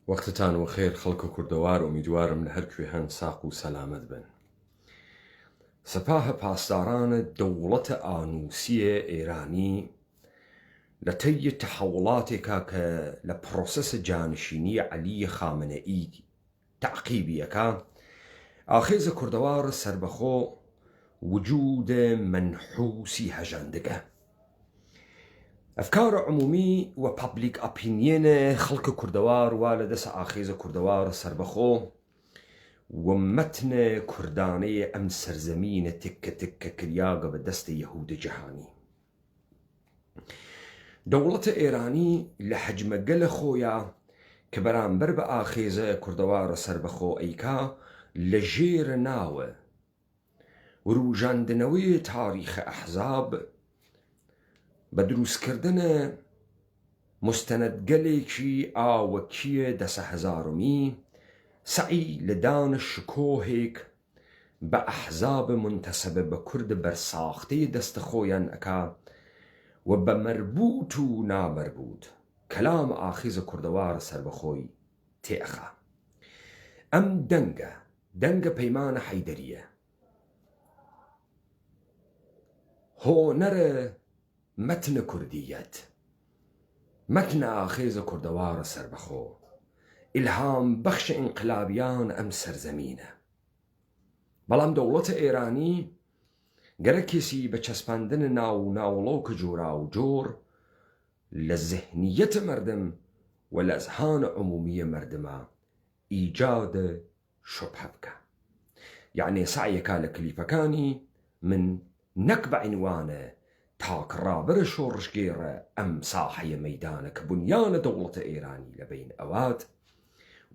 وەختتان وەخێر خەڵکە کوردەوار ئومیدوارم لە هەر کوێ هەن ساق و سەلامەت بن. سەپاهە پاسدارانە دەوڵەتە ئانووسیە ئێرانی لە تەی تەحەوڵاتێکا کە لە پرۆسەسە جانشینی عەلی خامنەئی تەعقیبیەکە ئاخێزە کوردەوار سەربەخۆ وجودە منحوسی هەژاندگە. ئەفکارە عمومی و پابلیک ئەپینیێنە خەڵکە کوردەوار وا لە دەسە ئاخێزە کوردەوار سەربەخۆ و مەتنە کوردانەیە ئەم سەرزەمینە تککە تککە کریاگە بە دەستە یەهودە جەهانی. دەوڵەتە ئێرانی لە حەجمەگەلە خۆیە کە بەرامبەر بە ئاخێزە کوردەوارە سەربەخۆ ئەیکا لە ژێرە ناوە ڕوژاندنەوەی تاریخە ئەحزاب بە دروستکردنە مستەنەدگەلێکی ئاوەکیە دەسە هەزارمی سعی لە دانە شکۆهێک بە ئەحزاب منتەسەبە بە کورد بەرساختەی دەستە خۆیان ئەکا و بە مەربوط و نامەربوط کەلام ئاخێزە کوردەوارە سەربەخۆی تێئەخا. ئەم دەنگە پەیمانە حەیدەریە، هۆنەرە مەتنە کوردیەت، مەتنە ئاخێزە کوردەوارە سەربەخۆ، ئیلهام بەخشە ئینقلابیان ئەم سەرزەمینە. بەڵام دەوڵەتە ئێرانی گەرەکێسی بە چەسپاندنە ناو ناوڵۆکە جۆرا و جۆر لە زەهنیەتە مەردم و لە ئەزهانە عمومیە مەردمە ئیجادە شوبهە بکە. یعنی سعیەکە لە کلیپەکانی من نەک بە عنوانە تاکڕابرە شۆڕشگێڕە ئەم ساحەیە مەیدانە کە بنیانە دەوڵەتە ئێرانی لە بین ئەوات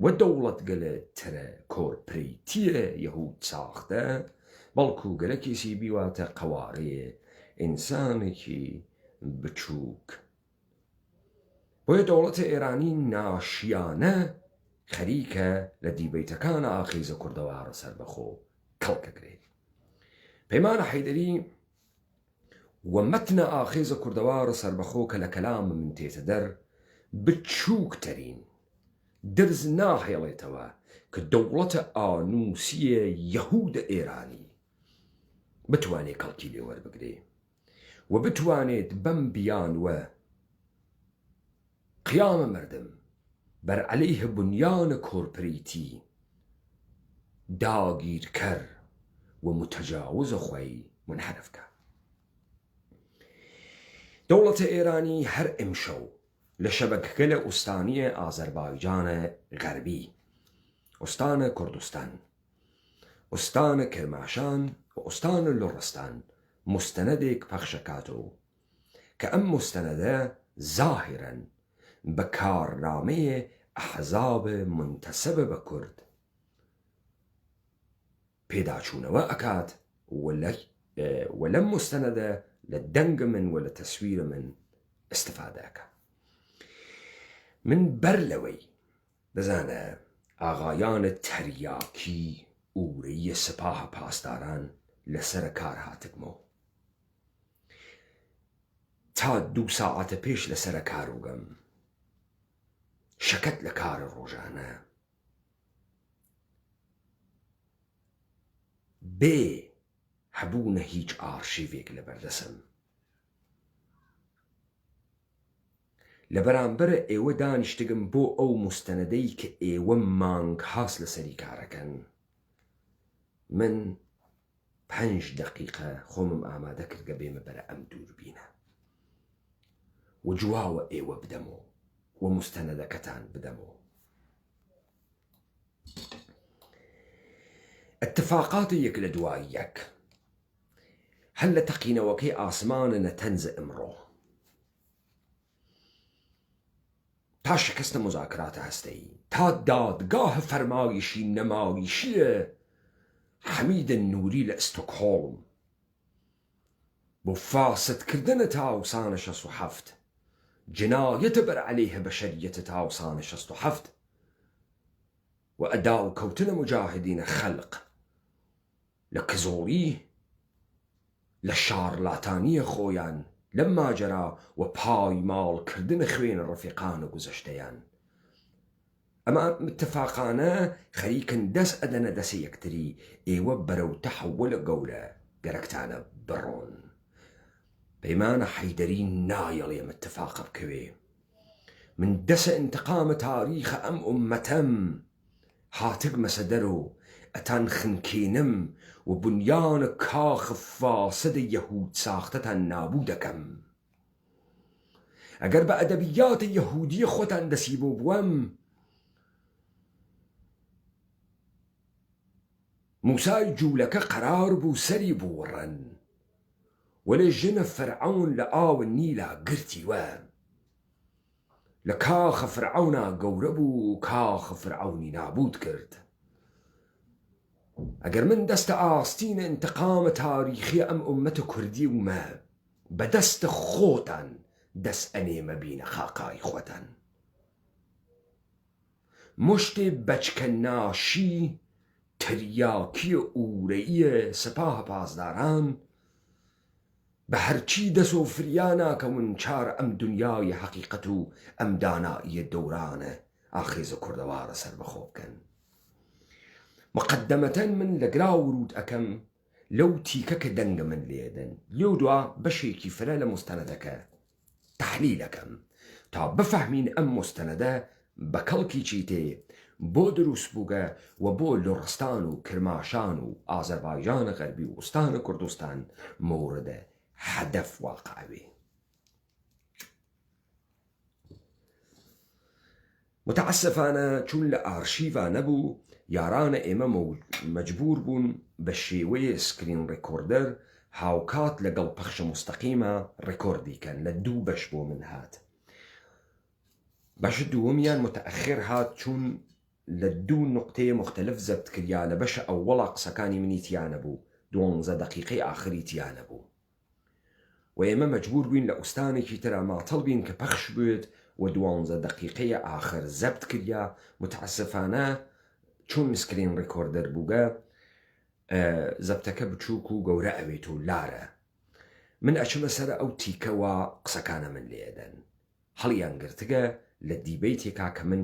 و دەوڵەت گەلە ترە کۆرپرەیتیە یەهود ساختە، بەڵکو گەلەکێسی بیواتە قەوارەیە ئینسانێکی بچووک. بۆیە دەوڵەتە ئێرانی ناشیانە خەریکە لە دیبەیتەکانە ئاخێزە کوردەوارە سەربەخۆ کەڵکەگرێت. پەیمانە حەیدەری و مەتنە ئاخێزە کوردەوارە سەربەخۆ کە لە کەلام من تێتە دەر بچووکترین درز ناهێڵێتەوە کە دەوڵەتە ئانووسیە یەهودە ئێرانی بتوانێت کەڵکی لێ وەربگرێ و بتوانێت بەم بیانوە قیامە مردم بەر عەلەیه بنیانە کۆرپرەیتی داگیرکەر و متەجاوزە خۆی منحرفکە. دەوڵەتە ئێرانی هەر ئەمشەو لە شەبەکەگەلە ئوستانیە ئازەربایجانە غەربی، ئوستانە کوردستان، ئوستانە کرماشان و ئوستانە لۆڕستان مستەنەدێک پەخشەکاتەوە کە ئەم مستەنەدە زاهرەن بە کارنامەیە ئەحزابە منتەسەبە بە کورد پێداچوونەوە ئەکات و لەم مستەنەدە لە دەنگ من و لە تەسویرە من ئستفادەکە. من بەر لەوەی دەزانە ئاغایانە تەریاکی ئورەیە سپاهە پاسداران لەسرە کار هاتگمەوە. تا 2 ساعتە پێش لەسرە کاروگەم شەکەت لە کارە ڕۆژانە بێ هەبوونە هیچ ئارشیڤێک لە بەردەسم. لە بەرامبەرە ئێوە دانیشتگم بۆ ئەو مستەنەدەی کە ئێوە مانگ هاست لەسەری کارەکەن. من 5 دەقیقە خۆمم ئامادە کردگە بێمە بەرە ئەم دووربینە و جواوە ئێوە بدەمەوە و مستەنەدەکەتان بدەمەوە. اتفاقات یەک لە دوای یەک هەل لە تەقینەوەکەی ئاسمانە نەتەنزە ئەمڕۆ تا شکستە مذاکراتە هەستەیی تا دادگاهە فەرمایشی نەمایشیە حەمیدە نووری لە ئستۆکهۆڵم بۆ فاسدکردنە تاوسانە 67 جنایەتە بەر عەلەیه بەشەریەتە تاوسانە 67 و ئەداو کەوتنە مجاهدینە خەلق لە کزۆڵی لە شارلاتانیە خۆیان لەم ماجەرا و پایماڵکردنە خوێنە ڕەفیقانە گوزەشتەیان ئەمە متفاقانە خەریکن دەست ئەدەنە دەسە یەکتری ئێوە بەرەو تەحەوڵ گەورە گەرەکتانە بڕۆن. پەیمانە حەیدەری نایەڵێ متفاقە بکەوێ. من دەسە انتقامە تاریخە ئەم ئومەتەم هاتگمە سەدەرۆ ئەتان خنکێنم و بنیانە کاخ فاسد یەهود ساختەتان نابوو دەکەم. ئەگەر بە ئەدەبیات یەهودی خۆتان دەسی بۆ بووەم، موسای جوولەکە قەرار بوو سەری بوڕن وەلێ ژنە فەرعەون لە ئاوە نیلا گرتیوە. لە کاخە فرعەونا گەورە بوو و کاخە فرعەونی نابود کرد. ئەگەر من دەستە ئاستینە انتقامە تاریخی ئەم ئومەتە کوردی ومە، بەدەستە خۆتان دەست ئەنێمە بینە خاقای خۆتان. مشتێ بەچکە ناشی تریاکی ئورەییە سپاه پاسداران بە هەرچی دەس و فریا ناکەون چارە ئەم دنیای حەقیقەت و ئەم داناییە دەورانە ئاخێزە کوردەوارە سەر بەخۆ بکەن. مقدمەتەن من لە گرا ورود ئەەکەم لەو تیکە کە دەنگە من لێدەن، لێو دوا بەشێکی فرە لە مستەنەدەکە تەحلیلەکەم تا بفەهمین ئەم مستەنەدە بە کەڵکی چیتێ بۆ دروست بووگە و بۆ لوڕستان و کرماشان و ئازەربایجانە غەربی و ئوستانە کوردستان موردە هەدەف واقعوێ. متعسفانە چون لە ئارشیڤا نەبوو، یارانە ئێمە مەجبور بوون بە شێوەیە سکرین ڕێکۆردەر هاوکات لەگەڵ پەخشە مستەقیمە ڕێکۆردیکەن. لە دوو بەش بۆ من هات. بەشە دووەمیان متەئەخر هات چون لە دوو نقطەیە مختلف زەبت کریا. لە بەشە ئەووەڵا قسەکانی منی تیانە بوو، 12 دەقیقەی ئاخری تیانە بوو و ئێمە مەجبور بووین لە ئوستانێکی ترە ماتەڵ بین کە پەخش بێت و 12 دەقیقەی ئاخر زەبت کریا. متعسفانە چون سکرین ڕێکۆردەر بووگە زەبتەکە بچووک و گەورە ئەوێت و لارە. من ئەچمە سەر ئەو تیکەوە قسەکانە من لێدەن هەڵیان گرتگە لە دیبەیتێکا کە من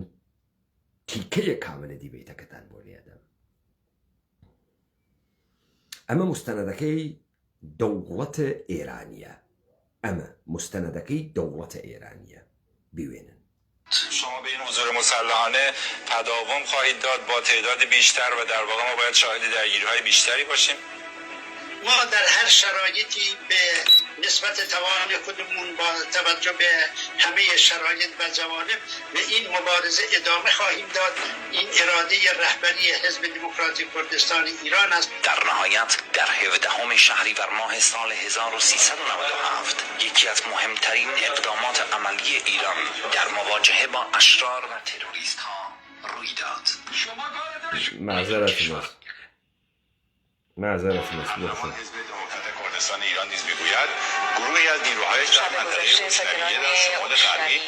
تیکەیە کاملە دیبەیتەکەتان بۆ لێدەم. ئەمە مستەنەدەکەی دەوڵەتە ئێرانیە. ئەمە مستەنەدەکەی دەوڵەتە ئێرانیە. بیوێنن. شما به این حضور مسلحانه تداوم خواهید داد با تعداد بیشتر و در واقع ما باید شاهد درگیری‌های بیشتری باشیم. ما در هر شرایطی به نسبت توان خودمون با توجه به همه شرایط و جوانب به این مبارزه ادامه خواهیم داد. این اراده رهبری حزب دموکراتیک کردستان ایران است. در نهایت در 17 شهریور ماه سال 1397 یکی از مهمترین اقدامات عملی ایران در مواجهه با اشرار و تروریست ها روی داد. معذرت حزب دموکرات کردستان ایران نیز میگوید گروهی از نیروهایش در منطقه روشنویه در شمال غربی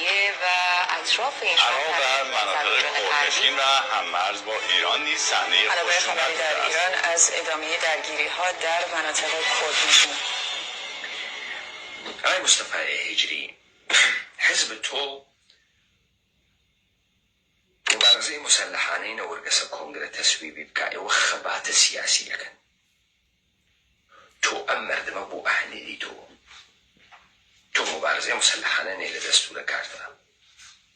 و اطراف این عراق و مناطق کردنشین و هممرز با ایران نیز صحنه خشونت در ایران از ادامه درگیری ها در مناطق کردنشین. آقای مصطفی هجری، حزب تو مبارزه مسلحانه نورگەسە کۆنگرە تەسویبی بکە ئێوە خەباتە سیاسی دەکەن. تۆ ئەم مەردەمە بۆ ئەهەنێری تۆ مبارزە مسلحانە نێ لە دەستورە کارتە.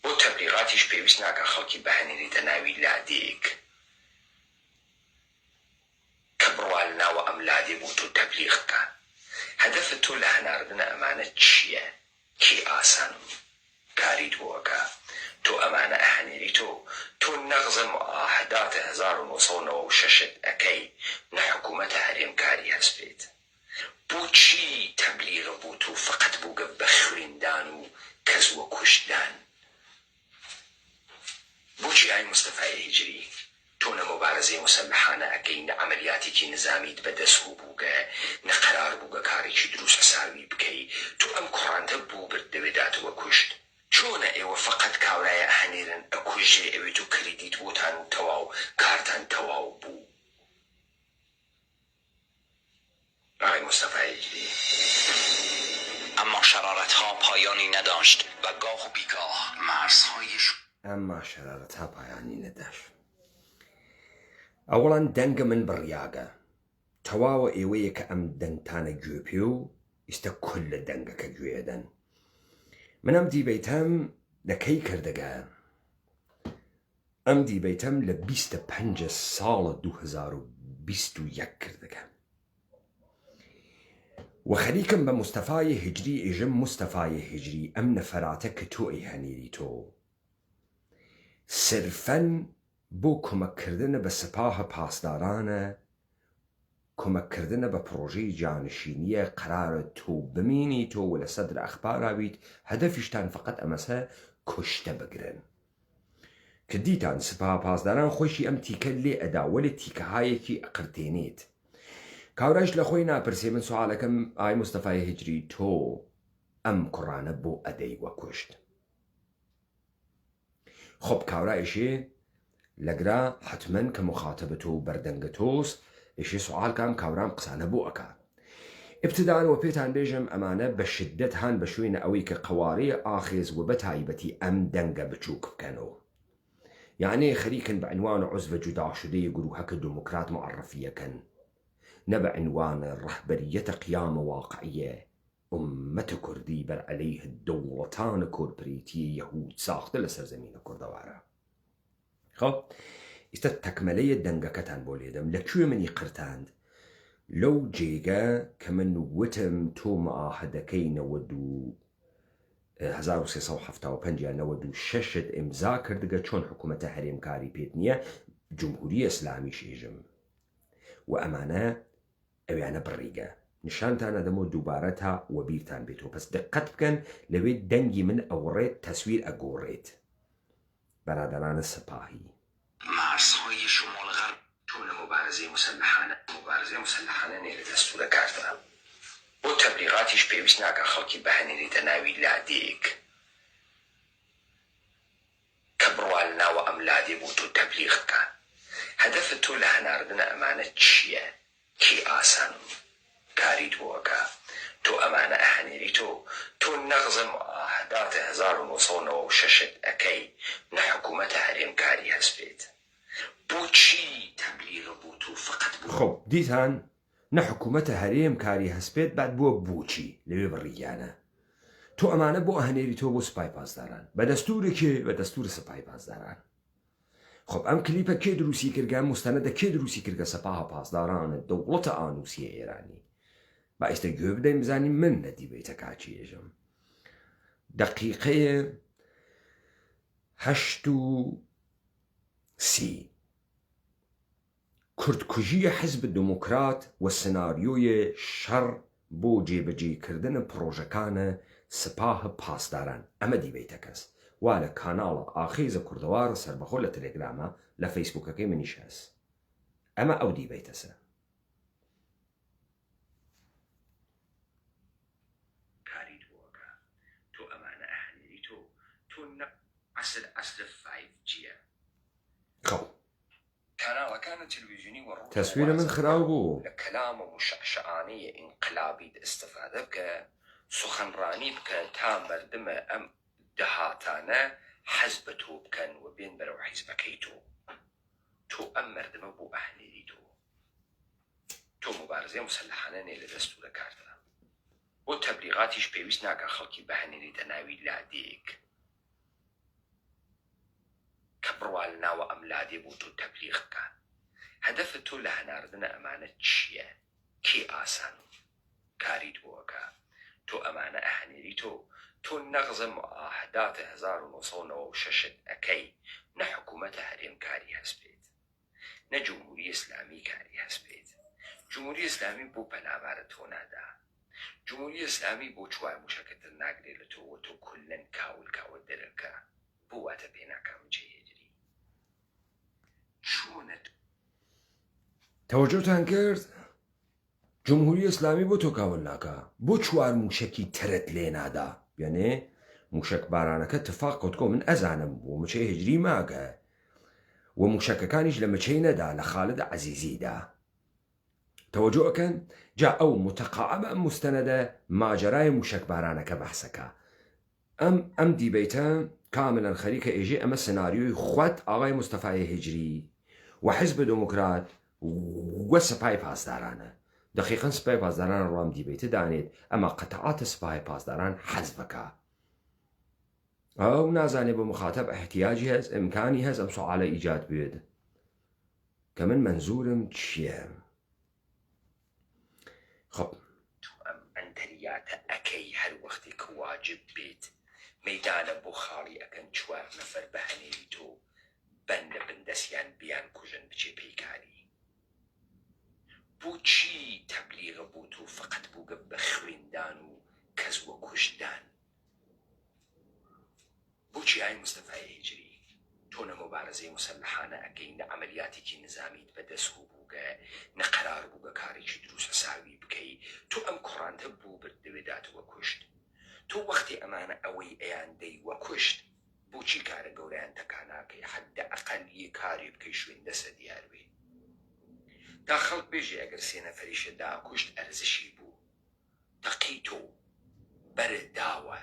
بۆ تەبلیغاتیش پێویست ناکە خەڵکی بەهەنێریتە ناوی لادێک کە بڕوا لە ناوە ئەم لادێ بۆ تۆ تەبلیغ بکە. هەدەفت تۆ لە هەناردنە ئەمانە چییە؟ کێ ئاسان کاریت بۆەکە؟ تۆ ئەمانە ئەهەنێری تۆ نەغزە معاهدات 1996 ئەەکەی نە حکوومەتە هەرێمکاری هەستێت. بۆچی تەبلیغە بۆ تۆ فقط بووگە بە خوێندان و کەس وە کوشتدان؟ بۆچی ئای مستەفای هیجری تۆ نە مبارزەی مسلحانە ئەەکەی نە عەمەلیاتێکی نظامیت بەدەست بووگە نە قەرار بووگە کارێکی دروست ئەساوی بکەی؟ تۆ ئەم کوڕانتە بوو برد دەوێداتەوە کوشت. چۆنە ئێوە فقط کاورایە ئەهەنێرن ئەکوژێ ئەوێت و کریدیت بۆتان و تەواو کارتان تەواو بوو؟ آقای مصطفی هجری، اما شرارتها پایانی نداشت و گاه و بیگاه مرزهای ئەمما شەرارەت تا پایانی نەداش. ئەوەڵان دەنگە من بڕیاگە تەواوە ئێوەیە کە ئەم دەنگتانە گوێ پێ و ئیستا کل لە دەنگەکە گوێدەن. من ئەم دیبەیتەم لەکەی کردەگە؟ ئەم دیبەیتەم لە 25 ساڵە 2021 کردەگە و خەریکم بە مستەفای هجری ئێژم مستەفای هجری ئەم نەفەراتە کە تۆ ئەیهەنێری تۆ سرفەن بۆ کۆمەککردنە بە سپاهە پاسدارانە، کۆمەککردنە بە پرۆژەی جانشینیە قەرارە تۆ بمینی تۆ و لە سەدر ئەخباراویت هەدەفیشتان فقط ئەمەسە کوشتە بگرن کە دیتان سپاهە پاسداران خۆشی ئەم تیکە لێ ئەداوە لە تیکەهایەکی ئەقرتێنێت. کاوراش لە خۆی ناپرسێ من سوالەکەم ئای مستەفای هجری تۆ ئەم کوڕانە بۆ ئەدەی وە کوشت؟ خۆب کاورایشێ لەگرا حتمەن کە مخاتەبە تۆ و بەردەنگە تۆست ئێشێ سوالکام کاورام قسانە بۆ ئەکا. ابتداانەوە پێتان بێژم ئەمانە بە شدت هان بە شوێنە ئەوەی کە قەوارەیە ئاخێز و بە تایبەتی ئەم دەنگە بچووک بکەنەوە. یعنی خەریکن بە عنوان عزوە جوداشدەی گروهەکە دموکرات معرفیەکەن، نە بە عنوان ڕەهبەریەتە قیامە واقعیە ئومەتە کوردی بەر عەلەیه دەوڵەتانە کۆرپەرێتی یەهود ساختە لە سەرزەمینە کوردەوارە. خۆ ئیستا تەکمەلەیە دەنگەکەتان بۆ لێدەم لەکوێ منی قرتاند لەو جێگە کە من وتم تۆ مەعاهەدەکەی 1375 یا 96 ئیمزا کردگە چۆن حکوومەتە هەرێمکاری پێت نییە جمهوری ئیسلامی شێژم و ئەمانە ئەویانە بڕیگە نیشانتانە دەمە دووبارە تا وەبیرتان بێتەوە. پس دقت بکەن لەوێ دەنگی من ئەوڕێت تەسویر ئەگۆڕێت. بەرادەرانە سپاهی مارسهای شمال غرب چون مبارزه مسلحانه نێرە دەستورە کارتە بۆ تەبلیغاتیش پێویست ناکە خەڵکی بەهێنێتە ناوی لادێک کە بڕوا لە ناوە ئەم لادێ بۆ تۆ تەبلیغ بکە. هەدەفت تۆ لە هەناردنە ئەمانە چییە؟ کی ئاسانم کاریت بۆەکە تۆ ئەمانە ئەهەنێری تۆ نەغزە معاهدات 1996 ئەەکەی نە حکوومەتە هەرێمکاری هەستێت. بۆچی تەبلیغە بۆ تۆ فقط بۆ خۆ دیتان نە حکوومەتە هەرێمکاری هەسپێت بعد بووە بۆچی لەوێ بڕیانە تۆ ئەمانە بۆ ئەهەنێری تۆ بۆ سوپای پاسداران بە دەستورێکێ بە دەستور سپای پاسداران. خۆب ئەم کلیپە کێ دروستی کردگە مستەنەدە کێ دروستی کردگە سەپاهە پاسدارانە دەوڵەتە ئانوسیە ئێرانی. با ئێستا گوێ بدەین بزانین من لە دیبەیتە کاچێژم. دقیقەیە 8:30 کورتکوژی حزب دموکرات و سناریۆیە شەڕ بۆ جێبەجێکردنە پرۆژەکانە سپاهە پاسداران. ئەمە دیبەیتە کەس وا لە کاناڵە ئاخیزە کوردەوار سەربەخۆ لە تەلێگرامە لە فەیسبوکەکەی منیش هەست. ئەمە ئەو دیبەیتەسە. کاریت بۆەکە تۆ ئەمانە ئەهەنێری تۆ نە عەسل 5Gە. خەو کاناڵەکانە تەلەڤیزیۆنی و تەسویرە من خراو بوو لە کەلامە مشەعشعانەیە ئینقلابیت ئستفادە بکە سخەنڕانی بکە تا مەردمە ئەم دەهاتانە حەز بە تۆ بکەن و بێن بەرەو حیزبەکەی تۆ ئەم مەردمە بۆ ئەهەنێری تۆ مبارزەی مسلحانە نێ لە دەستورە کارتە بۆ تەبلیغاتیش پێویست ناکە خەڵکی بەهێنێتە ناوی لادێک کە بڕوا لە ناوە ئەم لادێ بۆ تۆ تەبلیغ بکە. هەدەفت تۆ لە هەناردنە ئەمانە چییە؟ کی ئاسانم کاریت بۆەکە تۆ ئەمانە ئەهەنێری تۆ نەغزە معاهدات 1996 ئەەکەی نە حکوومەتە هەرێمکاری هەستێت نە جمهوری ئیسلامی کاری هەستێت. جمهوری ئیسلامی بۆ پەلامارە تۆ نادا. جمهوری ئیسلامی بۆ چوار موشەکەتر ناگرێت لە تۆ تۆ کولەن کاولکاوە دەرەکە بۆ واتە پێ ناکەم جێهێدری چۆنت تەوەجۆتان کرد؟ جمهوری ئیسلامی بۆ تۆ کاول ناکە بۆ چوار موشەکی ترت لێ نادا. یانێ موشک بارانەکە تفاق کۆتکۆ من ئەزانم بۆ مچەی هجری ماگە و موشەکەکانیش لە مچەی نەدا لە خالد عەزیزیدا. تەوەجۆ ئەکەن جا ئەو متەقاعەمە ئەم مستەنەدە ماجەرای موشک بارانەکە بەحسەکە. ئەم دیبەیتە كاملا خەریکە ئێژێ ئەمە سناریۆی خوات ئاغای مستەفای هجری و حزب دموکرات و سپای پاسدارانە دقیقا سپای پاسداران ڕام دیبێتە دانێت ئەمە قەتەعاتە سپای پاسداران حەزبەکە ئەو نازانێ بە مخاتب احتیاجی هەست ئیمکانی هەست ئەم سوالە ئیجاد بێت کە من منزورم چییە؟ خب تو ئەم ئەنتەریاتە ئەکەی هەر وەختی کە واجب بێت مەیدانە بۆ خاڵی ئەکەن 4 نەفەر بە هەنێری تۆ بەندە بندەسیان بیان کوژن بچێ پێیکاری بۆچی تەبلیغە بۆ تۆ فقط بووگە بە خوێندان و کەس وە کوشتدان بۆچی ئای مستەفای هیجری تۆ نە مبارزەی مسلحانە ئەەکەی نە عەمەلیاتێکی نظامیت بەدەست بووگە نە قەرار بووگە کارێکی دروستە ساوی بکەی تۆ ئەم کوڕانتە بوو بردەوێداتەوە کوشت تۆ وەختی ئەمانە ئەوەی ئەیان دەی وە کوشت بۆچی کارە گەورەیان تەکاناکەی حەدە ئەقەلیە کاری بکەی شوێن دەسە دیار بێ تا خەڵک بێژێ ئەگەر 3 نەفەریشە داکوشت ئەرزشی بوو دەقی تۆ بەرت داوە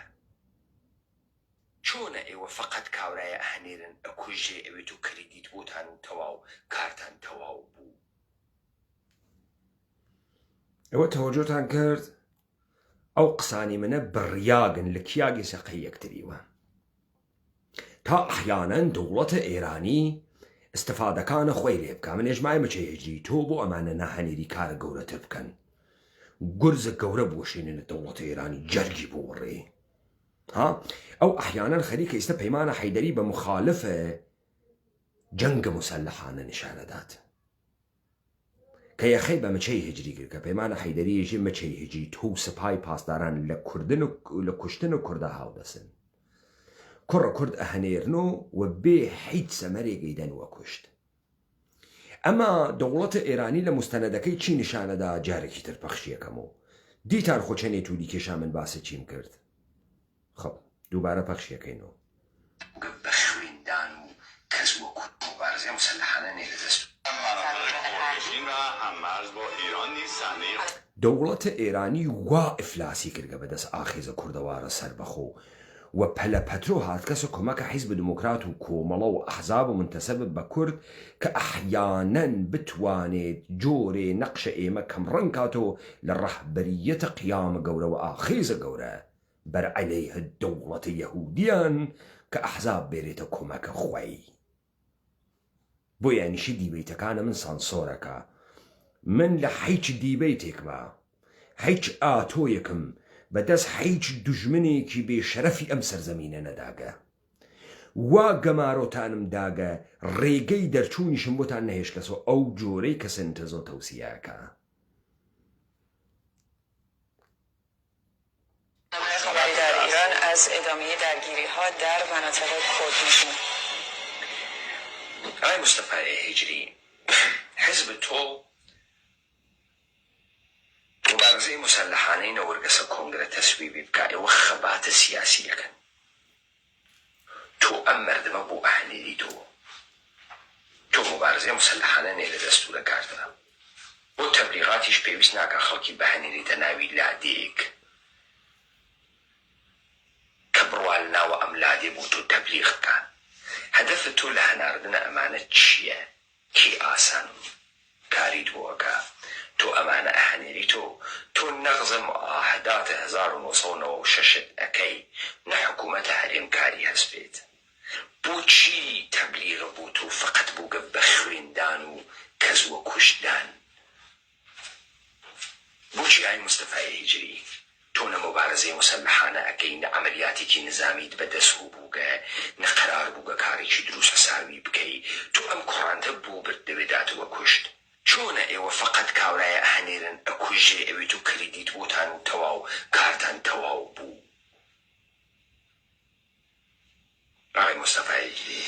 چۆنە ئێوە فقط کاورایە ئەهەنێرن ئەکوژێ ئەوێت و کریدیت بۆتان و تەواو کارتان تەواو بوو ئەوە تەوەجۆتان کرد ئەو قسانی منە بڕیاگن لە کیاگی سەقەی یەکتریوە تا ئەحیانەن دەوڵەتە ئێرانی استفادەکانە خۆی لێ بکە من ێژمای مەچە هێجری تۆ بۆ ئەمانە ناهەنێری کارە گەورەتر بکەن گورزە گەورە بۆشێنێنە دەوڵەتە ئێرانی جەرگی بۆ وەڕێ ها ئەو ئەحیانەن خەریکە ئێستا پەیمانە حەیدەری بە مخالفە جەنگە مسلحانە نیشانەدات کە یەخەی بە مەچەی هجری کرد کە پەیمانە حەیدەریێژی مەچەی هجری تۆ سپای پاسداران لە کوشتن و کوردە هاودەسن کوڕە کورد ئەهەنێرنەوە و بێ هیچ سەمەرێکی دەنوە کوشت ئەمە دەوڵەتە ئێرانی لە مستەنەدەکەی چی نیشانەدا جارێکی تر پەخشیەکەمەوە دیتان خۆچەنێ توولی کێشا من باسە چیم کرد خب دووبارە پەخشیەکەینەوە بە خوێندان و کەس وەکو مبارزەی مسلحانە نێ لەدەست دەوڵەتە ئێرانی وا ئیفلاسی کردگە بەدەست ئاخیزە کوردەوارە سەربەخۆ و پەلە پەترۆ هاتکەسە کۆمەکە حیزب دموکرات و کۆمەڵە و ئەحزاب و منتەسەب بە کورد کە ئەحیانەن بتوانێت جۆرێ نەقشە ئێمە کەم ڕەنگ کاتەوە لە ڕەهبەریەتە قیامە گەورە و ئاخیزە گەورە بەرعەلەیهە دەوڵەتە یەهودیان کە ئەحزاب بێرێتە کۆمەکە خۆی بۆ یانیشی دیبەیتەکانە من سانسۆرەکە من لە هیچ دیبەیتێکمە هیچ ئاتۆیەکم بەدەست هیچ دوژمنێکی بێشەرەفی ئەم سەرزەمینە نەداگە وا گەمارۆتانم داگە ڕێگەی دەرچوونیشم بۆتان نەهێش کەسەوە ئەو جۆرەی کە سنتەزۆ تەوسیەکە خبری در ایران از ادامه درگیری‌ها در مناطق کردنشین ئای مستەفای هیجری حزب تۆ مبارزەی مسلحانەی نەوەرگەسە کۆنگرە تەسویبی بکە ئێوە خەباتە سیاسیەکەن تۆ ئەم مەردمە بۆ ئەهەنێری تۆ مبارزەی مسلحانە نێ لە دەستورە کارتە بۆ تەبلیغاتیش پێویست ناکە خەڵکی بەهەنێریتە ناوی لادێک کە بڕوال ناوە ئەم لادێ بۆ تۆ تەبلیغ بکە هەدەفە تۆ لە هەناردنە ئەمانە چییە کی ئاسان کاریت بۆەکە تۆ ئەمانە ئەهەنێری تۆ نەغزە معاهداتە 1996 ئەەکەی نە حکوومەتە هەرێمکاری هەست بێت بۆچی تەبلیغە بۆ تۆ فقط بووگە بە خوێندان و کەس وە کوشتدان بۆچی ئای مستەفای هیجری تۆ نە مبارزەی مسلحانە ئەەکەی نە عەمەلیاتێکی نظامیت بەدەست بووگە نە قەرار بووگە کارێکی دروستە ساوی بکەی تۆ ئەم کوڕانتە بوو بردەوێداتەوە کوشت چۆنە ئێوە فقط کاورایە ئەهەنێرن ئەکوژێ ئەوێت و کریدیت بۆتان و تەواو کارتان تەواو بوو ئای مستەفای هیجری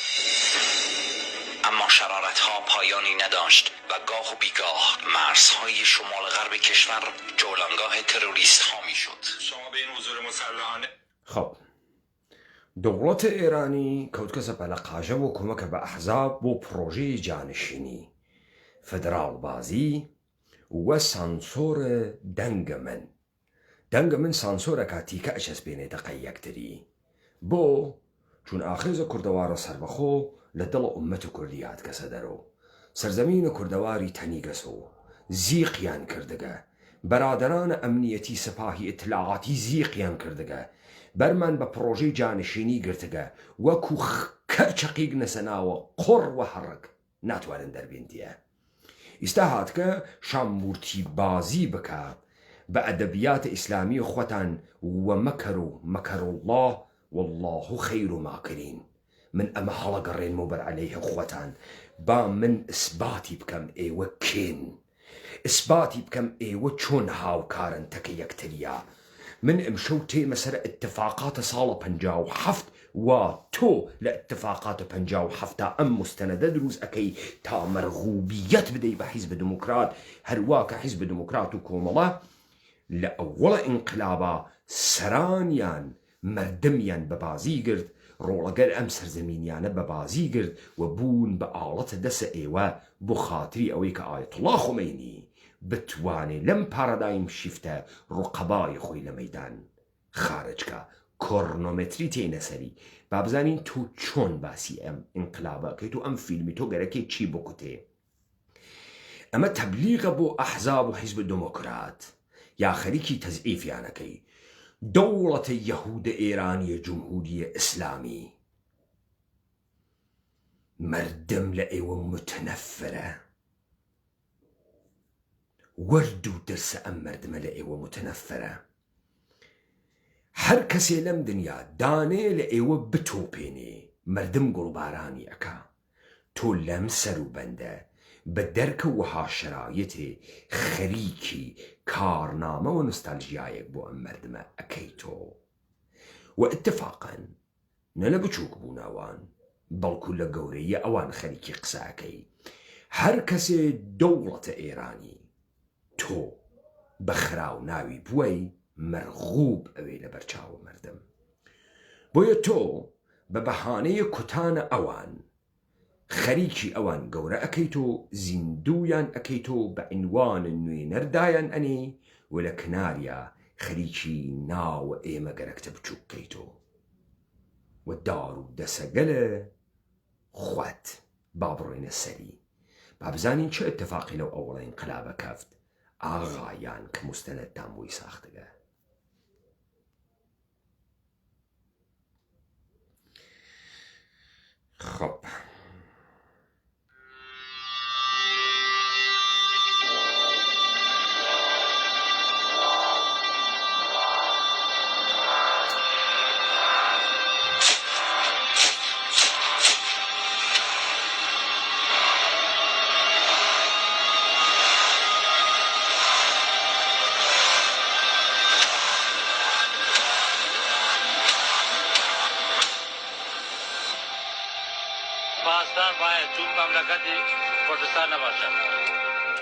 اما شرارتها پایانی نداشت و گاه و بیگاه مرزهای شمال غرب کشور جولانگاه تروریست ها می شد. شما به این حضور مسلحانه خب دەوڵەتە ئێرانی کەوتکەسە پەلەقاژە بۆ کۆمەکە بە ئەحزاب بۆ پرۆژەی جانشینی فدرال بازی وە سانسۆرە دەنگە من سانسۆرە کاتیکە ئەچەسبێنێتە قەی یەکتری بۆ چون ئاخێزە کوردەوارە سەربەخۆ لە دڵ ئومەت کوردی هاتکەسە دەرۆ سەرزەمینە کوردەواری تەنیگەسۆ زیقیان کردگە بەرادەرانە ئەمنیەتی سەپاهی ئیتلاعاتی زیقیان کردگە بەرمان بە پڕۆژەی جانشینی گرتگە وەکو کەرچەقیگ نەسەناوە قڕ وە هەڕک ناتوانن دەربێنتیە ئیستا هاتکە شامورتی بازی بکە بە ئەدەبیاتە ئیسلامی خۆتان وە مەکەر الله والله خەیر و ماکرین من ئەمە هەڵەگەڕێنمە بەر عەلەیهە خۆتان با من ئیسباتی بکەم ئێوە کێن ئیسباتی بکەم ئێوە چۆن هاوکارن تەکە یەکتریە من ئەمشەو تێمە سەر ئیتفاقاتە ساڵە 57 و تۆ لە ئیتفاقاتە 57 ئەم مستەنەدە دروست ئەەکەی تا مەرغوبیەت بدەی بە حیزب دموکرات هەروە کە حیزب دموکرات و کۆمەڵە لە ئەوڵە ئینقلابە سەرانیان مردمیان بە بازی گرت ڕۆڵەگەر ئەم سەرزەمینیانە بە بازی گرت و بوون بە ئاڵەتە دەسە ئێوە بۆ خاتری ئەوەی کە ئایەتوڵا خومەینی بتوانێ لەم پارەدایم شیفتە ڕوقەبای خۆی لە مەیدان خارجکە کۆڕنۆمەتری تێنە سەری با بزانین تۆ چۆن باسی ئەم ئینقلابەکەیت و ئەم فیلمی تۆ گەرەکەی چی بکوتێ ئەمە تەبلیغە بۆ ئەحزاب و حیزب دموکرات یا خەریکی تەزعیفیانەکەی دەوڵەتە یەهودە ئێرانیە جمهوریە ئیسلامی مردم لە ئێوە متنەفرە وەرد و دەرسە ئەم مردمە لە ئێوە متنەفرە هەر کەسێ لەم دنیا دانێ لە ئێوە بتۆپێنێ مردم گوڵبارانی ئەکا تۆ لەم سەر و بەندە بە دەرکە وەها شرایەتێ خەریکی کارنامە و نوستالژیایەک بۆ ئەم مردمە ئەەکەی تۆ و ئتفاقەن نە لە بچووک بووناوان بەڵکو لە گەورەیە ئەوان خەریکی قساکەی هەر کەسێ دەوڵەتە ئێرانی تۆ بە خراو ناوی بووەی مەرغوب ئەوەی لە بەرچاوە مردم بۆیە تۆ بە بەهانەیە کوتانە ئەوان خەریکی ئەوان گەورە ئەەکەیت و زیندویان ئەەکەیت و بە عنوان نوێنەردایان ئەنێ و لە کناریە خەریکی ناوە ئێمە گەرەکتە بچووکەیتەوە و دار و دەسەگەلە خوات با بڕۆینە سەری با بزانین چه اتفاقی لەو ئەوڵە ئینقلابە کەفت ئاغایان کە مستەنەدتان بۆی ساختگە خۆپ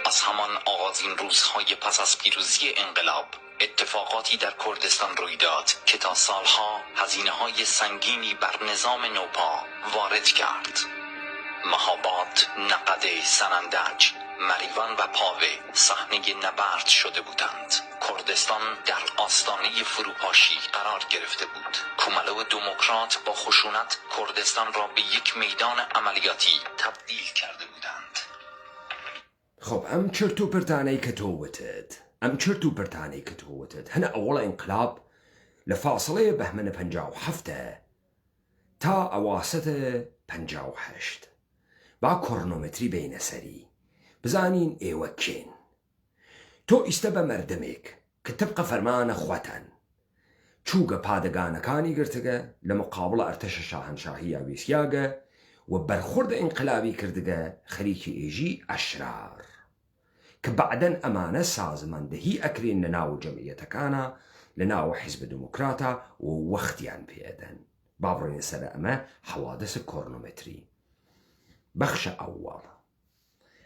از همان آغازین روزهای پس از پیروزی انقلاب اتفاقاتی در کردستان روی داد که تا سالها هزینه‌های سنگینی بر نظام نوپا وارد کرد. مهاباد، نقده، سنندج، مریوان و پاوه صحنه نبرد شده بودند. کردستان در آستانه فروپاشی قرار گرفته بود. کوملو دموکرات با خشونت کردستان را به یک میدان عملیاتی تبدیل کرده بودند. خب ئەم چرت و پرتانەی کە تۆ وتت هەنە ئەوڵە ئینقلاب لە فاصلەیە بەهمەنە 57 تا ئەواسەتە 58 با کۆڕنۆمەتری بینە سەری بزانین ئێوە کێن تۆ ئیستە بە مەردەمێک کە تبقە فەرمانە خواتان چووگە پادەگانەکانی گرتگە لە مقابڵە ئەرتەشە شاهنشاهی ئاویسیاگە و بەرخورد ئینقلابی کردگە خەریکی ئێژی ئەشرار کە بەعدەن ئەمانە سازماندەهی ئەکرێن لە ناو جەمعیەتەکانە لە ناو حیزب دموکراتە و وەختیان پێدەن با بڕێنە سەر ئەمە حەوادثە کۆڕنۆمەتری بەخشە ئەووەڵ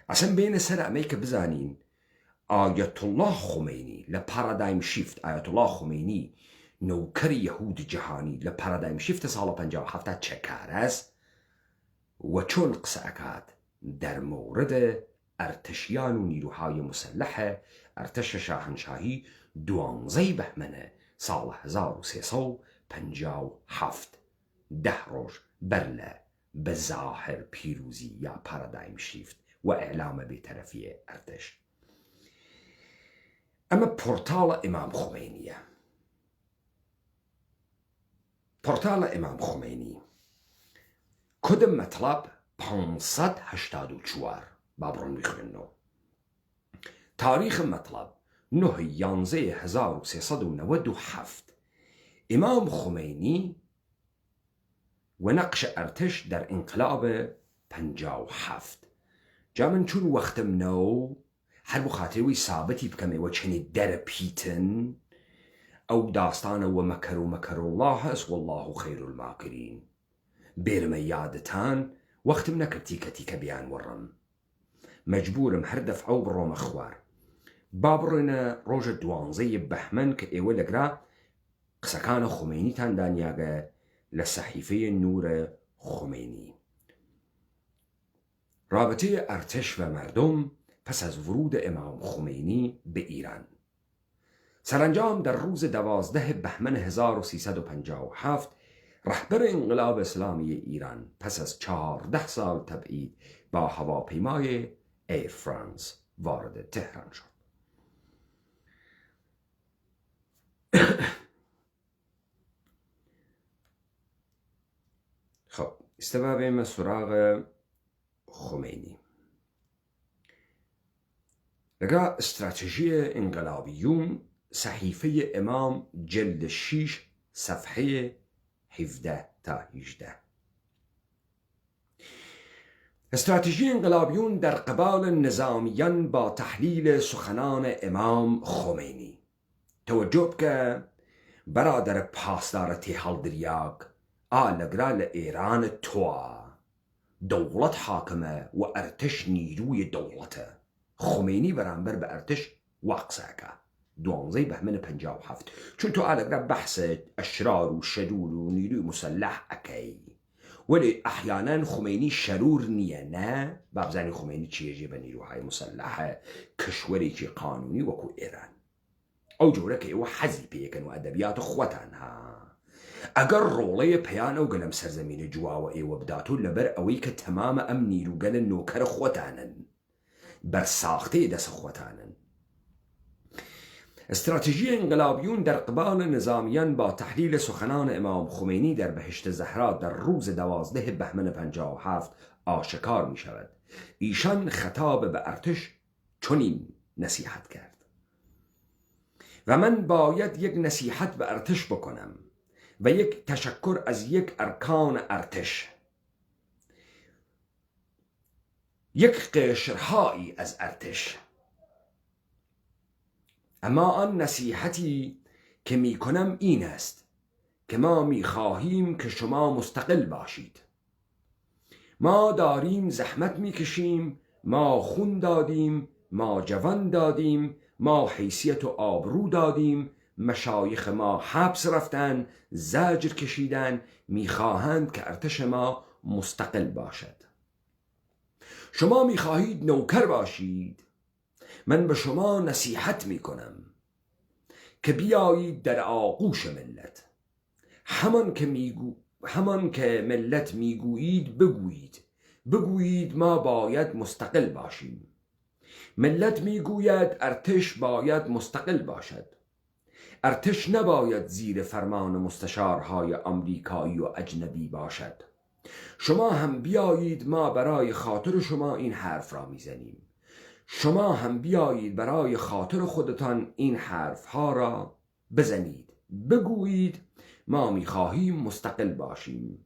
ئەسەن بێنە سەر ئەمەی کە بزانین ئایەتوڵڵا خومەینی لە پارادایم شیفت ئایەتوڵڵا خومەینی نەوکەری یەهود جیهانی لە پارادایم شیفتە ساڵە 57 چه کارەس و چۆن قسە ئەکات دەرمەوردە ئەرتەشیان و نیروهای مسلحە ئەرتەشە شاهنشاهی 12 بەهمەنە ساڵە 1357 10 ڕۆژ بەر لە بەظاهر پیرۆزی یا پارادایم شیفت و ئیعلامە بێتەرەفیە ئەرتش. ئەمە پۆرتاڵە ئیمام خۆمینیە. پۆرتاڵە ئیمام خۆمینی کۆدە مەطلب 584 با بڕۆن بخوێنەوە. تاریخ مەطلب 9/11/1397 إمام خمینی و نقش ارتش در انقلاب 57. جا من چون وقتم نو هر بخاطروی ثابتی بکەمێ و چنی دەرەپیتن ئەو داستانە و مەکەر الله هەست والله خیر الماکرین. بێرمە یادتان وەختم نەکرد تیکە بیان وەڕم. مەجبورم هەر دەفعە بڕۆمە خوار. با بڕۆینە ڕۆژە 12 بەحمەن کە ئێوە لەگرا قسەکانە خۆمینیتان دانیاگە لە سەحیفەیە نورە خۆمینی. رابطه ارتش و مردم پس از ورود امام خمینی به ایران. سرانجام در روز 12 بهمن 1357 رهبر انقلاب اسلامی ایران پس از 14 سال تبعید با هواپیمای ایر فرانس وارد تهران شد. خب استبابیم سراغ خمینی. لقا استراتژی انقلابیون صحیفه امام جلد 6 صفحه 17 تا 18. استراتژی انقلابیون در قبال نظامیان با تحلیل سخنان امام خمینی. توجه که برادر پاسدار تهالدریاک لگرا لإیران توا دولت حاکمه و ارتش نیروی دولته. خمینی برانبر به ارتش واقساکه 12 بهمن 57 چون تو لگرا بحث اشرار و شرور و نیروی مسلح اکی ولی احیانا خمینی شرور نیه نه بابزانی خمینی چیه جیب نیروهای مسلح کشوری که قانونی وکو ایران او جوره که او حزی پیکن و ادبیات خوتن ها اگر روڵەیە پەیان ئەو گەلەم سەرزەمینە جواوە ئێوە بداتۆ لەبەر ئەوەی کە تەمامە ئەم نیروگەلە نۆکەرە خۆتانن بەرساختەی دەسە خۆتانن. استراتژی انقلابیون در قبال نظامیان با تحلیل سخنان امام خمینی در بهشت زهرا در روز 12 بهمن 57 آشکار می شود. ایشان خطاب به ارتش چنین نصیحت کرد: و من باید یک نصیحت به ارتش بکنم و یک تشکر از یک ارکان ارتش، یک قشرهایی از ارتش. اما آن نصیحتی که می کنم این است که ما می خواهیم که شما مستقل باشید. ما داریم زحمت می کشیم، ما خون دادیم، ما جوان دادیم، ما حیثیت و آبرو دادیم، مشایخ ما حبس رفتن، زجر کشیدن، میخواهند که ارتش ما مستقل باشد. شما میخواهید نوکر باشید، من به شما نصیحت میکنم که بیایید در آغوش ملت. همان که ملت میگویید بگویید ما باید مستقل باشیم. ملت میگوید ارتش باید مستقل باشد. ارتش نباید زیر فرمان مستشارهای آمریکایی و اجنبی باشد. شما هم بیایید ما برای خاطر شما این حرف را میزنیم. شما هم بیایید برای خاطر خودتان این حرف ها را بزنید. بگویید ما میخواهیم مستقل باشیم.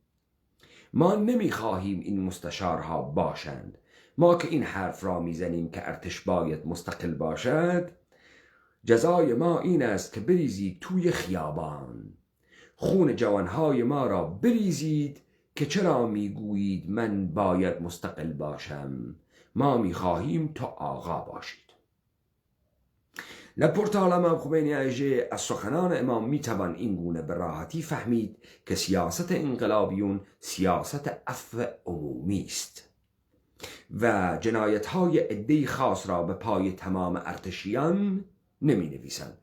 ما نمیخواهیم این مستشارها باشند. ما که این حرف را میزنیم که ارتش باید مستقل باشد، جزای ما این است که بریزید توی خیابان، خون جوانهای ما را بریزید که چرا میگویید من باید مستقل باشم. ما میخواهیم تا آقا باشید. لپورتال امام خمینی اژه از سخنان امام میتوان این گونه به راحتی فهمید که سیاست انقلابیون سیاست عفو عمومی است و جنایت‌های عده‌ای خاص را به پای تمام ارتشیان نمی نویسند.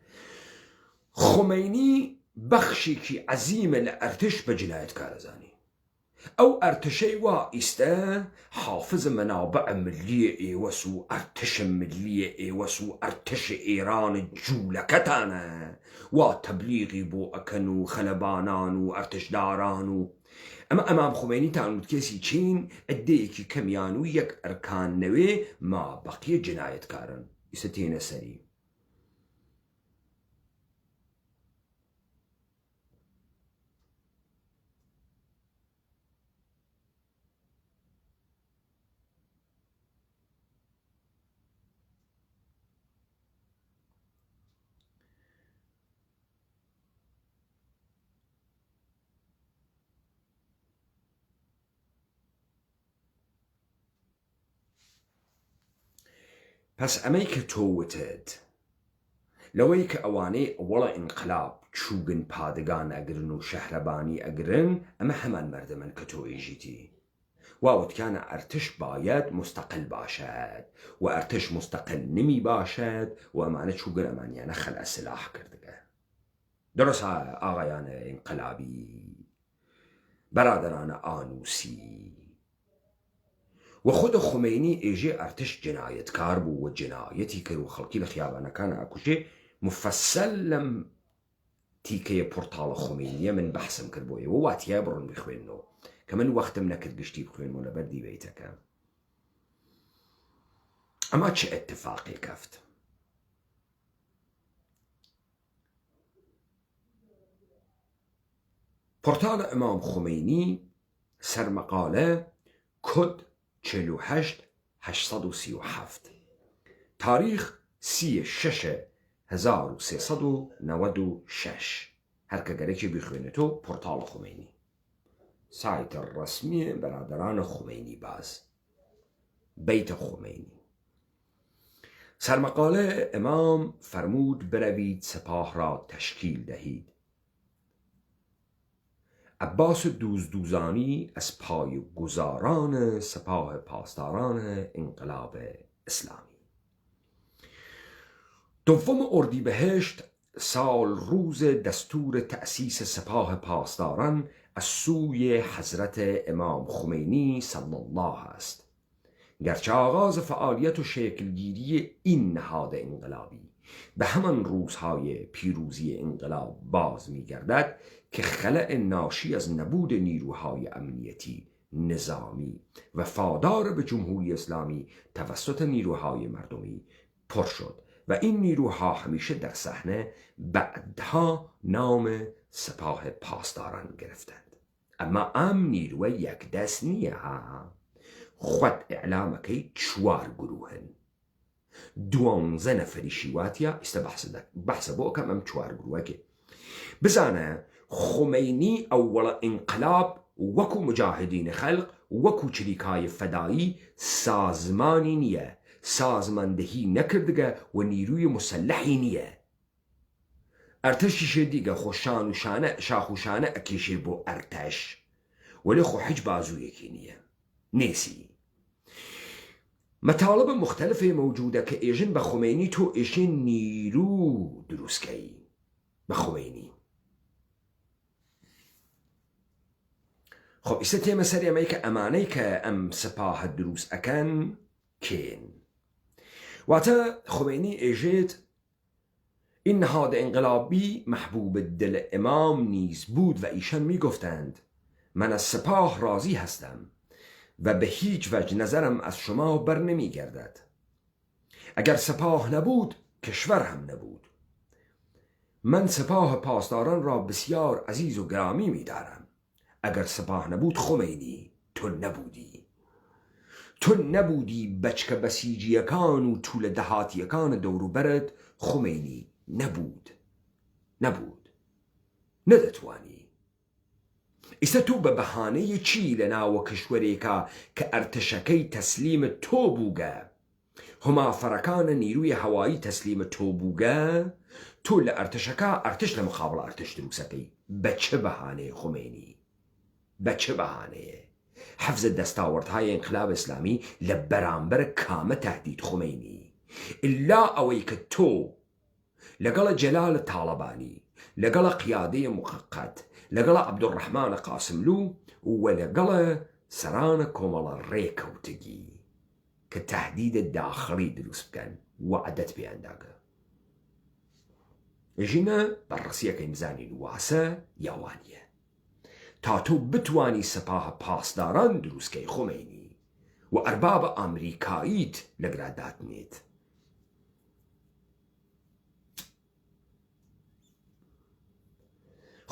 خمینی بخشی که عظیم الارتش به جنایت کار زنی. ئەو ئەرتشەی وا ئیستە حافظ مەنابع ملیە ئێوەس و ئەرتش ملیە ئێوەس و ئەرتش ئێران جوولەکەتانە وا تەبلیغی بۆ ئەکەن و خەلەبانان و ئەرتشداران و ئەمە ئەمام خومێنی تانوتکێسی چین عدەیەکی کەمیان و یەک ئەرکان نەوێ ما بەقیە جنایەتکارن ئیسە تێنە سەری. پس ئەمەی کە تۆ وتت لەوەی کە ئەوانەی ئەوڵە ئینقلاب چووگن پادگان ئەگرن و شەهرەبانی ئەگرن ئەمە هەمان مەردەمەن کە تۆ ئیژیتی واوتکانە ئەرتش باید مستەقل باشد و ئەرتش مستەقل نمی باشد و ئەمانە چووگن ئەمانیانە خەلە سلاح کردگە. دەڕەست ئاغایانە ئینقلابی بەرادەرانە ئانووسی و خود خومینی ئێژێ ئەرتش جنایەتکار بوو و جنایەتی کرد و خەڵکی لە خیابانەکانە ئاکوژێ مفەسەل لەم تیکەیە پۆرتاڵە خومینیە من بەحسم کرد بۆیە و واتیای بڕۆن بخوێنەوە کە من وەختم نەکرد گشتی بخوێنەوە لەبەر دیبەیتەکە. ئەما چه ئەتفاقی کەفت؟ پۆرتاڵە ئەمام خومینی سەرمەقالە کۆد 48837 تاریخ 36/1396 هەرکە گەرەکی بخوێنێتەوە پۆرتاڵە خومینی سایتە ڕەسمیە بەرادەرانە خومینی باز بەیتە خومینی. سەرمەقالە ئەمام فەرمود بروید سپاه را تشکیل دهید. عباس دوزدوزانی از پای گزاران سپاه پاسداران انقلاب اسلامی. دوم اردیبهشت سال روز دستور تأسیس سپاه پاسداران از سوی حضرت امام خمینی صلی الله است. گرچه آغاز فعالیت و شکلگیری این نهاد انقلابی به همان روزهای پیروزی انقلاب باز می گردد که خلأ ناشی از نبود نیروهای امنیتی، نظامی و فادار به جمهوری اسلامی توسط نیروهای مردمی پر شد و این نیروها همیشه در صحنه بعدها نام سپاه پاسداران گرفتند. اما ام نیروی یک دست نیه ها. خود اعلام که 4 گروهن 12 نفری شیواتیا است بحث با کم ام 4 گروه که بزانه خمینی اول انقلاب وکو مجاهدین خلق وکو چریکای فدایی سازمانی نیه، سازماندهی نکردگه و نیروی مسلحی نیه. ارتشش دیگه خوشان و شانه شاخ و شانه اکیشه بو ارتش ولی خو حج بازو یکی نیه نیسی. مطالب مختلفه موجوده که ایجن بخمینی تو ایشن نیرو دروست کی بخمینی. خب ایسا تیمه سری امایی که امانه که ام سپاه دروست اکن کین واتا خمینی ایجید این نهاد انقلابی محبوب دل امام نیز بود و ایشان می گفتند من از سپاه راضی هستم و به هیچ وجه نظرم از شما بر نمی گردد. اگر سپاه نبود کشور هم نبود. من سپاه پاسداران را بسیار عزیز و گرامی می دارم. اگر سپاه نبود خمینی تو نبودی. تو نبودی بچک بسیجیکان و طول دهاتیکان دورو برد خمینی نبود. ندتوانی. ایسا تو به بهانه چی لناو کشوریکا که ارتشکی تسلیم تو بوگه هما فرکان نیروی هوایی تسلیم تو بوگه تو لارتشکا ارتش لمقابل ارتش دروسکی بچه بهانه خمینی بچه بهانه حفظ دستاوردهای انقلاب اسلامی لبرانبر کام تهدید خمینی الا اوی که تو لقل جلال طالبانی لقل قیاده مؤقت لەگەڵ عەبدوڕەحمان قاسملوو و لەگەڵ سەرانە کۆمەڵە ڕێکەوتگی کە تەهدیدە داخڵی دروست بکەن وعدەت پێیانداگە. ژینە بەڕەسیەکەی بزانین واسە یاوانیە تا تۆ بتوانی سەپاهە پاسداران دروستکەی خۆمینی و ئەربابە ئەمریکاییت لەگراداتنێت.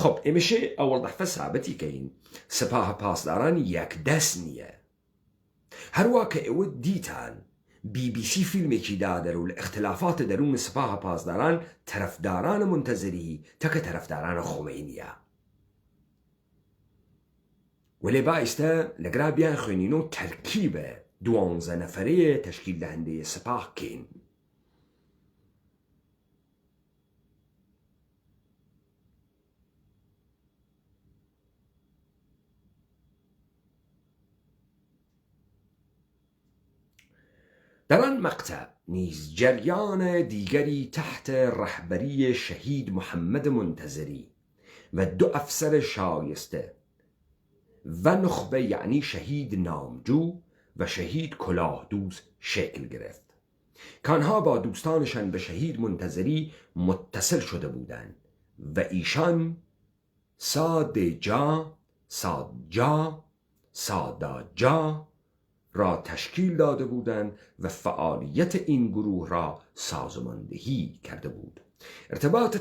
خب ئێمەشێ ئەوەڵ دەفە سابەتی کەین سەپاهە پاسداران یەکدەست نییە. هەروە کە ئێوە دیتان BBC فیلمێکی دادەرەوە لە اختلافاتە دەروون سەپاهە پاسداران تەرەفدارانە منتەزەری تەکە تەرەفدارانە خۆمینیە. وەلێ بایستە لەگرا بیان خوێنین و تەرکیبە 12 نەفەرەیە تەشکیل لە هەندەیە سەپاه کەین. در آن مقطع نیز جریان دیگری تحت رهبری شهید محمد منتظری و 2 افسر شایسته و نخبه یعنی شهید نامجو و شهید کلاهدوز شکل گرفت که آنها با دوستانشان به شهید منتظری متصل شده بودند و ایشان سادجا را تشکیل داده بودند و فعالیت این گروه را سازماندهی کرده بود. ارتباط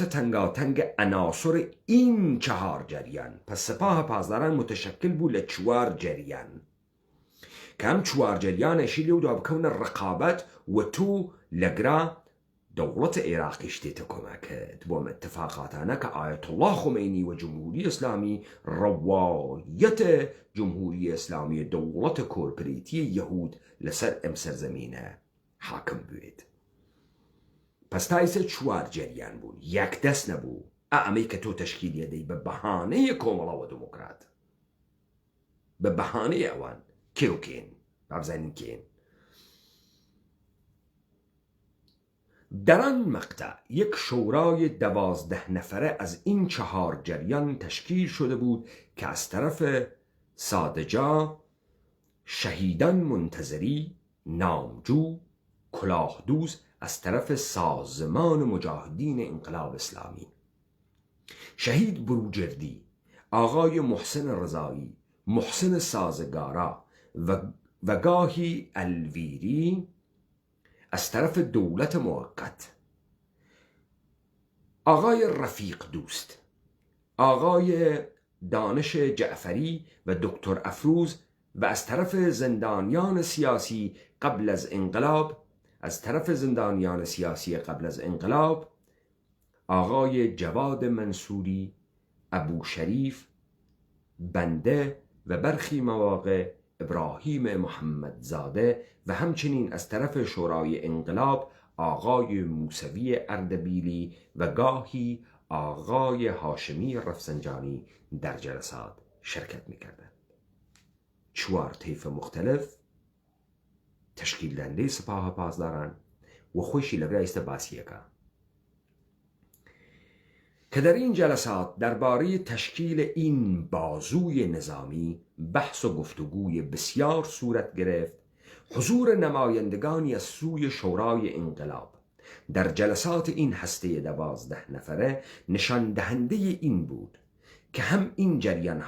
تنگاتنگ عناصر این 4 جریان، پس سپاه پاسداران متشکل بود ل 4 جریان که هم 4 جریان اشیلی و بکون رقابت و تو لگرا دولت عراقیش دیتا کمکت با اتفاقاتانه که آیت الله خمینی و جمهوری اسلامی روایت جمهوری اسلامی دولت کورپریتی یهود لسر سرزمینه حاکم بود. پس تایسه 4 جریان بود، یک دست نبود. اعمی که تو تشکیل دی به بهانه کوملا و دموکرات، به بهانه اوان کیو کین بابزنین کین. در آن مقطع یک شورای 12 نفره از این 4 جریان تشکیل شده بود که از طرف سادجا، شهیدان منتظری، نامجو، کلاهدوز از طرف سازمان مجاهدین انقلاب اسلامی، شهید بروجردی، آقای محسن رضایی، محسن سازگارا و گاهی الویری از طرف دولت موقت، آقای رفیق دوست، آقای دانش جعفری و دکتر افروز و از طرف زندانیان سیاسی قبل از انقلاب آقای جواد منصوری، ابو شریف بنده و برخی مواقع ابراهیم محمدزاده و همچنین از طرف شورای انقلاب آقای موسوی اردبیلی و گاهی آقای هاشمی رفسنجانی در جلسات شرکت می‌کردند. 4 طیف مختلف تشکیل دهنده سپاه پاسداران و خوشی لگرایست باسیکا که در این جلسات درباره تشکیل این بازوی نظامی بحث و گفتگوی بسیار صورت گرفت. حضور نمایندگانی از سوی شورای انقلاب در جلسات این هسته 12 نفره نشان دهنده این بود که هم این جریان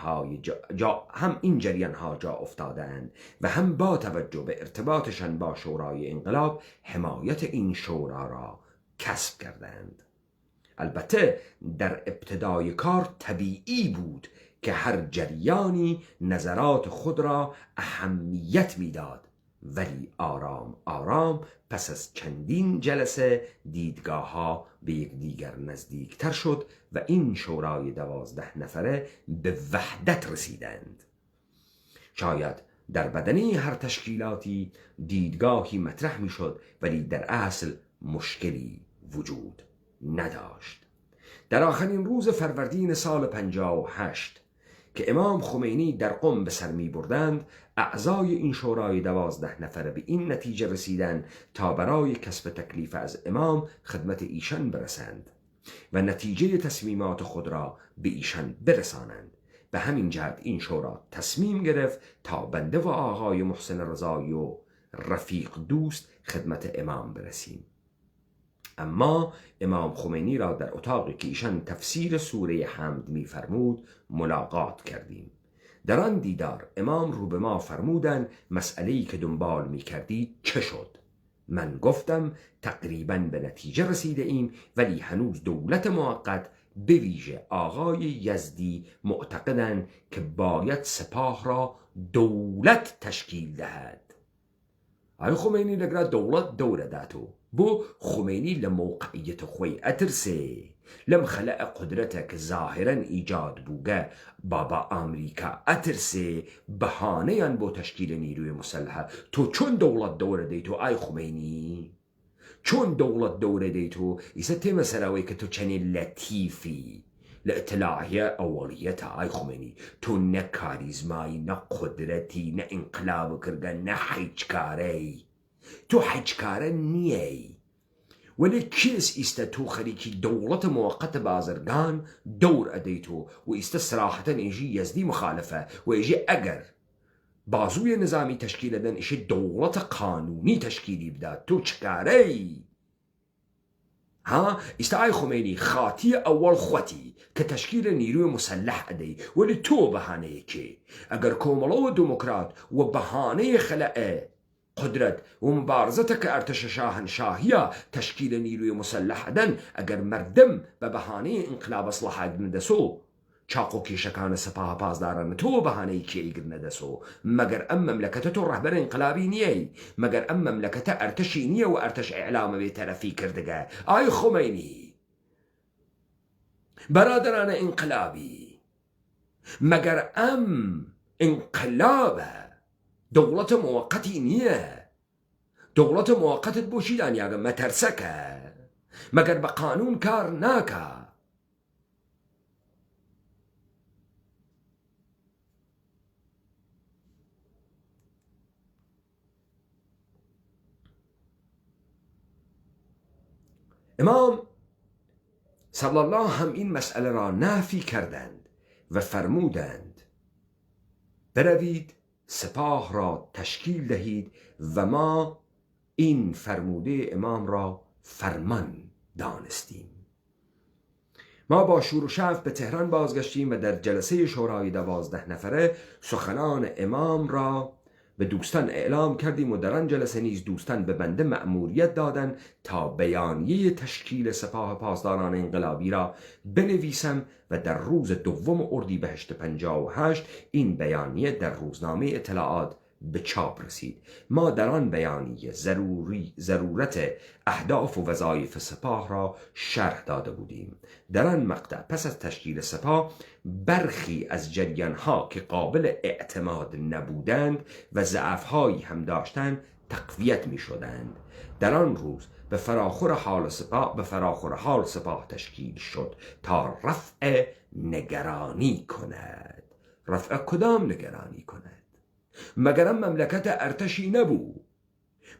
ها جا افتادند و هم با توجه به ارتباطشان با شورای انقلاب حمایت این شورا را کسب کردند. البته در ابتدای کار طبیعی بود که هر جریانی نظرات خود را اهمیت میداد، ولی آرام آرام پس از چندین جلسه دیدگاه ها به یکدیگر نزدیکتر شد و این شورای 12 نفره به وحدت رسیدند. شاید در بدنه هر تشکیلاتی دیدگاهی مطرح می شد، ولی در اصل مشکلی وجود نداشت. در آخرین روز فروردین سال 58 که امام خمینی در قم به سر می بردند، اعضای این شورای 12 نفره به این نتیجه رسیدند تا برای کسب تکلیف از امام خدمت ایشان برسند. و نتیجه تصمیمات خود را به ایشان برسانند. به همین جهت این شورا تصمیم گرفت تا بنده و آقای محسن رضایی و رفیق دوست خدمت امام برسیم. اما امام خمینی را در اتاقی که ایشان تفسیر سوره حمد می‌فرمود ملاقات کردیم. در آن دیدار امام رو به ما فرمودند مسئله‌ای که دنبال می‌کردید چه شد؟ من گفتم تقریباً به نتیجه رسیده ایم، ولی هنوز دولت موقت به ویژه آقای یزدی معتقدند که باید سپاه را دولت تشکیل دهد. آقای خمینی لگرا دولت دوره داتو بو خمینی لموقعیت خوی اترسه لم خلق قدرتك ظاهرا ایجاد بوگه بابا امریکا اترسه بهانه بو تشکیل نیروی مسلحه. تو چون دولت دوره دیتو آی خمینی؟ چون دولت دوره دیتو ایسا تی مسئلهوی که تو چنین لطیفی لاطلاعیه اولیت آی خمینی تو نه کاریزمایی نه قدرتی نه انقلاب کرگن نه حجکاری تو حجکاره نیی ولی کس ایستا تو خریکی دولت موقت بازرگان دور ادیتو و ایستا صراحتا ایجی یزدی مخالفه و ایجی اگر بازوی نظامی تشکیل دن ایشی دولت قانونی تشکیلی بده تو چکاری؟ ها ایستا آی خمینی خاطی اول خوتی که تشکیل نیروی مسلح ادی ولی تو بهانه که اگر کوملا و دموکرات و بهانه خلقه قدرت و مبارزت که ارتش شاهنشاهی تشکیل نیروی مسلح دن اگر مردم به بهانه انقلاب اصلاح ندسو چاقو کیشکان سپاه پاسداران تو بهانه کی ایگر ندسو مگر ام مملکت تو رهبر انقلابی نیی مگر ام مملکت ارتشی نیه و ارتش اعلام به طرفی کردگه. آی خمینی برادران انقلابی مگر ام انقلاب دولت موقتی نیه؟ دولت موقتت بوشیدن یا مترسکه مگر به قانون کار ناکه. امام صلی الله هم این مسئله را نفی کردند و فرمودند بروید سپاه را تشکیل دهید و ما این فرموده امام را فرمان دانستیم. ما با شور و شعف به تهران بازگشتیم و در جلسه شورای 12 نفره سخنان امام را به دوستان اعلام کردیم و در آن جلسه نیز دوستان به بنده مأموریت دادند تا بیانیه تشکیل سپاه پاسداران انقلابی را بنویسم و در روز 2 اردیبهشت 58 این بیانیه در روزنامه اطلاعات به چاپ رسید. ما در آن بیانیه ضرورت اهداف و وظایف سپاه را شرح داده بودیم. در آن مقطع پس از تشکیل سپاه برخی از جریان‌ها که قابل اعتماد نبودند و ضعف‌هایی هم داشتند تقویت می‌شدند. در آن روز به فراخور حال سپاه تشکیل شد تا رفع نگرانی کند. رفع کدام نگرانی کند؟ مگر مملکت ارتشی نبو؟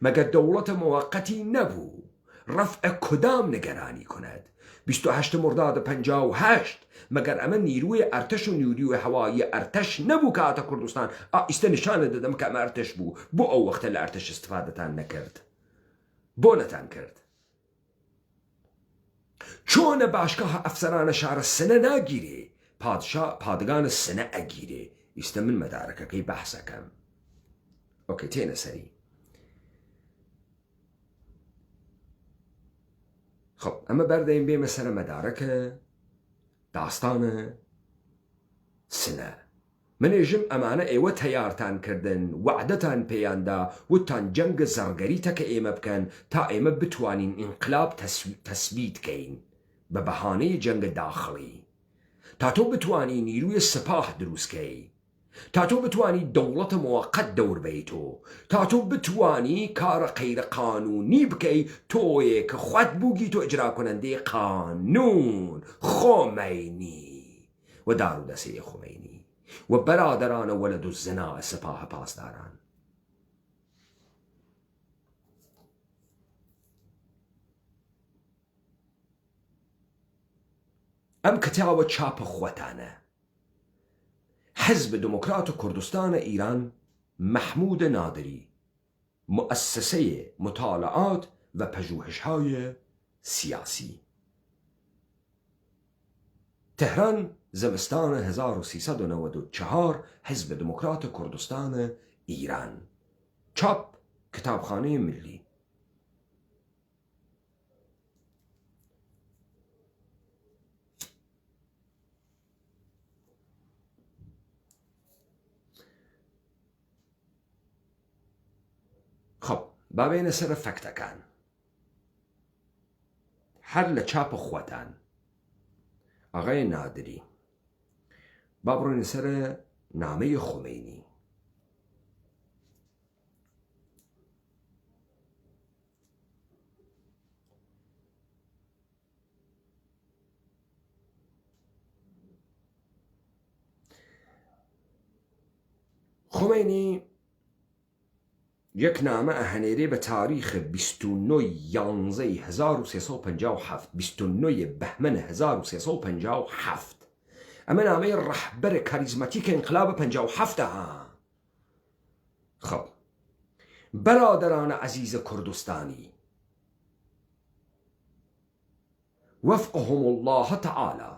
مگر دولت موقتی نبو؟ رفع کدام نگرانی کند؟ 28 مرداد 58 مگر اما نیروی ارتش و نیروی هوایی ارتش نبو که آتا کردستان ایسته نشانه دادم که اما ارتش بو او وقت الارتش استفاده تن نکرد بو نتن کرد چون باشگاه افسران شهر سنه نگیره پادگان سنه اگیره ایسته من مدارکه که بحثه کم اوکی تینه سری. خب اما بردهیم بیم سر مدارک داستان سنه من اجم امانه ایوه تیارتان کردن وعدتان پیانده و تان جنگ زرگری تک ایمه بکن تا ایمه بتوانین انقلاب تثبیت کین به بهانه جنگ داخلی تا تو بتوانی نیروی سپاه دروست کی تا تو بتوانی دولت موقت دور بیتو تا تو بتوانی کار غیر قانونی بکی توی که خود بوگی تو اجرا کننده قانون خمینی و دارو دسته خمینی و برادران ولد الزنا سپاه پاسداران. ام کتاب چاپ خوتانه حزب دموکرات کردستان ایران محمود نادری، مؤسسه مطالعات و پژوهش‌های سیاسی، تهران، زمستان 1394. حزب دموکرات کردستان ایران، چاپ کتابخانه ملی. خب بابین سر فکتکان هر لچاپ خوتن آقای نادری بابرون سر نامه خمینی. خمینی یک نامه هنری به تاریخ 29/11/1357 29 بهمن 1357 اما نامه رهبر کاریزماتیک انقلاب 57 ها. خب برادران عزیز کردستانی، وفقهم الله تعالی،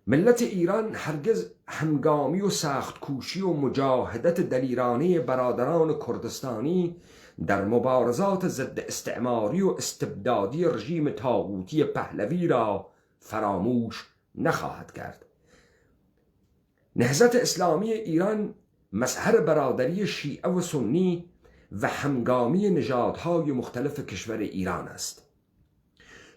ملت ایران هرگز هنگامی و سخت کوشی و مجاهدت دلیرانه برادران کردستانی در مبارزات ضد استعماری و استبدادی رژیم طاغوتی پهلوی را فراموش نخواهد کرد. نهضت اسلامی ایران مظهر برادری شیعه و سنی و همگامی نژادهای مختلف کشور ایران است.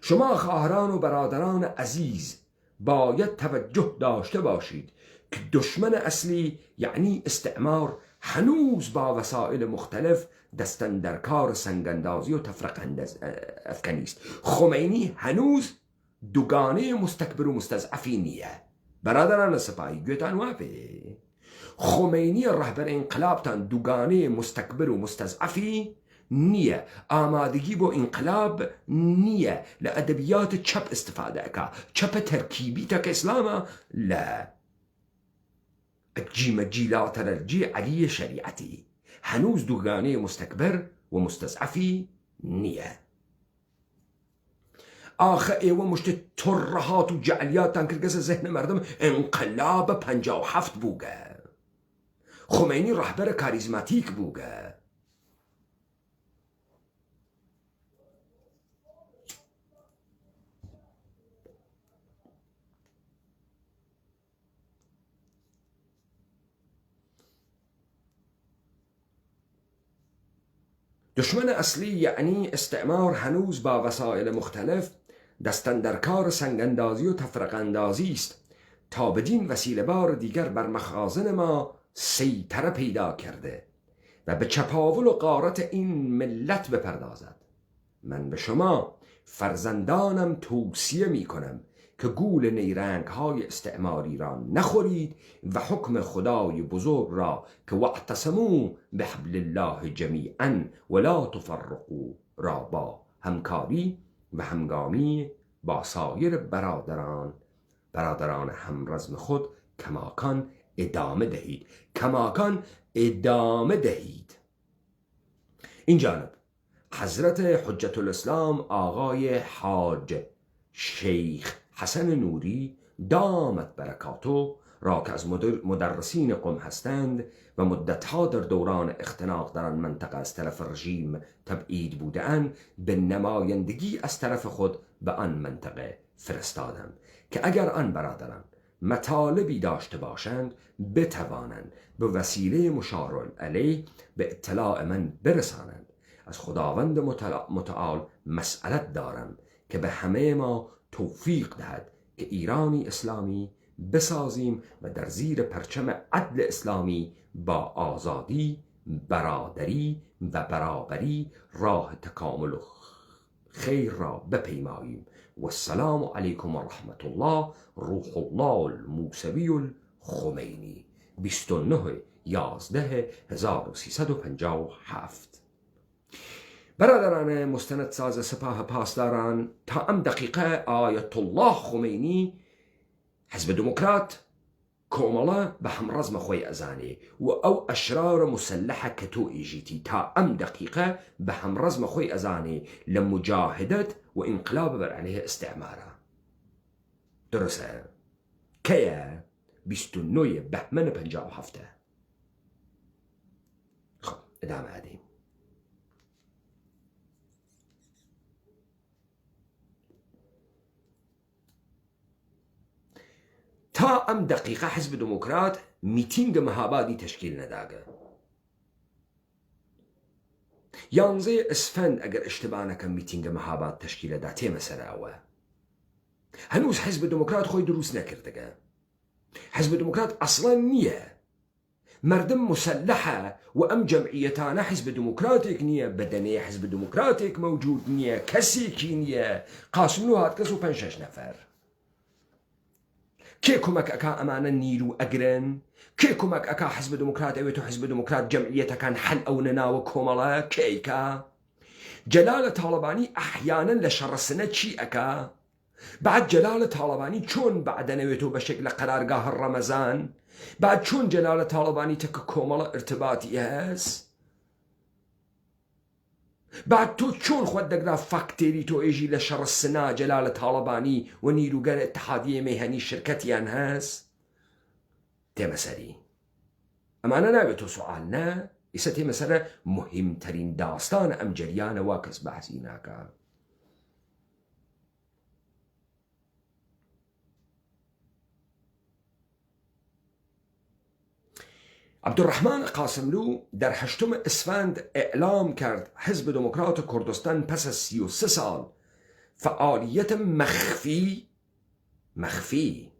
شما خواهران و برادران عزیز باید توجه داشته باشید که دشمن اصلی یعنی استعمار هنوز با وسایل مختلف دستن در کار سنگاندازی و تفرق افکنی است. خمینی هنوز دوگانه مستکبر و مستضعفی نیه. برادران سپاهی گویتان وابه خمینی رهبر انقلابتان دوگانه مستکبر و مستضعفی نیه. آمادگی با انقلاب نیه. لأدبیات چپ استفاده که چپ ترکیبی تا که اسلام لا اجی مجیلا ترجی علی شریعتی. هنوز دوگانه مستکبر و مستضعفی نیه. آخه ایوه مشت ترهات و جعلیات تنکرگز ذهن مردم انقلاب 57 بوگه. خمینی رهبر کاریزماتیک بوگه. دشمن اصلی یعنی استعمار هنوز با وسایل مختلف دستن در کار سنگاندازی و تفرق اندازی است تا بدین وسیله بار دیگر بر مخازن ما سیطره پیدا کرده و به چپاول و غارت این ملت بپردازد. من به شما فرزندانم توصیه می کنم که گول نیرنگ های استعماری را نخورید و حکم خدای بزرگ را که واعتصموا بحبل الله جمیعا ولا تفرقوا را با همکاری و همگامی با سایر برادران همرزم خود کماکان ادامه دهید. کماکان ادامه دهید. این جانب حضرت حجت الاسلام آقای حاج شیخ حسن نوری دامت برکاتو را که از مدرسین قم هستند و مدتها در دوران اختناق در آن منطقه از طرف رژیم تبعید بودند، به نمایندگی از طرف خود به آن منطقه فرستادند که اگر آن برادران مطالبی داشته باشند بتوانند به وسیله مشار علیه به اطلاع من برسانند. از خداوند متعال مسئلت دارم که به همه ما توفیق دهد که ایرانی اسلامی بسازیم و در زیر پرچم عدل اسلامی با آزادی، برادری و برابری راه تکامل و خیر را بپیماییم. و السلام علیکم و رحمت الله. روح الله الموسوی الخمینی 29/11/1357. برادران مستندساز سپاه پاسداران، تا ام دقیقه آیت الله خمینی حزب دموکرات کۆمەڵە بە هەمڕەزمە خۆی ئەزانێ و ئەو ئەشرارە مسلحە کە تۆ ئیژیتی تا ئەم دقیقە بە هەمڕەزمە خۆی ئەزانێ لە مجاهدەت و ئینقلاب بەر عەلەیه ئیستیعمارە. درستە کەیە 29 بەهمەنە 57. خۆ ئەدامە ئەدەین. تا ئەم دقیقە حزب دموکرات میتینگە مەهابادی تشکیل نەداگە. 11 ئەسفەند ئەگەر ئشتبانەکە میتینگە مەهاباد تشکیلەدا تێمە سەراوە. هەنووز حزب دموکرات خۆی دروست نەکردەگە. حزب دموکرات ئەسڵەن نییە. مردم مسلحە و ئەم جەمعیەتانە حزب دموکراتێک نییە، بەدەنەیە حزب دموکراتێک مەوجود نییە، کەسێکی نییە. قاسملو هاتکەس و 5-6 نەفەر. کێ کۆمەک ئەکا ئەمانە نیر و ئەگرن؟ کێ کۆمەک ئەکا حزب دموکرات ئەوێت و حزب دموکرات جەمعیەتەکان حل ئەو نەناوە کۆمەڵە کێیکا؟ جەلالە تاڵەبانی ئەحیانەن لە شەڕسنە چی ئەکا؟ بعد جەلالە تاڵەبانی چۆن بەعدەنەوێتەوە بەشێک لە قەرارگاه ڕەمەزان؟ بعد چۆن جەلالە تاڵەبانی تەکە کۆمەڵە ارتباطی هەست؟ بعد تۆ چۆن خۆت دەگرا فاکتێری تۆ ئێژی لە شەڕسنا جەلالە تاڵەبانی و نیروگەر اتحادیە مەیهەنی شرکەتیان هەست؟ تێمەسەری ئەمانە ناوێت تۆ سوال نە؟ ئیسە تێمەسەرە مهمترین داستانە ئەم جەریانەوە کەس بەحسی ناکە. عبدالرحمن قاسملو در 8 اسفند اعلام کرد حزب دموکرات کردستان پس از 33 سال فعالیت مخفی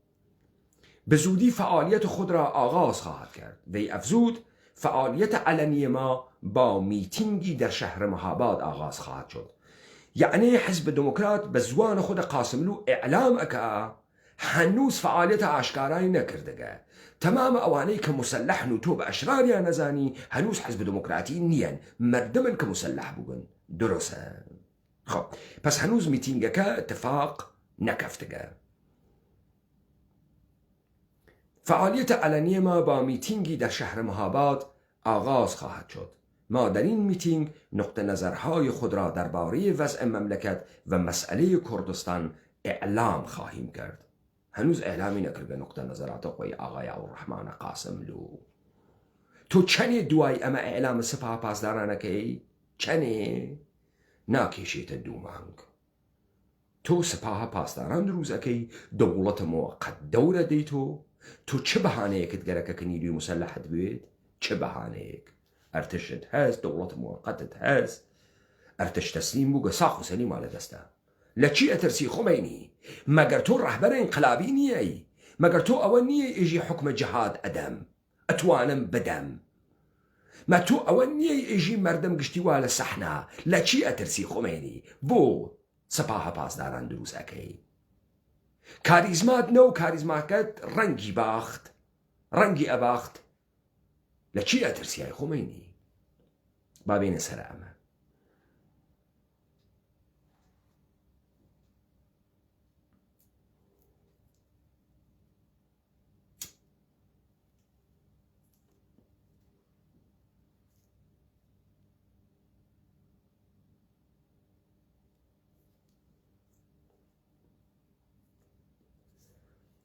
به زودی فعالیت خود را آغاز خواهد کرد. وی افزود فعالیت علنی ما با میتینگی در شهر مهاباد آغاز خواهد شد. یعنی حزب دموکرات به زبان خود قاسملو اعلام اکا هنوز فعالیت آشکارایی نکردگه. تمام ئەوانەی کە مسلحن و تۆ بە ئەشراریان نەزانی هەنووز حزب دموکراتی نییەن، مردمن کە مسلح بوون. درستە؟ خب پس هەنووز میتینگەکە اتفاق نەکەفتگە. فعالیت علنی ما با میتینگی در شهر مهاباد آغاز خواهد شد. ما در این میتینگ نقطه نظرهای خود را درباره وضع مملکت و مسئله کردستان اعلام خواهیم کرد. هنوز اعلامی نکرده نقطه نظرات خۆی ئاغای عبدالرحمن قاسملو. تۆ چەنێ دوای ئەمە ئەعلام سپاه پاسدارانەکەی؟ چەنێ؟ ناکێشێتە 2 مانگ. تۆ سپاه پاسداران دروستەکەی، دەوڵەتە موقەت دەورە دەیتۆ. تۆ چه بەهانەیەکت گەرەکە کە نیروی مسلحت بێت؟ چه بەهانەیەک؟ ئەرتشت هەست، دەوڵەت موقەتت هەست، ئەرتش تەسلیم بوو گە ساخ و سەلیما لەدەستە. لە چی ئەترسی خۆمەینی؟ مەگەر تۆ ڕەهبەرە ئینقلابی نییەی؟ مەگەر تۆ ئەوە نییە ئێژی حکمە جەهاد ئەدەم ئەتوانم بدەم؟ مە تۆ ئەوە نییە ئێژی مەردەم گشتیوا لە سەحنا؟ لە چی ئەترسی خۆمەینی؟ بۆ سەپاهە پاسداران دروست ئەکەی؟ کاریزمات نە و کاریزماکەت ڕەنگی باخت، ڕەنگی ئەباخت. لە چی ئەترسیای خۆمەینی؟ با بێنە سەر ئەمە.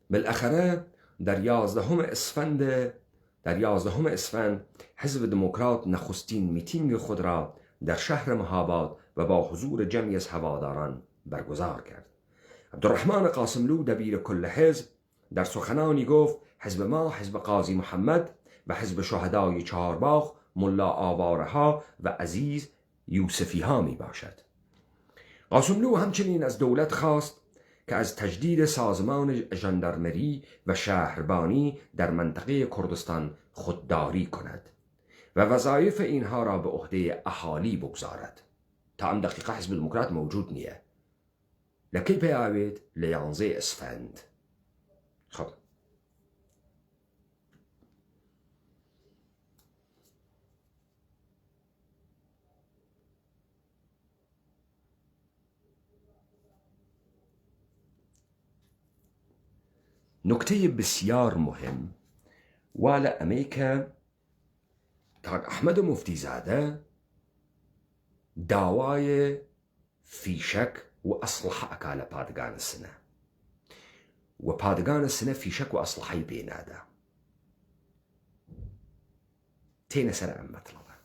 بالاخره در 11 اسفند حزب دموکرات نخستین میتینگ خود را در شهر مهاباد و با حضور جمعی از هواداران برگزار کرد. عبدالرحمن قاسملو دبیر کل حزب در سخنانی گفت حزب ما حزب قاضی محمد و حزب شهدای چهارباغ ملا آوارها و عزیز یوسفی ها می باشد. قاسملو همچنین از دولت خواست که از تجدید سازمان ژاندارمری و شهربانی در منطقه کردستان خودداری کند و وظایف اینها را به عهده اهالی بگذارد. تا ام دقیقه حزب دموکرات موجود نیه. لکی پیاوید ل 11 اسفند. خب نکته بسیار مهم والا ئەمەیکە کاک ئەحمەد مفتیزادە داوای فیشەک و ئەسلحە ئەکا لە پادگانە سنە و پادگانە سنە فیشەک و ئەسلحەی پێنادا تێنە سەر ئەم مەطلەبە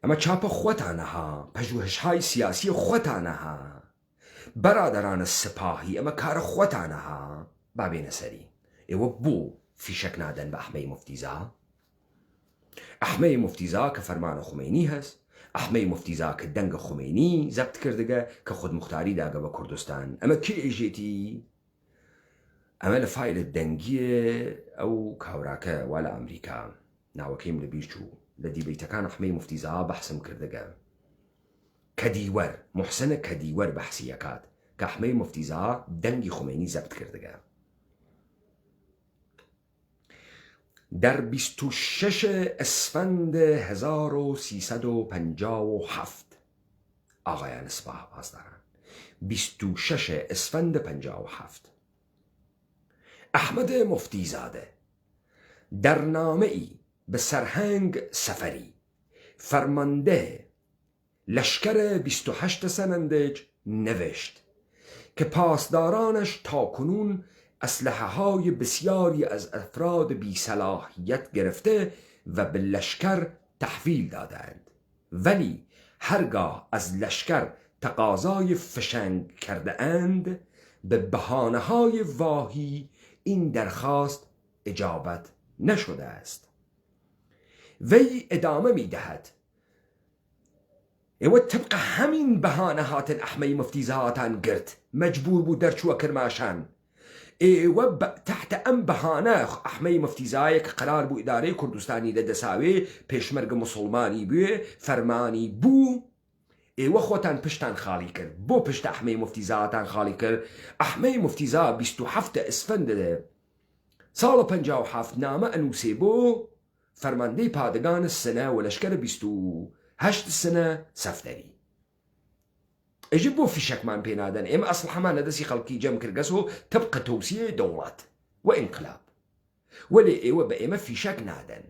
ئەمە چاپە خۆتانەها پەژوهشهای سیاسی خۆتانەها بەرادەرانە سپاهی ئەمە کارە خۆتانەها با بێنە سەری ئێوە بۆ فیشەک نادەن بە ئەحمەی مفتیزا ئەحمەی مفتیزا کە فەرمانە خومینی هەست ئەحمەی مفتیزا کە دەنگە خومینی زەبت کردگە کە خودمختاری داگە بە کوردستان ئەمە کێ ئێژێتی ئەمە لە فایلە دەنگیە ئەو کاوراکە وا لە ئەمریکا ناوەکەیم لە بیر چوو لە دیبەیتەکان ئەحمەی مفتیزا بەحسم کردگە کەدیوەر محسنە کەدیوەر بەحسیەکات کە ئەحمەی مفتیزا دەنگی خومینی زەبت کردگە در 26 اسفند 1357 آقایان سپاه پاسداران 26 اسفند 57 احمد مفتیزاده در نامه‌ای به سرهنگ سفری فرمانده لشکر 28 سنندج نوشت که پاسدارانش تاکنون اسلحه های بسیاری از افراد بی صلاحیت گرفته و به لشکر تحویل دادند ولی هرگاه از لشکر تقاضای فشنگ کرده اند به بهانه های واهی این درخواست اجابت نشده است. وی ادامه می دهد و طبق همین بهانه هات احمەی مفتیزاتان گرت مجبور بود در چوە کرماشان و تحت ئەم بەهانە ئەحمەی مفتیزایە کە قرار بوو ئیدارەی کوردستانی دەدەساوێ پێشمەرگە مسلمانی بوێ فەرمانی بوو ئێوە خۆتان پشتان خاڵی کرد بۆ پشت ئەحمەی مفتیزاتان خاڵی کرد. ئەحمەی مفتیزا 27 ئەسفەندە ساڵە 57 نامە ئەنووسێ بۆ فەرماندەی پادگان سنە و لەشکرە 28 سنە سەفتەری ئەژی بۆ فیشەکمان پێ نادەن ئێمە ئەسلحەمان لە دەستی خەڵکی جەم کردگەسەوە تەبقە تەوسیە دەوڵەت و ئینقلاب وەلێ ئێوە بە ئێمە فیشەک نادەن.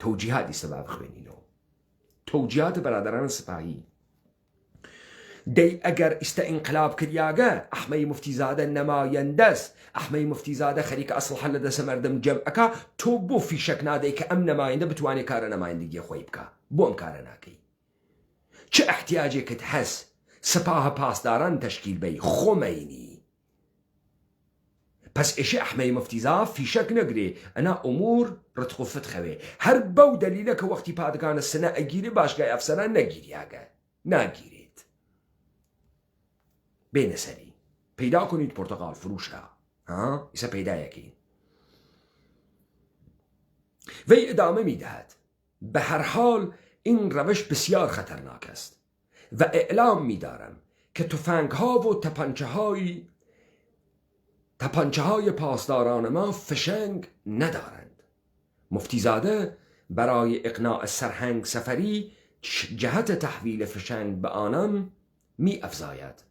تەوجیهاتی سەبا بخوێنینەوە تەوجیهات بەرادەران سپاهی دەی ئەگەر ئیستە ئینقلاب کریاگە ئەحمەی مفتیزادە نەمایەندەست ئەحمەی مفتیزادە خەریکە ئەسلحە لە دەسە مەردم جەم ئەکا تۆ بۆ فیشەک نادەی کە ئەم نەمایەندە بتوانێت کارە نەمایەندگیە خۆی بکە بۆ ئەم کارە ناکەی چه احتیاجێکت هەست سپاه پاسداران تشکیل بی خمینی پس ئێشێ ئەحمەی مفتیزا فیشەک نەگرێ ئەنا ئومور ڕتخوفت خەوێ هەر بەو دەلیلە کە وەختی پادگانە سنە ئەگیری باشگای ئەفسەران نەگیریاگە ناگیرێت بێنە سەری پەیدا کنیت پۆرتەقال فروشە ئیسە پەیدایەکەی. وی ادامه میدهد به هر حال این روش بسیار خطرناک است و اعلام می‌دارم که تفنگ‌ها و تپانچه‌های پاسداران ما فشنگ ندارند. مفتیزاده برای اقناع سرهنگ سفری جهت تحویل فشنگ به آنان می‌افزاید.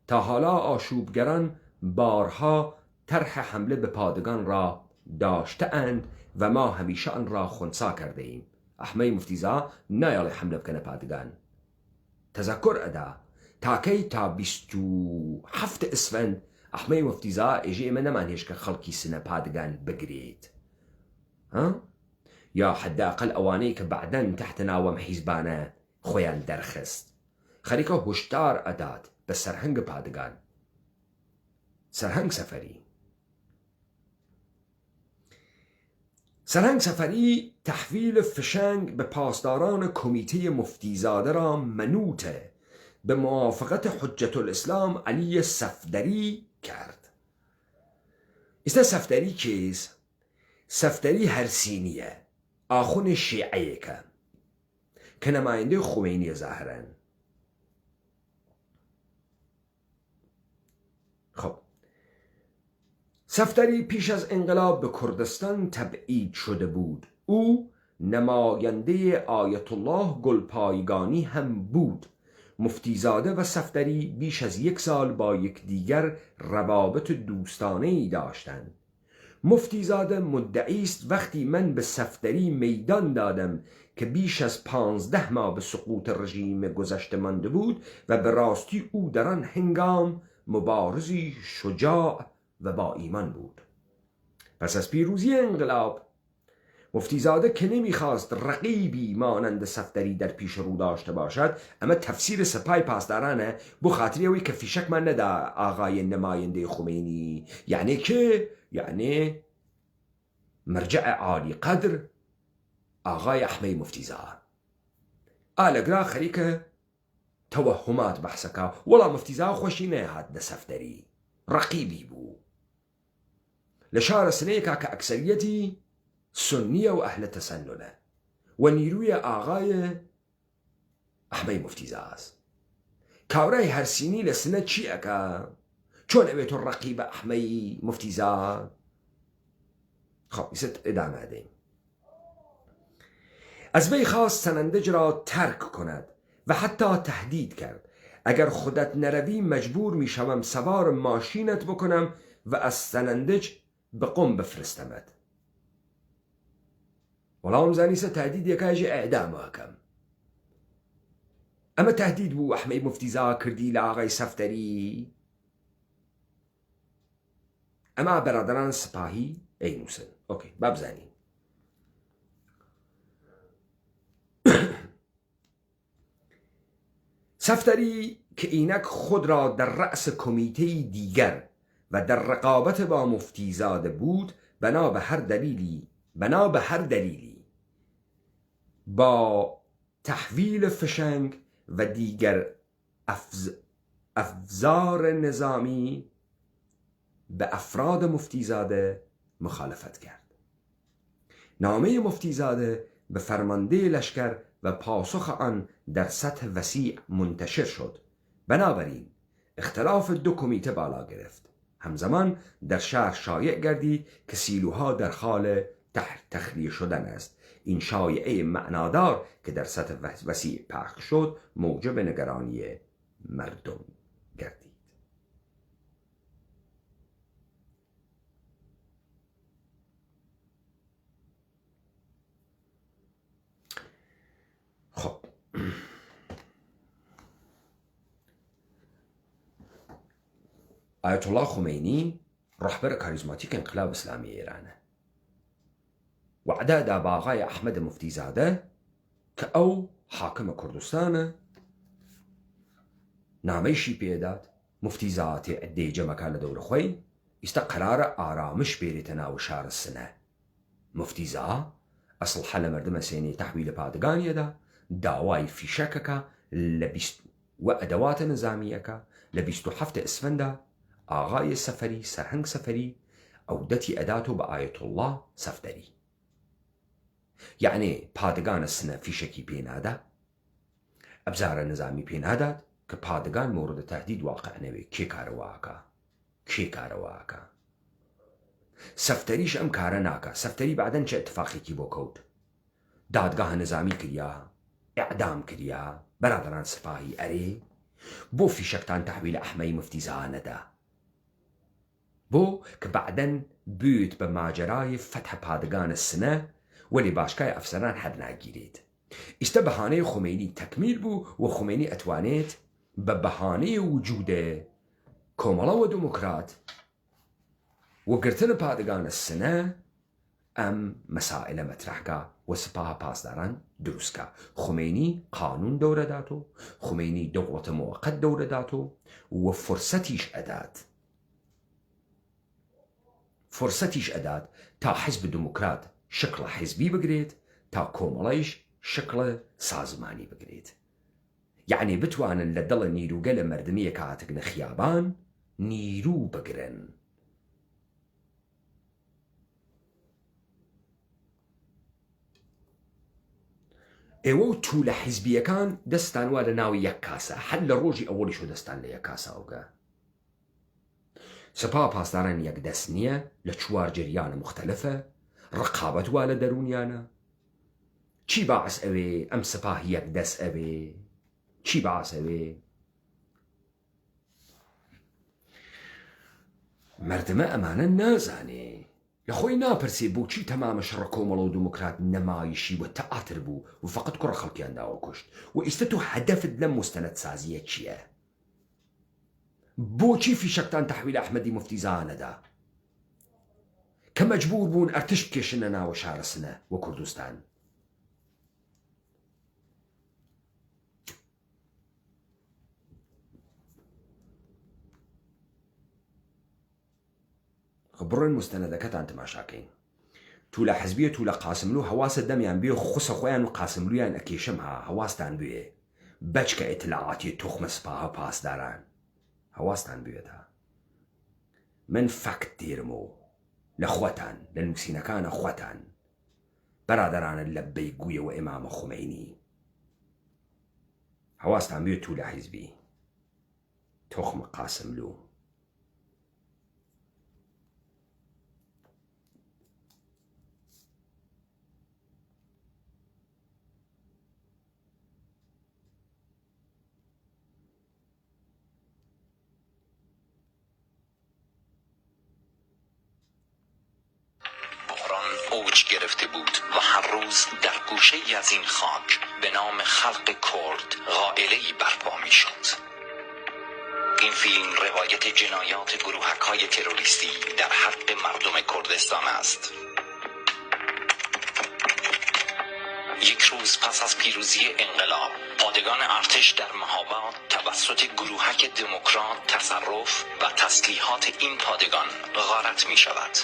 تا حالا آشوبگران بارها طرح حمله به پادگان را داشته‌اند و ما همیشه آن را خنثی کرده ایم. ئەحمەی مفتیزا نایاڵێ حملە بکەنە پادگان. تەزەکر ئەدا تاکەی تا 27 ئەسفەند ئەحمەی مفتیزا ئێژێ ئێمە نەمانهێش کە خەڵکی سنە پادگان بگرێت یا حداقل ئەوانەی کە بەعدەن تحت ناوەم حیزبانە خۆیان دەرخست خەریکە هشدار ئەدات بە سەرهەنگ پادگان سەرهەنگ سەفەری. سرهنگ سفری تحویل فشنگ به پاسداران کمیته مفتیزاده را منوط به موافقت حجت الاسلام علی صفدری کرد. است صفدری کیست؟ صفدری هرسینیه آخون شیعه که نماینده خمینی ظاهرن. خب صفدری پیش از انقلاب به کردستان تبعید شده بود. او نماینده آیت الله گلپایگانی هم بود. مفتیزاده و صفدری بیش از 1 سال با یکدیگر روابط دوستانه‌ای داشتند. مفتیزاده مدعی است وقتی من به صفدری میدان دادم که بیش از 15 ماه به سقوط رژیم گذشته مانده بود و به راستی او در آن هنگام مبارزی شجاع و با ایمان بود. پس از پیروزی انقلاب مفتیزاده که نمیخواست رقیبی مانند صفدری در پیش رو داشته باشد، اما تفسیر سپاه پاسدارانه بو خاطری اوی که فیشک من ندا آقای نماینده خمینی، یعنی که یعنی مرجع عالی قدر آقای احمد مفتیزاد آلگرا خریکه توهمات بحثکا ولا مفتیزاد خوشی نهاد ده صفدری رقیبی بو لشار سنیکا که اکثریتی سنیه و اهل تسننه و نیروی آقای احمد مفتیزاد کاورای هرسینی لسنه چی اکا چون اویتو رقیب احمد مفتیزاد. خب ایست ادامه دیم. از وی خواست سنندج را ترک کند و حتی تهدید کرد اگر خودت نروی مجبور میشوم سوار ماشینت بکنم و از سنندج به قم بفرستمت. والله زانیسه تهدید یکایجی اعدام وکم. اما تهدید بو احمد مفتیزاد کردی لآقای صفدری. اما برادران سپاهی ای موسن اوکی بابزانی. صفدری که اینک خود را در رأس کمیته دیگر و در رقابت با مفتیزاده بود، بنا به هر دلیلی با تحویل فشنگ و دیگر افزار نظامی به افراد مفتیزاده مخالفت کرد. نامه مفتیزاده به فرمانده لشکر و پاسخ آن در سطح وسیع منتشر شد. بنابراین اختلاف دو کمیته بالا گرفت. همزمان در شهر شایع گردید که سیلوها در حال تخلیه شدن است. این شایعه معنادار که در سطح وسیع پخش شد موجب نگرانی مردم گردید. خب آیت الله خمینی رهبر کاریزماتیک انقلاب اسلامی ایرانه و عداده با آقای احمد مفتیزاده که او حاکم کردستانه نامشی پیداد مفتیزاده عده جمعه لدور خوی است قرار آرامش بیریتنا و شهر السنه. مفتیزاده اصل حل مردم سینی تحویل پادگانی ده داوای فیشککا لبیست و ادوات نظامیکا لبیست و هفت اسفنده آقای سفری سرهنگ سفری عودتی اداتو با آیت الله صفدری. یعنی پادگان السنه فیشکی پیناده ابزار نظامی پیناداد که پادگان مورد تهدید واقع نوی کی کارواکا صفدریش ام کار ناکا. صفدری بعدن چه اتفاقی کی بو کود دادگاه نظامی کریا اعدام کریا برادران سپاهی اری بو فیشکتان تحویل احمد مفتیزاده ندا بو که بعدن بیت به ماجرای فتح پادگان السنه ولی باشکای افسران حد نگیرید. است بهانه خمینی تکمیل بو و خمینی اتوانید به بهانه وجود کوملا و دموکرات و گرتن پادگان السنه ام مسائل مطرح و سپاه پاسداران درست که. خمینی قانون دوره داتو، خمینی دولت موقت دوره داتو و فرصتیش اداد تا حزب دموکرات شکل حزبی بگرید تا کوملایش شکل سازمانی بگرید. یعنی بتوانن لدل نیروگل مردمی کاتگن خیابان نیرو بگرن. ایوو طول حزبیکان دستان وال ناوی یک کاسه حل روژی اولیشو دستان لیک کاسه اوگه. سپاه پاسداران یک دست نیه لچوار جریان مختلفه رقابت وال درونیانه چی باعث اوی ام سپاه یک دست اوی چی باسەوێ مردمە ئەمانە نازانێ لە خۆی ناپرسێ بۆچی تەمامە شەڕە کۆمەڵە و دموکرات نەمایشی وە تەئاتر بوو و فقط کوڕە خەڵکیان داوە کوشت و ئیستا تۆ هەدەفت لەم مستەنەد سازیە چییە؟ بۆچی فیشەکتان تەحویل ئەحمەدی موفتیزانەدا کە مەجبور بوون ئەرتش بکێشنە ناوە شارە سنە وە کوردستان؟ بڕۆین مستەنەدەکەتان تەماشاکەین. تو لە حزبیە تو لە قاسملو هەواسە دەمیان بێ خوسە خۆیان و قاسملویان ئەکێشم ها هەواستان بوێ بەچکە ئێتلاعاتی توخمە سپاها پاسداران هەواستان بوێتە من فەکت دێرم و لە خۆتان لە نووسینەکانە خۆتان بەرادەرانە لە بەیگوویەوە ئیمامە خومەینی هەواستان بێت تو لە حیزبی توخمە قاسملو اوج گرفته بود و هر روز در گوشه‌ای از این خاک به نام خلق کرد غائله‌ای برپا می‌شد. این فیلم روایت جنایات گروهک‌های تروریستی در حق مردم کردستان است. یک روز پس از پیروزی انقلاب پادگان ارتش در مهاباد توسط گروهک دموکرات تصرف و تسلیحات این پادگان غارت می‌شود.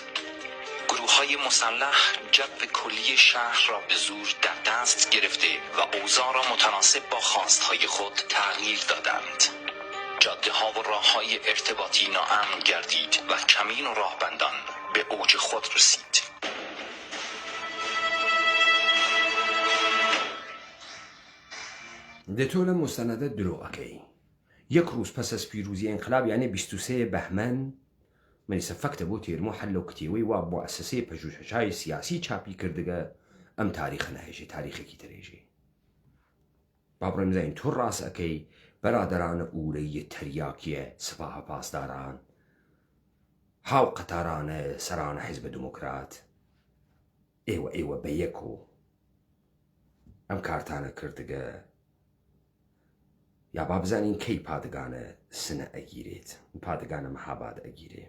گروه‌های مسلح جو کلی شهر را به زور در دست گرفته و اوضاع را متناسب با خواستهای خود تغییر دادند. جاده‌ها و راه‌های ارتباطی ناامن گردید و کمین و راهبندان به اوج خود رسید. دەتۆ لە مستەنەدە درۆەکەی یەک ڕۆژ پەس از پیرۆزی انقلاب یعنی 23 بەهمەن مەلیسە فەکتە بۆ تێرمۆ هەر لەو کتێوەی وا بۆ ئەسەسەی پەژوهشەی سیاسی چاپی کردگە ئەم تاریخە نەهێژێ تاریخێکی ترێژێ با بڕێم زین تۆ ڕاست ئەەکەی بەرادەرانە ئورەیە تەریاکیە سپاها پاسداران هاو قەتارانە سەرانە حیزبە دموکرات ئێوە بە یەک و ئەم کارتانە کردگە یا با بزانین کەی پادگانە سنە ئەگیرێت پادگانە مەهاباد ئەگیرێ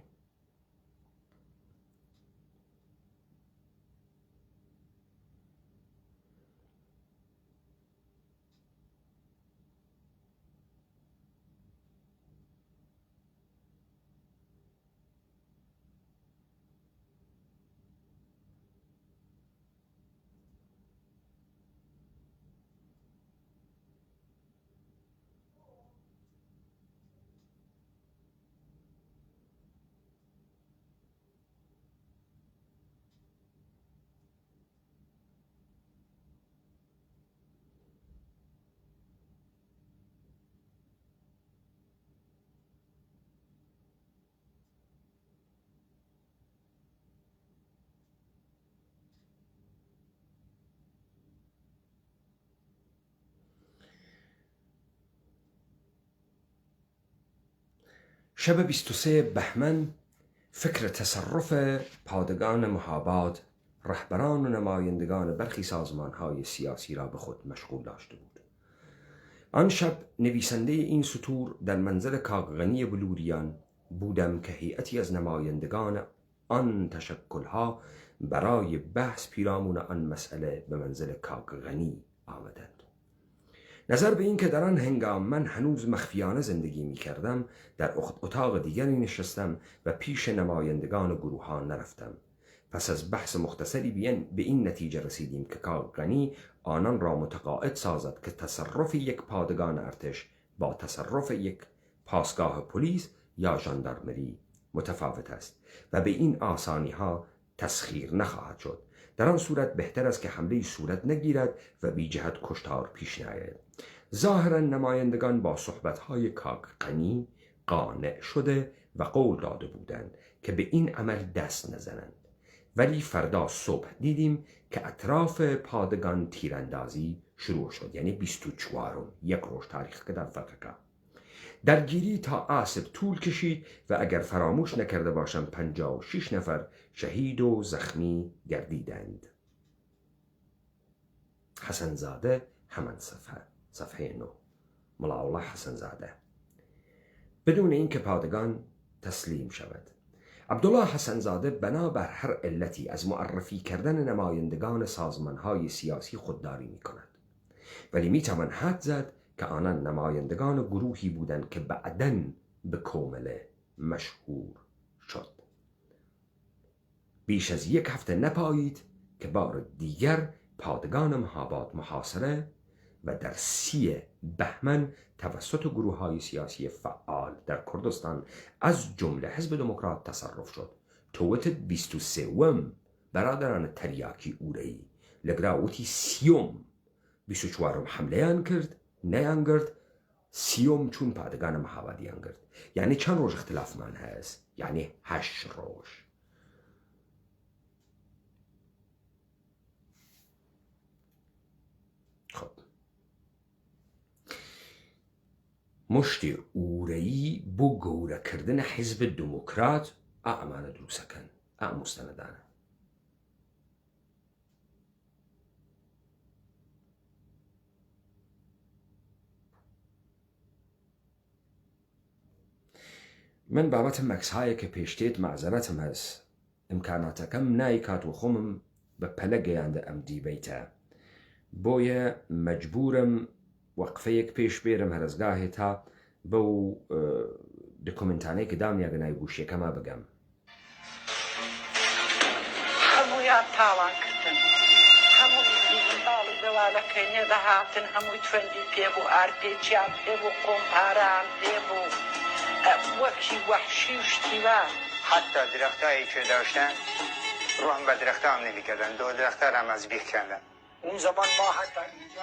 شب 23 بهمن فکر تصرف پادگان مهاباد رهبران و نمایندگان برخی سازمانهای سیاسی را به خود مشغول داشته بود. آن شب نویسنده این سطور در منزل کاک غنی بلوریان بودم که هیئتی از نمایندگان آن تشکلها برای بحث پیرامون آن مسئله به منزل کاک غنی آمدند. نظر به این که در آن هنگام من هنوز مخفیانه زندگی می کردم در اتاق دیگری نشستم و پیش نمایندگان گروه ها نرفتم. پس از بحث مختصری به این نتیجه رسیدیم که کاک غنی آنان را متقاعد سازد که تصرف یک پادگان ارتش با تصرف یک پاسگاه پلیس یا ژاندارمری متفاوت است و به این آسانی ها تسخیر نخواهد شد. در آن صورت بهتر است که حمله صورت نگیرد و بی جهت کشتار پیش نیاید. ظاهرا نمایندگان با صحبت‌های کاک غنی قانع شده و قول داده بودند که به این عمل دست نزنند، ولی فردا صبح دیدیم که اطراف پادگان تیراندازی شروع شد، یعنی 24 یک روز تاریخ که در فقه. درگیری تا عصر طول کشید و اگر فراموش نکرده باشم 56 نفر شهید و زخمی گردیدند. حسن زاده همان صفحه 9. ملاوله حسن زاده. بدون اینکه پادگان تسلیم شود. عبدالله حسن زاده بنابر هر علتی از معرفی کردن نمایندگان سازمانهای سیاسی خودداری می کند. ولی می توان حد زد که آنان نمایندگان گروهی بودند که بعداً به کومله مشهور شد. بیش از یک هفته نپایید که بار دیگر پادگان مهاباد محاصره و در 30 بهمن توسط گروه‌های سیاسی فعال در کردستان از جمله حزب دموکرات تصرف شد. توت 23 برادران تریاکی اورئی لگراوتی 24 حمله کرد نیانگرد 30 چون پادگان مهابادیان کرد. یعنی چند روز اختلاف من هست؟ یعنی 8 روز. خب مشتی اورئی بو گوره کردن حزب دموکرات اعمال دروسکن مستندانه. من بابت مکس هایی که پیشتید معذرتم هست. امکاناتکم نایکات و خمم به پلگیانده ام دی بیتا. بویه مجبورم وقفه یک پیش بیرم هرزگاهی تا بو دکومنتانه که دام یاگنای گوشی کما بگم. همویان تاوان کردن. هموی دیجیتال دواله کنه ده هاتن هموی تفندی پیبو آرپیچی هم پیبو قمپاران پیبو وکی وحشی و شتیوان. حتی درختایی که داشتن رو هم به درخت هم نمی کردن. 2 درخت هم از بیخ کردن. اون زمان ما حتی اینجا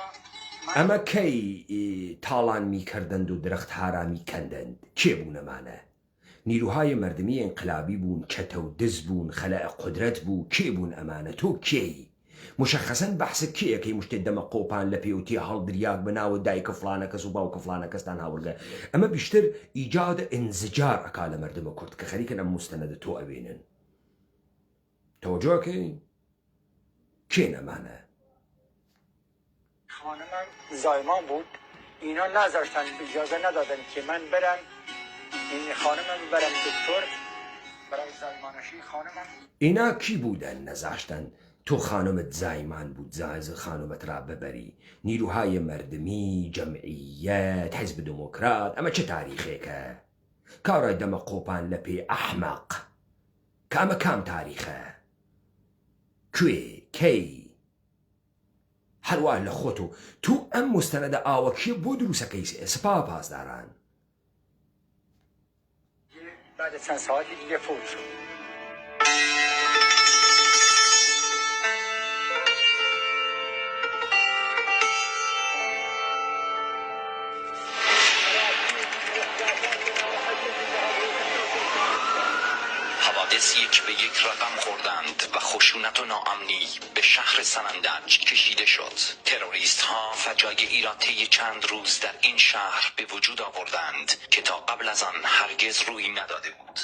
اما کی تالان می کردند و درخت ها می کندند؟ کی بونه مانه؟ نیروهای مردمی انقلابی بون، چت و دز بون، خلق قدرت بون، کی بون امانه؟ تو کی؟ مشخصا بحث کیه که مشتد دم قوپان لپیوتی حال دریاق بناو دایک فلانه کس و باوک فلانه کس تنها ورگه. اما بیشتر ایجاد انزجار اکال مردم کرد که خریکن ام مستند تو ابینن. توجه کی نمانه؟ خانمم زایمان بود. اینا نذاشتن، اجازه ندادن که من برم این خانمم برم دکتر برای زایمانشی. خانمم اینا کی بودن نذاشتن تو خانمت زایمان بود زایز خانمت را ببری؟ نیروهای مردمی، جمعیت، حزب دموکرات. اما چه تاریخی که؟ کارای دم قوپان لپی احمق که اما کام تاریخه؟ کوی؟ کی؟ هروال لخوتو تو ام مستند آوکی بود دروسه کیسه سپاه پاس دارن. بعد چند ساعتی دیگه فوت شد. حوادث یک به یک رقم خوردند و خشونت و ناامنی به شهر سنندج کشیده شد. تروریست ها فجایعی را طی چند روز در این شهر به وجود آوردند که تا قبل از آن هرگز روی نداده بود.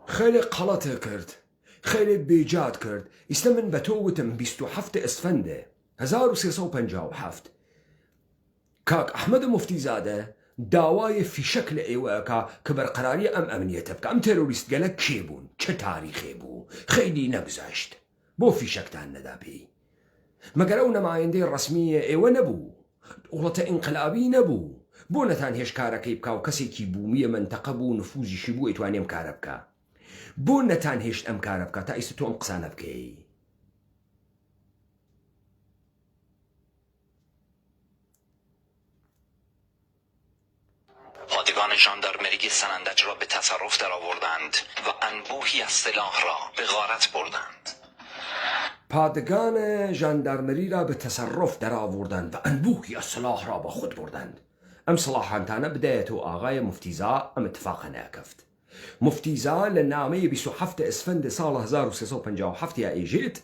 خیلی غلطه کرد، خیلی بیجاد کرد. من به تو گفتم 27 اسفنده 1357 کاک احمد مفتی زاده داوای فی شکل ایوه که برقراری امنیت بکه. ام تروریست گله کی بون؟ چه تاریخی بو؟ خیلی نگذاشت بو فی شکتان ندا بی. مگر او نماینده رسمی ایوه نبو، دولت انقلابی نبو. بو نتان هش کارکی بکه و کسی کی بومی منطقه بو نفوزی شبو ایتوانی ام کار بکه. بو نتان هش ام کار بکه تا ایستو ام قصانه بکی. پادگان ژاندارمری سنندج را به تصرف درآوردند و انبوهی از سلاح را به غارت بردند. پادگان ژاندارمری را به تصرف درآوردند و انبوهی از سلاح را با خود بردند. ام سلاحانتانه بدایت و آقای مفتیزا ام اتفاق ناکفت. مفتیزا لنامه 27 اسفند سال 1357 یا ایجید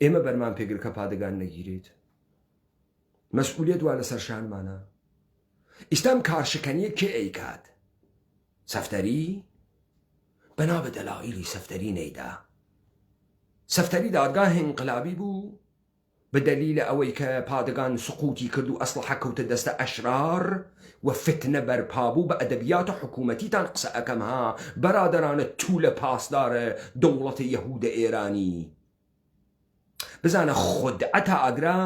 اما برمان پیگر که پادگان نگیرید. مەسئولیت وا لەسەر شانمانە. ئیستام کارشەکەنیە کێ ئەیکات؟ سەفتەری بەنا بە دەلایلی سەفتەری نەیدا. سەفتەری دادگاه انقلابی بوو بە دەلیلە ئەوەی کە پادگان سقوتی کرد و ئەسڵحە کەوتە دەستە ئەشرار و فتنە بەرپابوو بە ئەدەبیات حکوومەتیتان قسە ئەەکەمها بەرادەرانە تو لە پاسدارە دەوڵەتە یەهودە ئێرانی. بزانە خودعەتە ئاگرا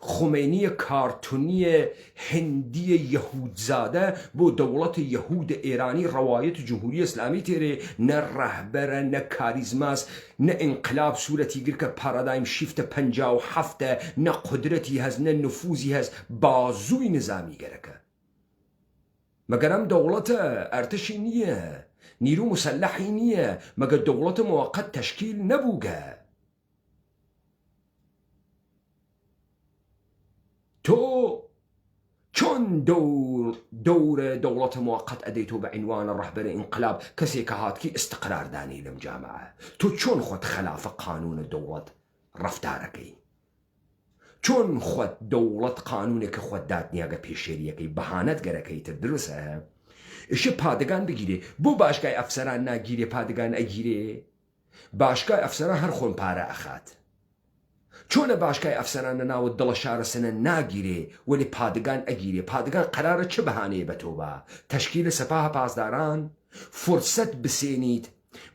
خمینی کارتونی هندی یهودزاده بۆ دەوڵەتی یەهود ئێرانی ڕەوایەت جمهوری ئیسلامی تێرێ نە ڕەهبەرە نە کاریزماس نە ئینقلاب سوورەتی گر کە پارادایم شیفتە 57 نە قودرەتی هەز نە نفوزی هەز بازووی نظامی گەرەکە. مەگەر ئەم دەوڵەتە ئەرتشی نییە نیرو مسلحی نییە مەگەر دەوڵەتە موقت تەشکیل نەبووگە. تۆ چۆن دەورە دەوڵەتە موقت ئەدەیتۆ بە عنوانە ڕەهبەرە ئینقلاب کەسێک کە هاتکی ئستقراردانی لەم جامعە؟ تۆ چۆن خۆت خلافە قانونە دەوڵەت ڕەفتارەکەی؟ چۆن خۆت دەوڵەت قانونێکە خۆت دادنیاگە پێشێریەکەی بەهانەت گەرەکەیتر درستە؟ ئیشە پادگان بگیرێ بۆ باشگای ئەفسەران ناگیرێ پادگان ئەگیرێ؟ باشگای ئەفسەران هەر خۆن پارە ئەخات. چۆنە باشگای ئەفسەرانە ناوە دڵە شارەسەنە ناگیرێ وەلی پادگان ئەگیرێ؟ پادگان قەرارە چه بەهانەیە بە تۆ بە تەشکیلە سەپاهە پاسداران فرسەت بسێنیت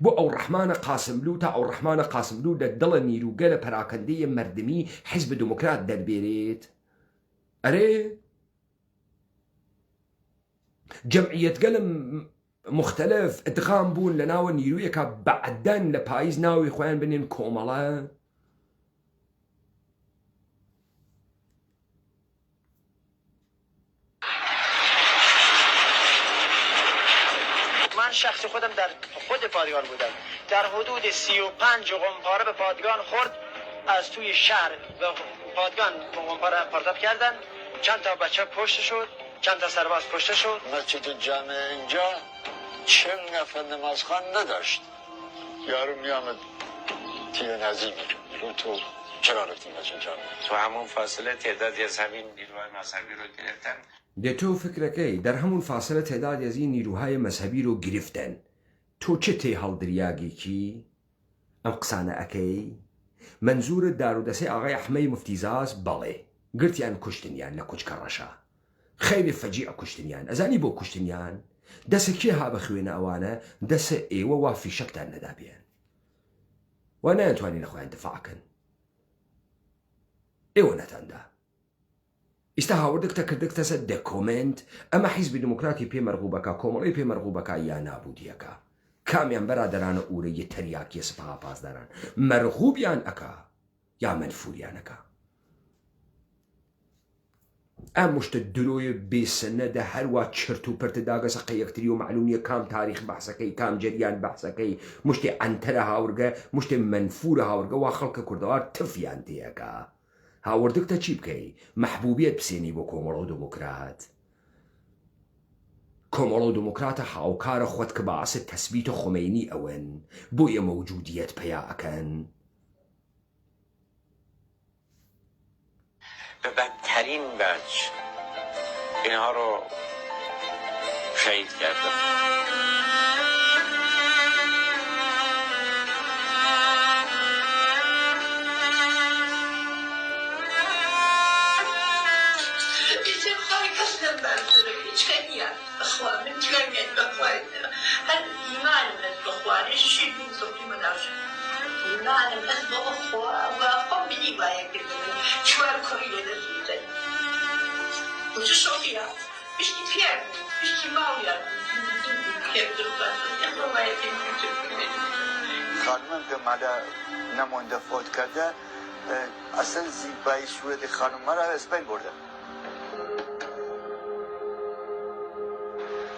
بۆ ئەو ڕەحمانە قاسملوو تا ئەو ڕەحمانە قاسملوو لە دڵە نیروگە لە پەراکەندەی مەردمی حیزب دموکرات دەربێرێت. ئەرێ جەمعیەتگەلە مختلف ئەدغام بوون لە ناوە نیرویەکە بەعدەن لە پاییز ناوی خۆیان بنێن کۆمەڵە. شخصی خودم در خود پادگان بودم. در حدود 35 قمپاره به پادگان خورد. از توی شهر به پادگان قمپاره پرتاب کردن. چند تا بچه کشته شد، چند تا سرباز کشته شد. مسجد جامع اینجا 40 نفر نمازخوان نداشت. یارو میامد تیر نزدیک میگه تو چرا رفتیم مسجد جامع؟ تو همون فاصله تعدادی از همین نیروهای مذهبی رو گرفتن. دێتۆ فکرەکەی در هەمون فاصلە تێدادی ئەزی نیروهای مەسهەبی ڕۆ گرفتن. تۆ چه تێ هەڵدریاگێکی ئەم قسانە ئەەکەی؟ منزورت دارودەسەی ئاغای ئەحمەی مفتیزاز بەڵێ گرتیان کوشتنیان لە کوچکە ڕەشە خەیری فەجیع کوشتنیان. ئەزانی بۆ کوشتنیان؟ دەسە کێ ها بە خوێنە ئەوانە؟ دەسە ئێوە وا فیشەکتان نەدابێن وا نەیانتوانین لە خۆیان دفاعکەن. ئێوە نەتاندا ئیستا هاوردەکتە کردەکتە سەر دەکۆمنت ئەمە حیزبی دموکراتی پێمەرغوبەکە کۆمەڵی پێمەرغوبەکە یا نابودیەکە. کامیان بەرادەرانە ئورەیە تەریاکیە سپاها پاسداران مەرغوبیان ئەکا یا منفوریانەکە؟ ئەم مشتە درۆیە بێسەنەدە هەروە چرت و پرتە داگەسەقە یەکتری و معلومیە کام تاریخ بەحسەکەی کام جەریان بەحسەکەی مشتێ ئەنتەرە هاورگە مشتێ منفورە هاورگە وا خەڵکە کوردەوار تفیان تێەکە. هاوردەکتە چی بکەی؟ محبوبیت بسێنی بۆ کۆمەڵە و دموکرات. کۆمەڵە و دموکراتە هاوکارە خۆت کە بەعاسە تەسبیت و خمینی ئەوەن بۆیە مەوجودیەت پەیا ئەکەن. به بدترین وجه اینها رو شهید کردم. خانمم که مالا نمونده فوت کرده اصلا زیبایی صورت خانم را از بین برده.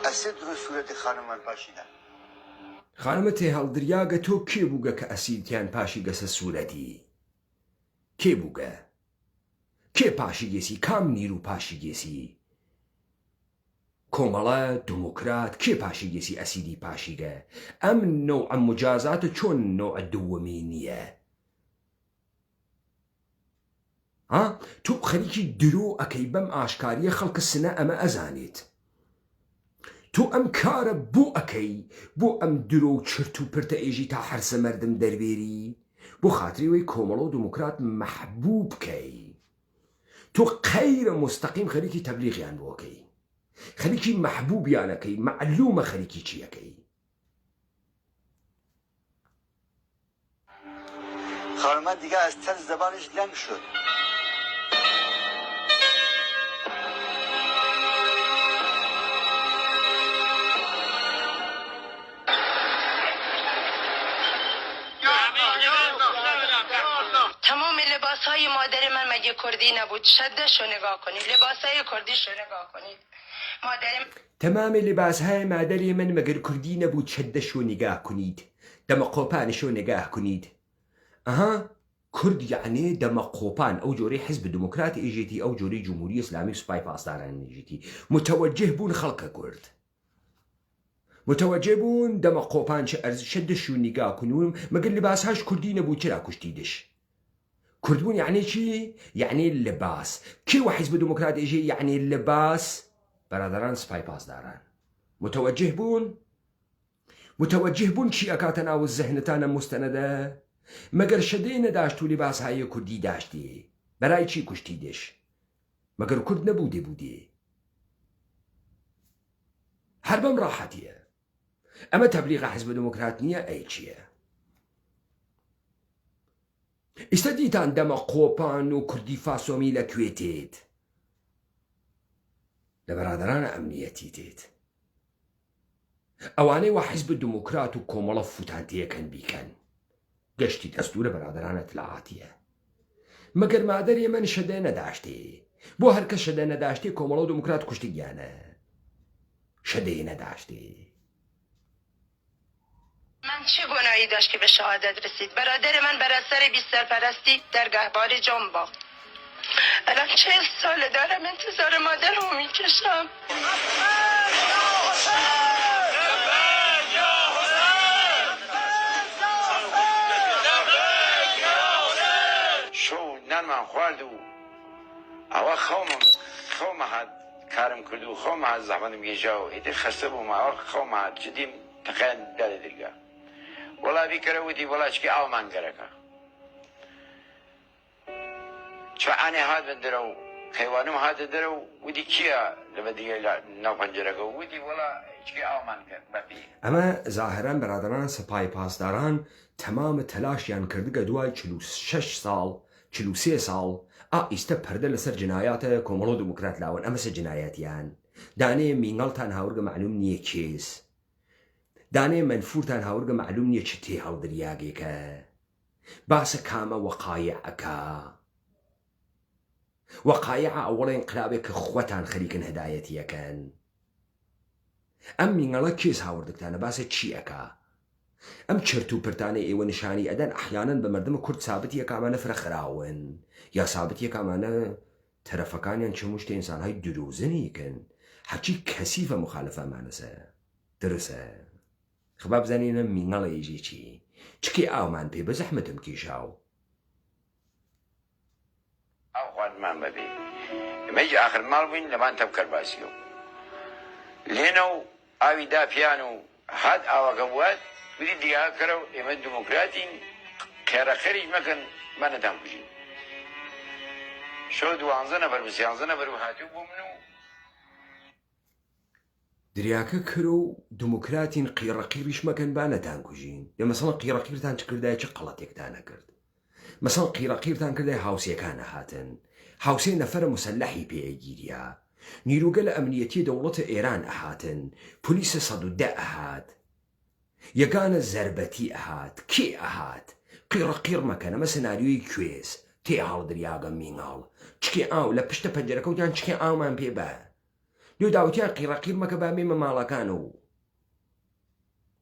اصلا درست صورت خانم من پاشیدن. خانمە تێ هەڵدریاگە تۆ کێ بووگە کە ئەسیرتیان پاشی گەسە سوورەتی؟ کێ بووگە؟ کێ پاشی گێسی؟ کام نیرو پاشی گێسی؟ کۆمەڵە دموکرات کێ پاشی گێسی ئەسیری پاشیگە؟ ئەم نەوع مجازاتە چۆن نەوع دووەمی نییە؟ تۆ خەریکی درۆ ئەەکەی بەم ئاشکاریە خەڵکە سنە ئەمە ئەزانێت تۆ ئەم کارە بۆ ئەەکەی بۆ ئەم درۆ و چرت و پرتە ئێژی تا هەرسە مەردم دەربێری بۆ خاتریەوەی کۆمەڵە و دموکرات مەحبوب بکەی تۆ قەیرە مستەقیم خەریکی تەبلیغیان بۆکەی خەریکی مەحبوبیانەکەی معلومە خەریکی چیەکەی خانمان دیگه از تن زبانش لنگ شد تمام لباس های مادر من مگه کردی نبود؟ شدش رو نگاه کنید، لباس های کردیش رو نگاه کنید. مادر تمام لباس های مادری من مگر کردی نبود شدش رو نگاه کنید دمقوپانش رو نگاه کنید کرد یعنی دمقوپان او جوری حزب دموکرات ایجیتی او جوری جمهوری اسلامی سپای پاسداران ایجیتی متوجه بون خلق کرد متوجه بون دمقوپان چه ارز شدش رو نگاه کنون مگر لباس هاش کردی نبود چرا کشتیدش كردبون يعني چی؟ يعني اللباس كي حزب دموكرات يجي يعني اللباس برادران سباي باس داران متوجه بون چی اكاتنا والذهنتانا مستنده مگر شدين داشتو لباس هاي كردي داشتي براي چی كشتيدش مگر كرد نبودي بودي حربم راحتيه اما تبليغ حزب دموكرات نية اي چيه ئێستا دەمە قۆپان و کوردی فاسۆمی لەکوێ تێت لە بەرادرانە ئەمنیەتی تێت ئەوانەی وا حیزب دموکرات و کۆمەڵە فوتانتیەکەن بیکەن گەشتی دەستورە بەرادرانە تلعاتیە مەگەر مادەری من شەدە نەداشتێ بۆ هەرکە شەدە نەداشتێ کۆمەڵە و دموکرات کوشتیگیانە شەدەی نەداشتێ من چه گناهی داشت که به شهادت رسید؟ برادر من بر اثر بی سرپرستی در گهوار جان باخت. الان 40 ساله دارم انتظار مادرمو میکشم. شو نرمم خوارد و اوا خوم هد کارم کردو خوم هد زحمتم گیجاو ایده خسته بوم اوا خوم هد جدیم تقیان داده درگاه ولا بیکره ودی ولا چکی آلمان گرکه چه آنی هاد بدرو خیوانم هاد درو ودی کیا لبدیه نو پنجره ودی ولا چکی آلمان ببی اما ظاهرا برادران سپای پاسداران تمام تلاشیان کردگە دوای 46 ساڵ 43 ساڵ ئیستا پەردە لەسەر جنایاتە کۆمەڵ و دموکرات لاون ئەمەسە جنایەتیان دانێ مینگەڵتان هاورگە معلوم نییە کێز دانێ منفورتان هاورگە معلوم نییە چ تێ هەڵدریاگێکە باسە کامە وەقایعەکە وەقایعە ئەوەڵێن قرابێک کە خوەتان خەریکن هەدایەتیەکەن ئەم مینگەڵە کێز هاوردەکتانە باسە چیەکە ئەم چرت و پرتانەی ئێوە نیشانی ئەدەن ئەحیانەن بە مردم کورد سابەتی یەکامانە فرەخراون یا سابەتی یەکامانە تەرەفەکانیان چمو شتە ئینسانهای دروزنیکن حەچی کەسیفە مخالفەمانەسە درسە خبا بزانینە مینگەڵە ئێژێ چی چکی ئاومان پێ بە زەحمەتم کێشاو ئەو خوارمان بەبێ ئەمەی ئاخر ماڵ بووین لەبان تەبکەر باسیەوە لێنە و ئاوی داپیان و هات ئاوەکە بوات وری دیگه کرو ایمن دموکراتین خیرخیریش مکن من نتام بجیم شو 12 نفر و 13 نفر و هاتیو بومنو دریاکە کرو دموکراتین قیڕەقیریش مەکەن با نەتانکوژین یا مەسەڵەن قیڕەقیرتان چ کردایە چه قەڵەتێکتانە کرد مەسەڵەن قیڕەقیرتان کردای هاوسیەکانە هاتن هاوسێ نەفەرە مسلحی پێگیریە نیروگە لە ئەمنیەتی دەوڵەتە ئێران ئەهاتن پلیسە 110 ئەهات یەکانە زەربەتی ئەهات کێ ئەهات قیڕەقیر مەکەن ئەمە سناریۆی کوێز تێ هەڵدریاگە مینگاڵ چکێ ئاو لە پشتە پەنجەرەکەوتیان چکێ ئاومان پێ بە لێو داوتیان قیڕەقیر مەکە با مێمە ماڵەکان و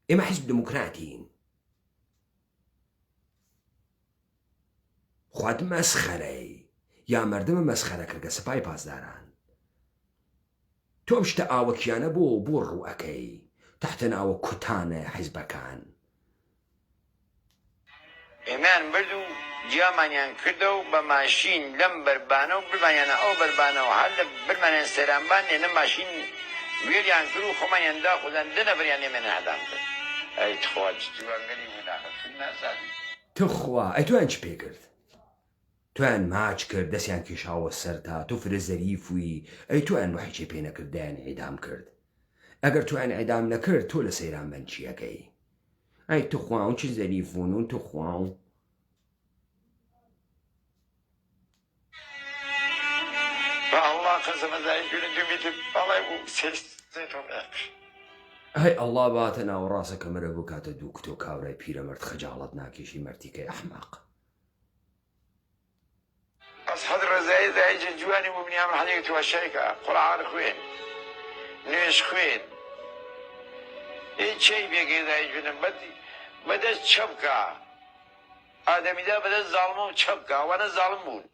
ئێمە حیزب دموکراتین خوات مەسخەرەی یا مەردمە مەسخەرە کردگە سپای پاسداران تۆ ئەم شتە ئاوەکیانە بۆ ڕوئەکەی تحت ناوە کوتانە حیزبەکان ئێمان بردو جیامانیان کردە و بە ماشین لەم بەربانە و برمانیانە ئەو بەربانەوە هەر لە برمانیان سەرانبان لێنە ماشین وێریان کرد و خۆمانیان داخۆدان دەنەبەریان نێمێنە هەدام کرد ئەی خوا جوانگەری وێناخەت نازانم تخوا ئەی تویان چ پێ کرد؟ تویان ماچ کرد دەستیان کێشاوە سەر تا تۆ فرە زەریفوی ئەی تویان وحیچێ پێ نەکرد دایان ئیدام کرد ئەگەر تویان ئیدام نەکرد تۆ لە سەیران بەن چیەکەی ئەی تخواون چی زەریفون و تخواون الله قسم دایم کنه دومیت بالای بو سیست زیتون هەی ئەڵڵا باتە ناوەڕاستە کە مەرە بوو کاتە دوو کتۆ کاورای پیرەمەرد خەجاڵەت ناکێشی مەرتیکەی ئەحماق ئەسحەد ڕێزایی دایجە جوانی بوو بنیام هەنێک توەشەیکە قورعان خوێن نوێژ خوێن هیچ چی بێگەی دایجونم بەدەست چە بکە ئادەمیدا بەدەست زاڵمە و چە بکە ئەوانە زاڵم بوون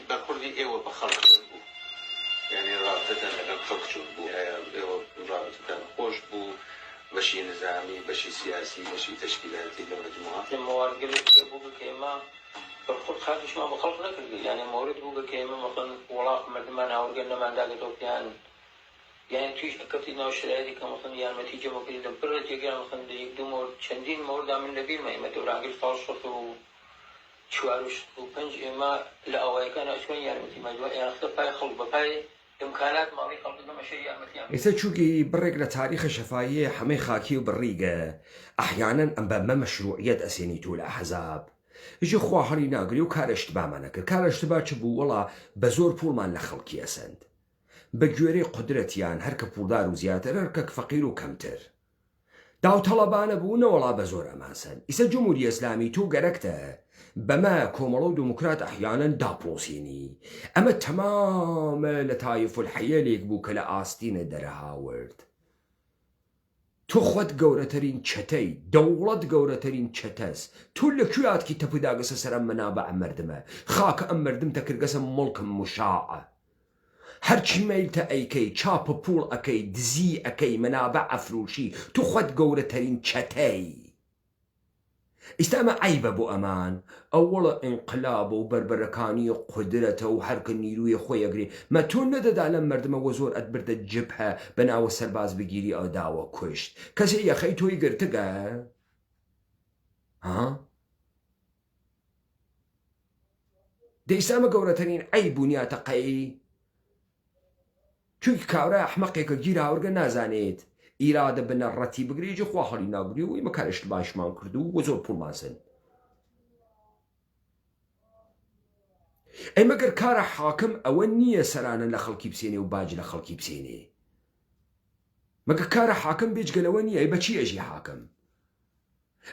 بەخوردی ئێوە بە خەڵک بوو یعنی ڕابطەتان لەگەڵ خەڵک چۆن بوو ئێوە ڕابطەتان خۆش بوو بەشی نظامی بەشی سیاسی بەشی تەشکیلاتی لە مجموعە مواردگەرێک بوو کە ئێمە بەخۆت خاتیشمان بە خەڵک نەکردی یعنی مورد بوو کە ئێمە مەخەن وڵات مردمان هاوردگەر نەمانداگەتەوە یعنی تویش ئەکەوتی ناو شرایەتی کە مەخەن یارمەتی جەمەکردی لە بڕە جێگران مەخەن یەک دوو مورد چەندین موردا من لەبیرمە ئێمە دەورانگەر ساڵ شەست و چوار و پنج ئێمە لە ئەوەیەکان ئەچوان یارمەتی ماجووە یانختە پای خەڵک بە پای ئیمکانات ماڵی خەڵک نەمەشە یارمەتیان ئێستا چووکی بڕێک لە تاریخە شەفاهیە هەمەی خاکی و بڕیگە ئەحیانەن ئەم بە مەشروعیەت ئەسێنی تۆ لە ئەحزاب هیچی خوا هەڵی ناگری و کارەشتبامان نەکرد کارەشتبا چ بوو وەڵا بە زۆر پوڵمان لە خەڵکی ئەسەند بە گوێرەی قودرەتیان هەر کە پوڵدار و زیاتر هەر کە فەقیر و کەمتر داوتەڵەبانە بوو نەوەڵا بە زۆر ئەماسن ئیسە جمهوری ئیسلامی تۆ گەرەکتە بەمە کۆمەڵە و دموکرات ئەحیانەن داپۆسینی ئەمە تەمامە لە تایف الحەیەلێک بوو کە لە ئاستینە دەرەهاورد تۆ خۆت گەورەترین چەتەی دەوڵەت گەورەترین چەتەس تۆ لەکوێاتکی تەپوداگەسە سەرم مەنابە ئەم مردمە خاکە ئەم مردم تەکردگەسە مڵکم مشاعە هەرچی مەیلتە ئەیکەی چاپە پوڵ ئەەکەی دزی ئەەکەی مەنابە ئەفرۆشی تۆ خۆت گەورەترین چەتەی ئێستا ئەمە عیبە بۆ ئەمان ئەوڵە ئینقلاب و بربەرەکانی قودرەتە و هەرکە نیروی خۆی ئەگرێ مە تۆ نەدەدا لەم مردمەوە زۆر ئەتبردە جبهە بەناوە سەرباز بگیری ئەوداوە کوشت کەسێ یەخەی تۆی گرتگە ها دەیستا ئەمە گەورەترین عیب بوونیاتە قەی چونکی کاورای ئەحمەقێکە گیر هاورگە نازانێت ئیرادە بنەڕەتی بگرێجی خوا هەڵی ناگری و ئێمە کارشت باشمان کرد و زۆر پوڵماسن ئەمەگەر کارە حاکم ئەوە نییە سەرانە لە خەڵکی بسێنێ و باج لە خەڵکی بسێنێ مەگە کارە حاکم بێجگەلەوە نییە بەچی ئەژی حاکم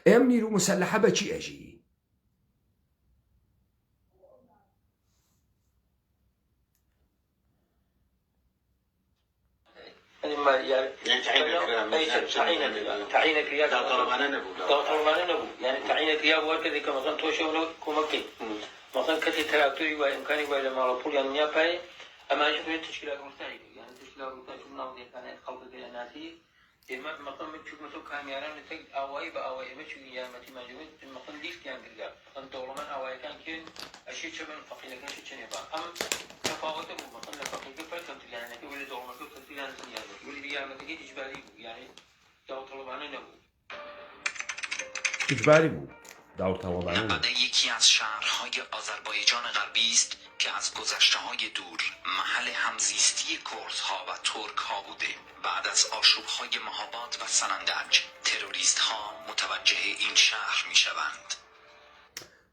ئەم نیر و مسەلحە بەچی ئەژی تعيينك يا طلبانه نبو يعني تعيينك يا وكذا كما كان توشو كومكي مثلا كتي تراكتوري وامكاني ولا مالبول يعني يا باي اما شوف التشكيله المستعده يعني التشكيله المستعده نوع دي كانت خلق الناسي اما مثلا تشوف مثلا كاميرا نتج اوي باوي ما تشوف يا متي ما جوين مثلا ديك كان كذا مثلا دولمان اوي كان كين اشي شبه فقير كان شي شنو بقى ام تفاوت مثلا فقير كفايه يعني كل دولمان كفايه يعني واللي يعمل تجي اجباري يعني داوطلبانه نبود اجباری بود داوطلبانه نقده یکی از شهرهای آذربایجان غربی است که از گذشته‌های دور محل همزیستی کردها و ترک‌ها بوده بعد از آشوب‌های مهاباد و سنندج تروریست‌ها متوجه این شهر می‌شوند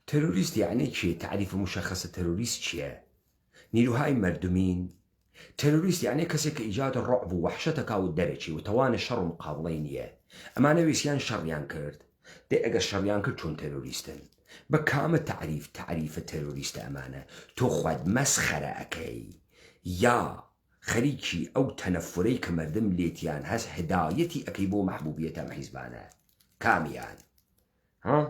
تروریست یعنی چی؟ تعریف مشخص تروریست چیه؟ نیروهای مردمین تروریست یعنی کسی که ایجاد رعب و وحشتەکە و دەرەچی و توان شەڕ و مقابڵەی نییە ئەمانە ویسیان شەڕیان کرد دێ ئەگەر شەڕیان کرد چۆن تروریستن بە کامە تعریفە تروریستە ئەمانە تۆ خۆت مەسخەرە ئەەکەی یا خەریکی ئەو تەنەفورەی کە مردم لێتیان هەست هدایەتی ئەەکەی بۆ محبوبیەتە ئەم حیزبانە کامیان ها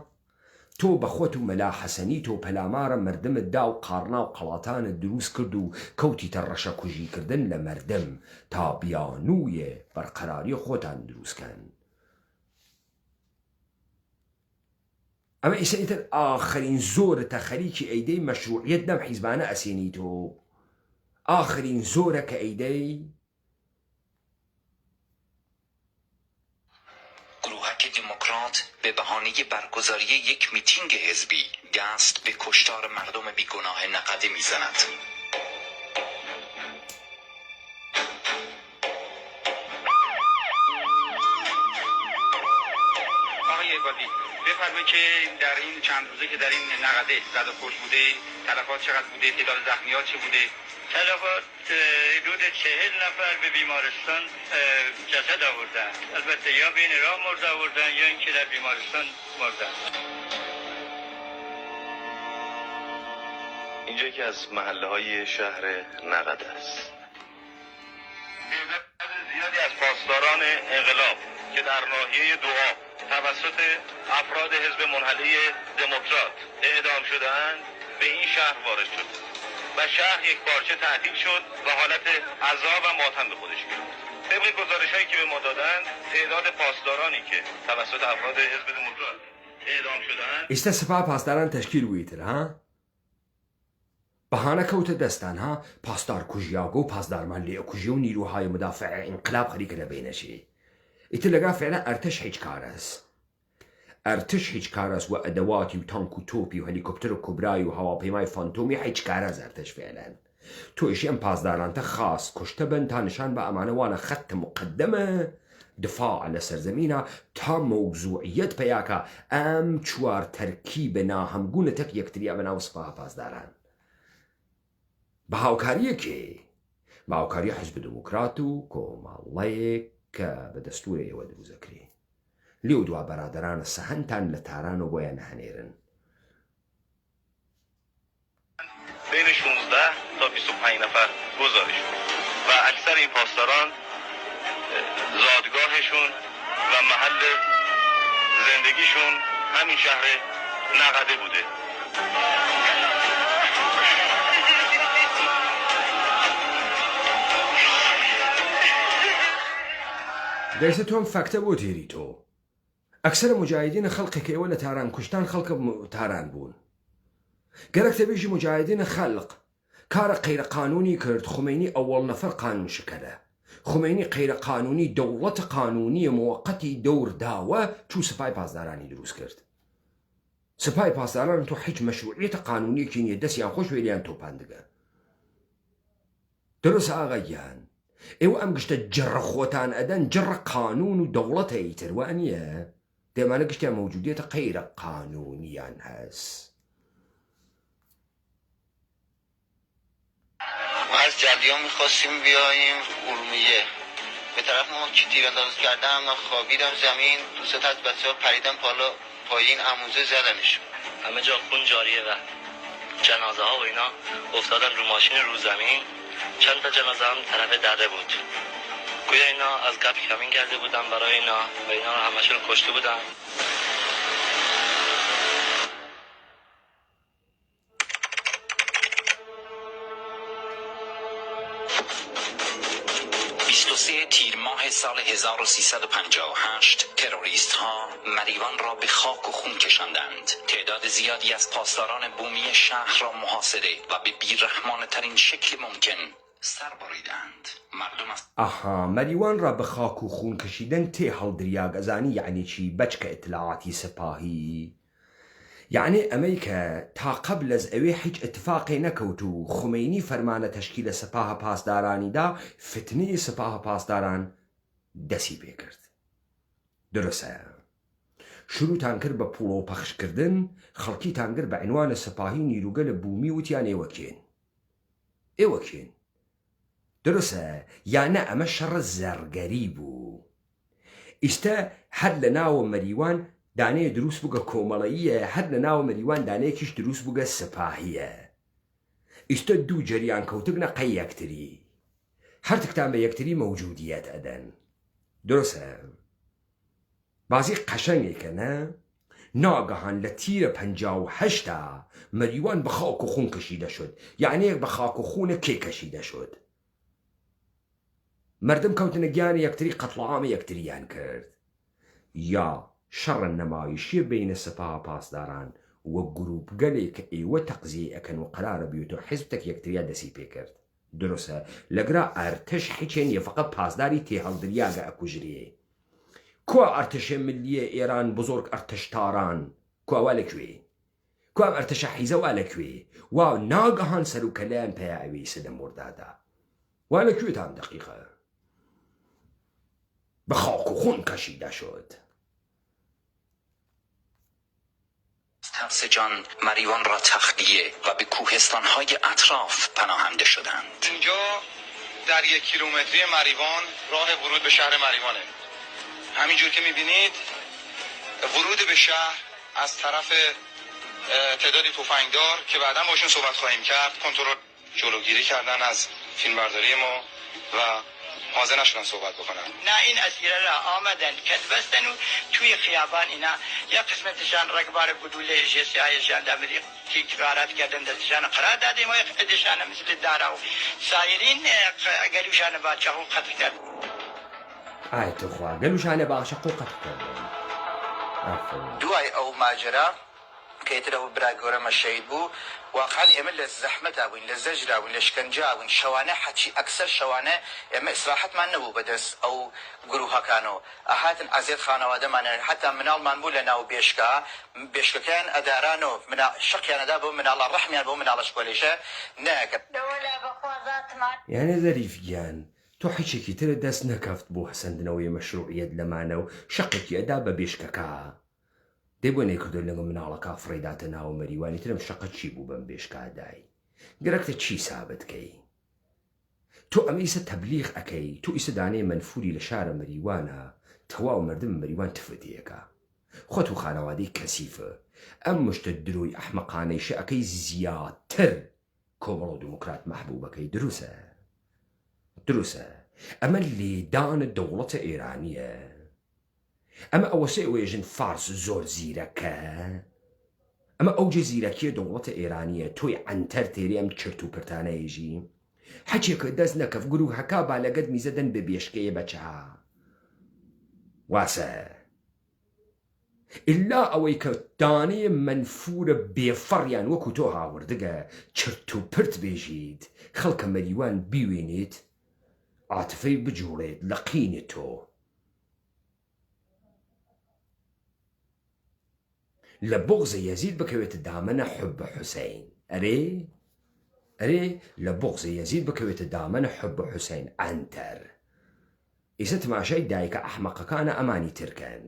تۆ بەخۆت و مەلا حەسەنی تۆ پەلامارە مردمت دا و قارنا و قەڵاتانت دروست کرد و کەوتیتە ڕەشە کوژیکردن لە مردم تا بیانوویە بەرقەراری خۆتان دروستکەن. ئەمە ئیسەیتر ئاخرین زۆرتە خەریکی ئەیدەی مەشروعیەت دەم حیزبانە ئەسێنی تۆ ئاخرین زۆرە کە ئەیدەی گروهک دموکرات به بهانه برگزاری یک میتینگ حزبی دست به کشتار مردم بیگناه نقده میزند. آقای عبادی بفرمایید که در این چند روزه که در این نقده زد و کش بوده تلفات چقدر بوده، تعداد زخمیات چه بوده؟ تلفات حدود 40 نفر به بیمارستان جسد آوردن، البته یا بین راه مرد آوردن یا اینکه در بیمارستان مردن. اینجا یکی از محله های شهر نقد است. تعداد زیادی از پاسداران انقلاب که در ناحیه دعا توسط افراد حزب منحله دموکرات اعدام شده‌اند به این شهر وارد شد و شهر یک پارچه تعطیل شد و حالت عذاب و ماتم به خودش گرفت. طبق گزارش‌هایی که به ما دادند تعداد پاسدارانی که توسط افراد حزب دموکرات اعدام شده‌اند ئێستا سپاه پاسداران تەشکیل بوویتر ها بەهانە کەوتە دەستان ها پاسدار کوژیاگە و پاسدارمان لێ کوژی و نیروهای مدافع انقلاب خەریکە لە بینەشی ئیتر لەگا فعلا ئەرتش هیچ کارەس ئەرتش هیچ کارەس و ئەدەواتی و تانک و تۆپی و هەلیکۆپتەر و کوبرای و هەواپەیمای فانتۆمی هیچ کارەز ئەرتش فعلا تۆشی ئەم پاسدارانتە خاص کوشتە بن تا نیشان بە ئەمانەوانە خەتە مقدمە دفاع لە سەرزەمینە تا مەوزوعیەت پەیاکە ئەم چوار تەرکیبە ناهەمگونە تەک یەکتریا بەناو سپاه پاسداران بە هاوکاریەکێ بە هاوکاری حزب دموکرات و کۆمەڵەیەک کە بە دەستوورە ئێوە دروزەکرێ لێو دوا بەرادەرانە سەهەنتان لە تاران و بۆیان هەنێرن بین 16 تا 25 نفر گزارش و اکثر این پاسداران زادگاهشون و محل زندگیشون همین شهر نقده بوده. دەیسە تۆم فەکتە بۆ تێری تۆ ئەکسەرە مجاهدینە خەڵقێک ئێوە لە تاران کوشتان خەڵکە تاران بوون گەرەک تەبێژی مجاهدینە خەلق کارە قەیرەقانونی کرد خومینی ئەوەڵ نەفەر قانون شکەرە خومینی قەیرەقانونی دەوڵەتە قانونیە موقەتی دەور داوە چوو سپای پاسدارانی دروست کرد سپای پاسداران تۆ هیچ مەشروعیەتە قانونیەکی نییە دەستیان خۆش وێریان تۆپان دەگە دەرەسە ئاغایان ئێوە ئەم گشتە جڕە خۆتان ئەدەن جڕە قانون و دەوڵەتە ئیتر وە نییە دەمانە گشتیان مەوجودیەتە قەیرە قانونیان هەست ما از جلیان میخواستیم بیاییم ارومیه به طرف ما که تیراندازی کردم من خوابیدم زمین دوست از بچه ها پریدم پایین اموزه زدمشون همه جا خون جاریه و جنازه ها و اینا افتادن رو ماشین رو زمین چند تا جنازه هم طرف دره بود گویا اینا از قبل کمین کرده بودن برای اینا و اینا رو همشون کشته بودن 23 تیر ماه سال 1358 تروریست ها مریوان را به خاک و خون کشاندند. تعداد زیادی از پاسداران بومی شهر را محاصره و به بیرحمانه ترین شکل ممکن سر بریدند. مردم از ئاها مەریوان را بە خاک و خون کەشیدن تێ هەڵدریا گەزانی یعنی چی بەچکە ئیتلاعاتی سپاهی یعنی ئەمەی کە تا قبل از ئەوێ هیچ اتفاقی نەکەوت و خومینی فەرمانە تەشکیلە سپاه پاسدارانیدا فتنەی سپاه پاسداران دەسی پێ کرد درسە شروعتان کرد بە پوڵە و پەخشکردن خەڵکیتان کرد بە عنوانە سپاهی نیروگە لە بومی وتیان ئێوە کێن درسە یانە ئەمە شەڕە زەرگەری بوو ئیستا هەر لە ناوە مەریوان دانەیە دروست بووگە کۆمەڵەییە هەر لە ناوە مەریوان دانەیەکیش دروست بووگە سپاهیە ئیستا دوو جەریان کەوتبنە قەی یەکتری هەرتکتان بە یەکتری مەوجودیەت ئەدەن دروستە بازی قەشەنگێکە نە ناگەهان لە تیرە 58 مەریوان بە خاک و خون کەشیدە شد یعنی بە خاک و خونە کێ کەشیدە شد مردم کەوتنە گیانی یەکتری قەتڵعامە یەکتریان کرد یا شەڕە نەمایشیە بینە سپاه پاسداران وە گروپ گەلێک کە ئێوە تەقزیە ئەکەن و قەرارە بیوت و حیزبتێک یەکتریا دەسی پێ کرد دروستە لەگرا ئەرتش هیچێن یە فەقەت پاسداری تێهەڵدریاگە ئەکوژرێ کوا ئەرتشە ملیە ئێران بزۆرگ ئەرتشتاران کواوا لەکوێ کوام ئەرتشە حیزەوا لەکوێ وا ناگەهان سەر و کەلایان پێیا ئەوەی سەدە مردادا وا لەکوێتان دەقیقە بە خاک و خون کەشیدە شد ترسجان مریوان را تخلیه و به کوهستان‌های اطراف پناهنده شدند. اینجا در 1 کیلومتری مریوان راه ورود به شهر مریوانه. همینجور که می‌بینید ورود به شهر از طرف تعدادی تفنگدار که بعدا باشون صحبت خواهیم کرد کنترل جلوگیری کردن از فیلمبرداری ما و حاضر نشدن صحبت بکنن. نه این اسیره را آمدن کت بستن و توی خیابان اینا یا قسمتشان رگبار بدوله جسی های ژاندارمری که غارت کردن دستشان قرار دادیم و قدشان مثل دارا و سایرین گلوشان با چاقو قتل کرد. ئای توخوا گەلوشانە با چاقو قەتڵ کردن دوای ئەو ماجرا کەیترەوە برا گەورەمە شەید بوو واقعا ئێمە لە زەحمەتا بووین لە زەجرا بووین لە شکنجا بووین شەوانە حەچی ئەکسەر شەوانە ئێمە ئیسراحەتمان نەبوو بەدەست ئەو گروهەکانەوە ئەهاتن ئازێت خانەوادەمانە حتا مناڵمان بوو لە ناو بێشکەکەیان ئەدارانەوە شەقیانەدا بۆ مناڵە ڕەحمیان بۆ مناڵە شکۆلێشە نەکرد یانە زەریفگیان تۆ هیچێکی ترە دەست نەکەفت بۆ هەسەندنەوەی مەشروعیەت لەمانە و شەقێکی ئەدا بە بێشکەکە دەی بۆ نەیکردو لەگە مناڵەکە فڕێداتە ناو مەریوانی ترم شەقە چی بوو بەم بێشکادای گەرەکتە چی سابتکەی تۆ ئەمە ئیسە تەبلیغ ئەەکەی تۆ ئیسە دانەی منفوری لە شارە مەریوانە تەواو مردم مەریوان تفەتیەکە خۆت و خانەوادەی کەسیفە ئەم مشتە درۆی ئەحمەقانەیشە ئەەکەی زیاتر کۆمەڵ و دموکرات مەحبوبەکەی دروسە ئەمە لێدانە دەوڵەتە ئێرانیە ئەمە ئەوەسێ ئەوێژن فارس زۆر زیرەکە ئەمە ئەوجە زیرەکیە دەوڵەتە ئێرانیە تۆی ئەنتەر تێری ئەم چرت و پرتانەیەژی حەچێکە دەست نەکەف گروه هەکا با لەگەت میزەدەن بە بێشکەیە بەچها واسە ئللا ئەوەی کە دانەیە منفورە بێفەڕیان وەکو تۆ هاوردگە چرت و پرت بێژیت خەڵکە مەریوان بیوێنیت عاتفەی بجوڵێت لە قینی تۆ لە بغزە یەزید بکەوێتە دامەنە حب حوسین ئەرێ لە بغزە یەزید بکەوێتە دامەنە حب حوسین ئەنتەر ئیسە تماشای دایکە ئەحمەقەکانە ئەمانی ترکەن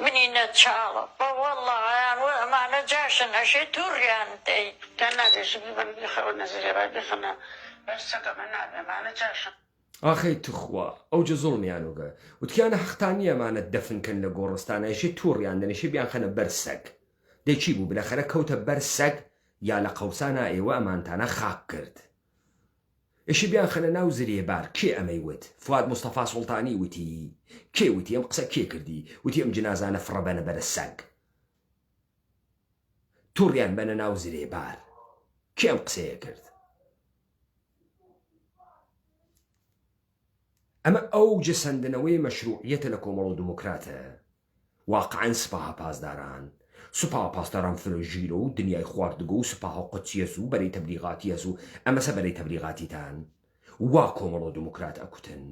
منینە چاڵە بە وەڵڵایان و ئەمانە جاشن ئەشێ تووڕیان دەی تا نادێش ببن بخەوە نەزرێبای بخەنە بەرسەکەمە نابێمانە جاشن ئاخەی توخوا ئەوجە زوڵمیانوگە وتکیانە حەقتانی ئەمانەت دەفنکەن لە گۆڕستانەیشی تووڕیان دەنیشی بیان خەنە بەر سەگ دەیچی بوو بلەخەرە کەوتە بەر سەگ یا لە قەوسانە ئێوە ئەمانتانە خاک کرد ئێشی بیان خەنە ناو زرێبار کێ ئەمەی وت فواد مستەفا سوڵتانی وتی کێ وتی ئەم قسە کێ کردی وتی ئەم جنازانە فڕەبەنە بەرە سەگ تووڕیان بەنە ناو زرێبار کێ ئەم قسەیە کرد ئەمە ئەو جەسەندنەوەی مەشروعیەتە لە کۆمەڵ و دموکراتە واقعەن سوپاها پاسداران سوپاها پاسداران فرۆژیرە و دنیای خواردگە و سوپاها قوچیەس و بەرەی تەبلیغاتیەس و ئەمەسە بەرەی تەبلیغاتیتان وا کۆمەڵ و دموکرات ئەکوتن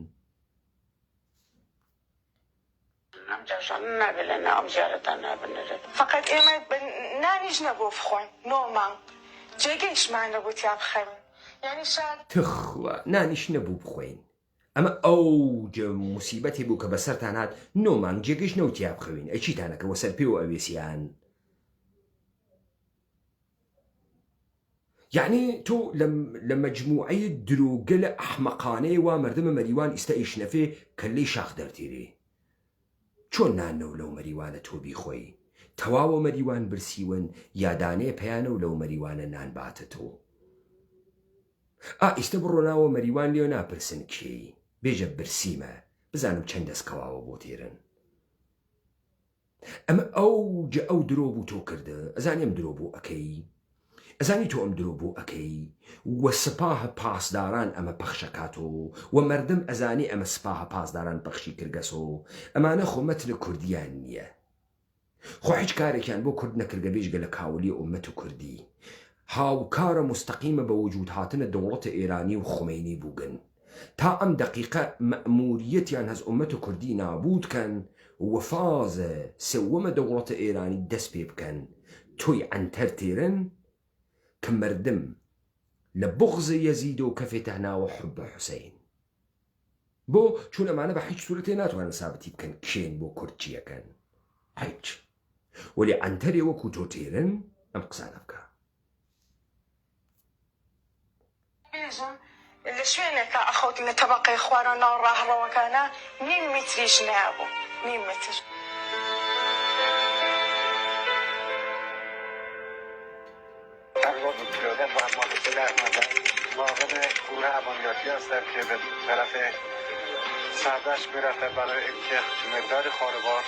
ئەم جاشان نابێت لە ناو زیارەتان نابنێرێت فقط ئێمە نانیش نەبوو بخۆین نۆمان جێگەیشمان نەبوو تیا بخەوین یعنی شاید تخوا نانیش نەبوو بخۆین ئەمە ئەو موسیبەتی بوو کە بەسەرتان هات نۆمان جێگەش نەوتیا بخەوین ئەچیتانەکەوە سەر پێ و ئەوێسیان یعنی تۆ لە مەجموعەی درۆگە لە ئەحمەقانەی وا مردمە مەریوان ئیستا ئیشنەفێ کە لەی شاخ دەرتێرێ چۆن نانەو لەو مەریوانە تۆ بیخۆی تەواوە مەریوان برسیون یادانەیە پەیانە و لەو مەریوانە نان باتەتەوە. ئیستا بڕۆناوە مەریوان لێو ناپرسن کێی، بێژە برسیمە بزانم چەند دەستکەواوە بۆ تێرن. ئەمە ئەو درۆ بوو تۆ کردە، ئەزانی ئەم درۆ بوو ئەەکەی، ئەزانی تۆ ئەم درۆ بوو ئەەکەی، وە سپاهە پاسداران ئەمە پەخشەکاتەوە، وە مردم ئەزانی ئەمە سپاهە پاسداران پەخشی کردگەسەوە، ئەمانە خۆمەتنە کوردیان نییە. خۆ هیچ کارێکیان بۆ کورد نەکردگە بێژگە لە کاولی ئومەت و کوردی. هاوکارە مستەقیمە بە وجود هاتنە دەوڵەتە ئێرانی و خمینی بووگن تا ئەم دقیقە مەئموریەتیان هەز ئومەت و کوردی نابودکەن و فازە سەوەمە دەوڵەتە ئێرانی دەست پێ بکەن تۆی عنتەر تێرن کە مردم لە بغزە یەزید و کەفێتە ناوە حب حوسەین. بۆ چون ئەمانە بە هیچ سوورەتێ ناتوانن سابتی بکەن کێن بۆ کورد چیەکەن هیچ، وەلی عنتەرێ وەکو تۆ تێرن ئەم قسانە بکە. لە شوێنێکە ئەخەوتن لە تەبەقەی خوارە ناو ڕاهڕەوەکانە نیم متریش نابوو، نیم متر. معاون گروه عملیاتی هستم که به طرف سردشت میرفته برای اینکه مقدار خانوار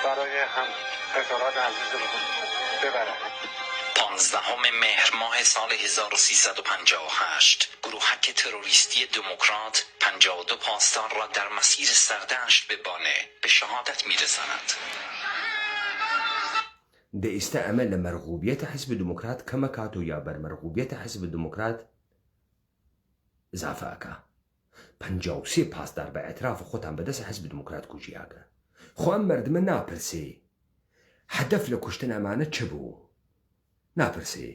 برای هم پسران عزیزمون ببرن. 15 مهر ماه سال 1358 گروهک تروریستی دموکرات 52 پاسدار را در مسیر سردشت به بانه به شهادت میرساند. دەئیستا ئەمە لە مەرغوبیەتە حزب دموکرات کەمەکات و یا بەرمەرغوبیەتە حزب دموکرات زافەکە. 53 پاسدار بە ئەتراف خۆتان بەدەست حزب دموکرات کوژیاکە. خۆ ئەم مردمە ناپرسێ هەدەف لە کوشتن ئەمانە چ بوو؟ ناپرسێ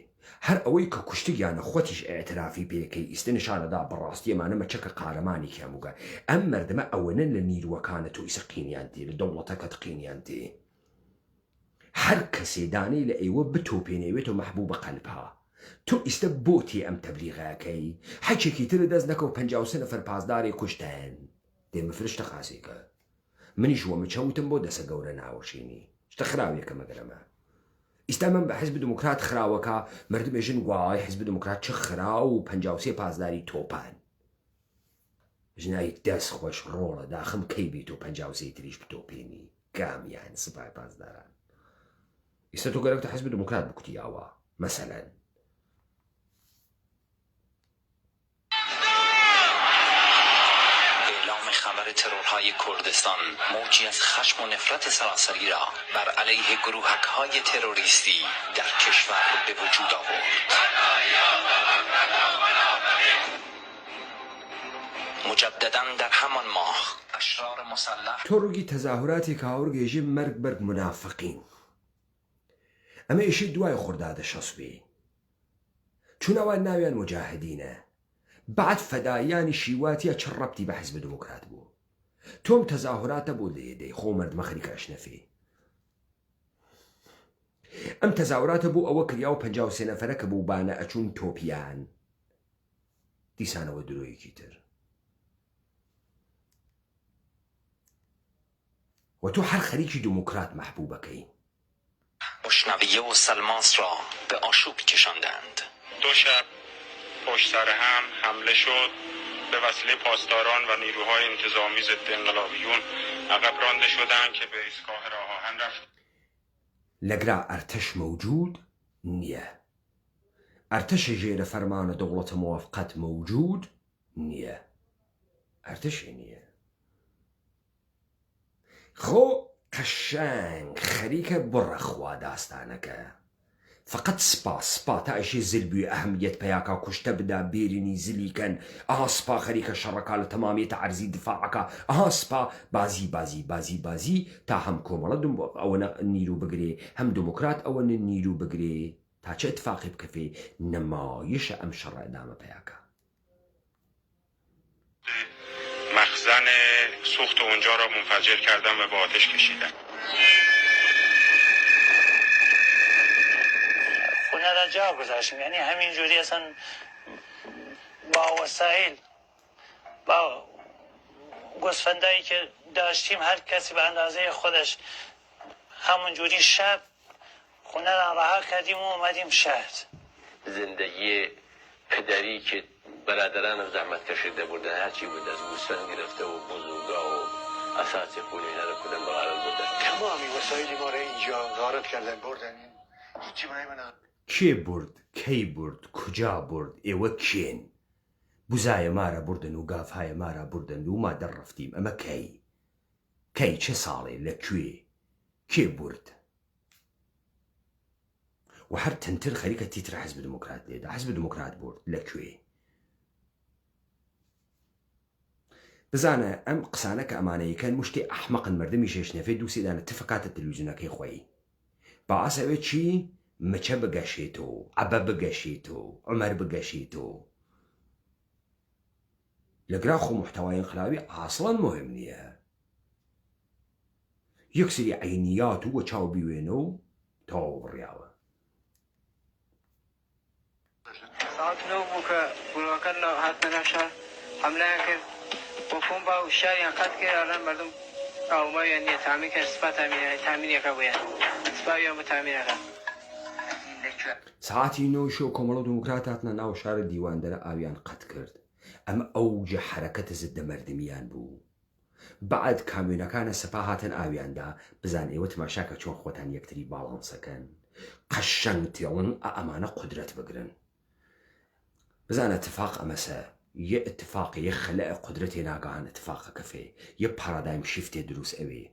هەر ئەوەی کە کوشتیانە خۆتیش ئەترافی پێکەی ئیستا نیشانەدا بەڕاستی ئەمانە مەچەکە قارەمانی کەموگە. ئەم مردمە ئەوەنە لە نیروەکانە تۆ ئیسە قینیان تێ لە دەوڵەتەکەت قینیان تێ. هەر کەسێ دانەی لە ئێوە بتۆپێنێوێت و مەحبوبە قەلبها تۆ ئیستا بۆ تێ ئەم تەبلیغەکەی حەجێکی ترە دەست نەکە و 53 نەفەر پاسداری کوشتن دێمە فرشتە قاسێکە. منیش وەمە چەوتم بۆ دەسە گەورە ناوەشینی شتە خراوێکە مەگەرەمە. ئیستا من بە حزب دموکرات خراوەکە مردمێژن گوای حزب دموکرات چه خرا و 53 پاسداری تۆپان ژنایی دەست خۆش ڕۆڵە داخم کەی بیت و 53 تریش بتۆپێنی گامیان سپای پاسداران. ئیستا تۆ گەرەکتە حزب دموکرات بکوتیاوە مەسەلەن خبر ترورهای کردستان موجی از خشم و نفرت سراسری را بر علیه گروهک‌های تروریستی در کشور به وجود آورد. مجددا در همان ماه اشرار مسلح تۆڕگی تەزاهوراتی کاوەڕگێژی مەرگ بەرگ منافقین ئەمە ئیشی دوای خۆردادە شەسوێ چونەوە ناویان مجاهدینە بعد فەدایانی شیواتیە چ ڕەبتی بە حیزب دموکرات بوو. تۆم تەزاهوراتە بۆ لێدەی خۆ مردمە خەریکە ئەشنەفێ. ئەم تەزاهوراتە بوو ئەوە کریا و 53 نەفەرە کە بوو بانە ئەچوون تۆپیان دیسانەوە درۆیەکی تر. و تۆ هەر خەریکی دموکرات محبوبەکەی. اشنویه و سلماس را به آشوب کشاندند. 2 شب پشت سر هم حمله شد، به وسیله پاسداران و نیروهای انتظامی ضد انقلابیون عقب رانده شدند که به ایستگاه راه آهن رفت. لەگرا ئەرتەش مەوجود نییە. ئەرتەشی ژێرە فەرمانە دەوڵەتە موافقەت مەوجود نییە. ئەرتەشی نییە. خۆ قەشەنگ خەریکە بڕەخوا داستانەکە. فقط سپا تا ئەشی زلبوی ئەهمیەت پەیاکە کوشتە بدا بێرینی زلیکەن ئاها سپا خەریکە شەڕەکە لە تەمامیەتە عەرزی دفاعەکە ئاها سپا بازی تا هەم کۆمەڵە ئەوەنە نیرو بگرێ هەم دموکرات ئەوەنە نیرو بگرێ تا چه اتفاقی بکەفێ نەمایشە ئەم شەڕە ئەدامە پەیاکە. مخزن سوخت اونجا را منفجر کردن و با آتش کشیدن. خونه را جا گذاشتیم، یعنی همینجوری اصلا با وسایل با گوسفندایی که داشتیم هر کسی به اندازه خودش همونجوری شب خونه را رها کردیم و اومدیم شهر. زندگی پدری که برادرانم زحمت کشیده بودن، هرچی بود از بوستان گرفته و بزرگا و اساس خونه اینا رو کدن بقرار بودن. تمامی وسایل ما را اینجا غارت کردن بردن. هیچی برای من کی برد؟ کی برد؟ کجا برد؟ ئێوە کێن؟ بوزایە مارە بردن و گافایە مارە بردن و ما دەڕفتیم. ئەمە کەی چه ساڵێ لەکوێ؟ کێ برد؟ و هەر تەنتر خەریکە تیترە حزب دموکرات لێدا. حزب دموکرات برد لەکوێ؟ بزانە ئەم قسانە کە ئەمانەیەکەن مشتی ئەحمەقن مردمی شێشنەفێ دووسێدانە تفەکاتە تەلەڤیزیۆنەکەی خۆی. بەعاس ئەوێ چی؟ مچە بگەشێتەوە، عەبە بگەشێتەوە، عومەر بگەشێتەوە. لەگرا خۆ محتەوای انقلابی ئاسڵەن مهم نییە. یەک سری عەینیات و وە چاو بیوێنە و تەواو بڕیاوە. ساعت 9 بوو کە گروهەکان هاتنە ناو شار حەملەیان کرد بۆ فۆمبا و شاریان قەت کرد. ئەڵێن مردم ئاوماویان نییە تامین کرد. سوپا تامینێکە بۆیان سوپاویان بە تامینەکە. ساعتی 9 شەو کۆمەڵە دموکرات هاتنە ناو شارە دیواندەرە ئاویان قەت کرد. ئەمە ئەوجە حرەکەتە زدە مەردمیان بوو. بعد کامیۆنەکانە سەپا هاتن ئاویاندا. بزان ئێوە تماشاکە چۆن خۆتان یەکتری باڵانسەکەن. قەشەنگ تێڵن ئەمانە قودرەت بگرن. بزان اتفاق ئەمەسە. یە اتفاقی یە خەلە قودرەتێ ناگەهان اتفاقە کەفێ. یە پارادایم شیفتێ دروست ئەوێ.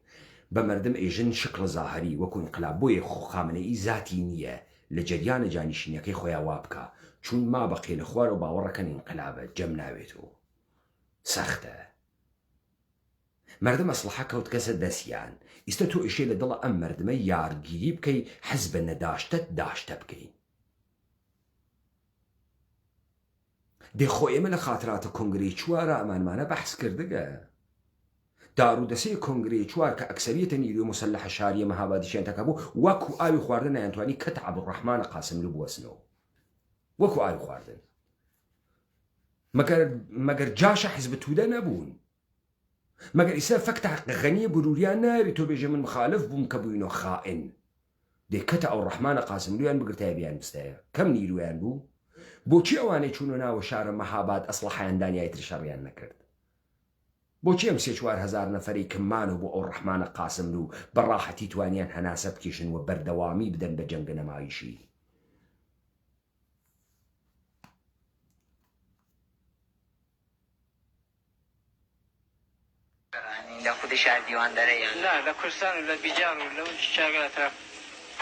بە مردم ئێژن شکڵ زاهری وەکو انقلاب بۆیە خۆخامنەئی ذاتی نییە لە جەریانە جانیشینەکەی خۆیان وا بکە. چون ما بە قێلە خوار و باوەڕەکەن انقلابە جەم ناوێتەوە. سەختە. مردم ئەسلحە کەوت کەسە دەستیان. ئیستا تۆ ئیشێ لە دڵە ئەم مردمە یارگیری بکەی حەزبە نەداشتت داشتە بکەین. دێخۆ ئێمە لە خاتراتە کۆنگرەی چوارە ئەمانمانە بەحس کردگە. دارودەسەی کۆنگرەی چوار کە ئەکسەریەتە نیروی مسلحە شاریە مەهابادیشیان تەکە بوو وەکو ئاوی خواردن نەیانتوانی کەت عەبدوڕەحمانە قاسملوو بوەسنەوە. وەکو ئاوی خواردن. مەگەر جاشە حیزب تودە نەبوون. مەگەر ئیسا فەکتە غەنیە بروریان ناوی تۆ بێژە من مخالف بووم کە بووینەوە خائن. دێکەتە ئەو ڕەحمانە قاسملویان بگرتای بیان بستایە. کەم نیرویان بوو؟ بۆچی ئەوانەی چوونە ناوە شارە مەهاباد ئەسلحەیان دانیایتر شەڕیان نەکرد؟ بۆچی ئەم 3-4 هەزار نەفەری کمانە بۆ ئەو ڕەحمانە قاسملوو بەڕاحەتی توانیان هەناسە بکێشن و بەردەوامی بدەن بە جەنگە نەمایشی؟ لە خودی شار دیواندەرە یان لا لە کوردستان و لە بیجار و لەو شارگە ئەتراف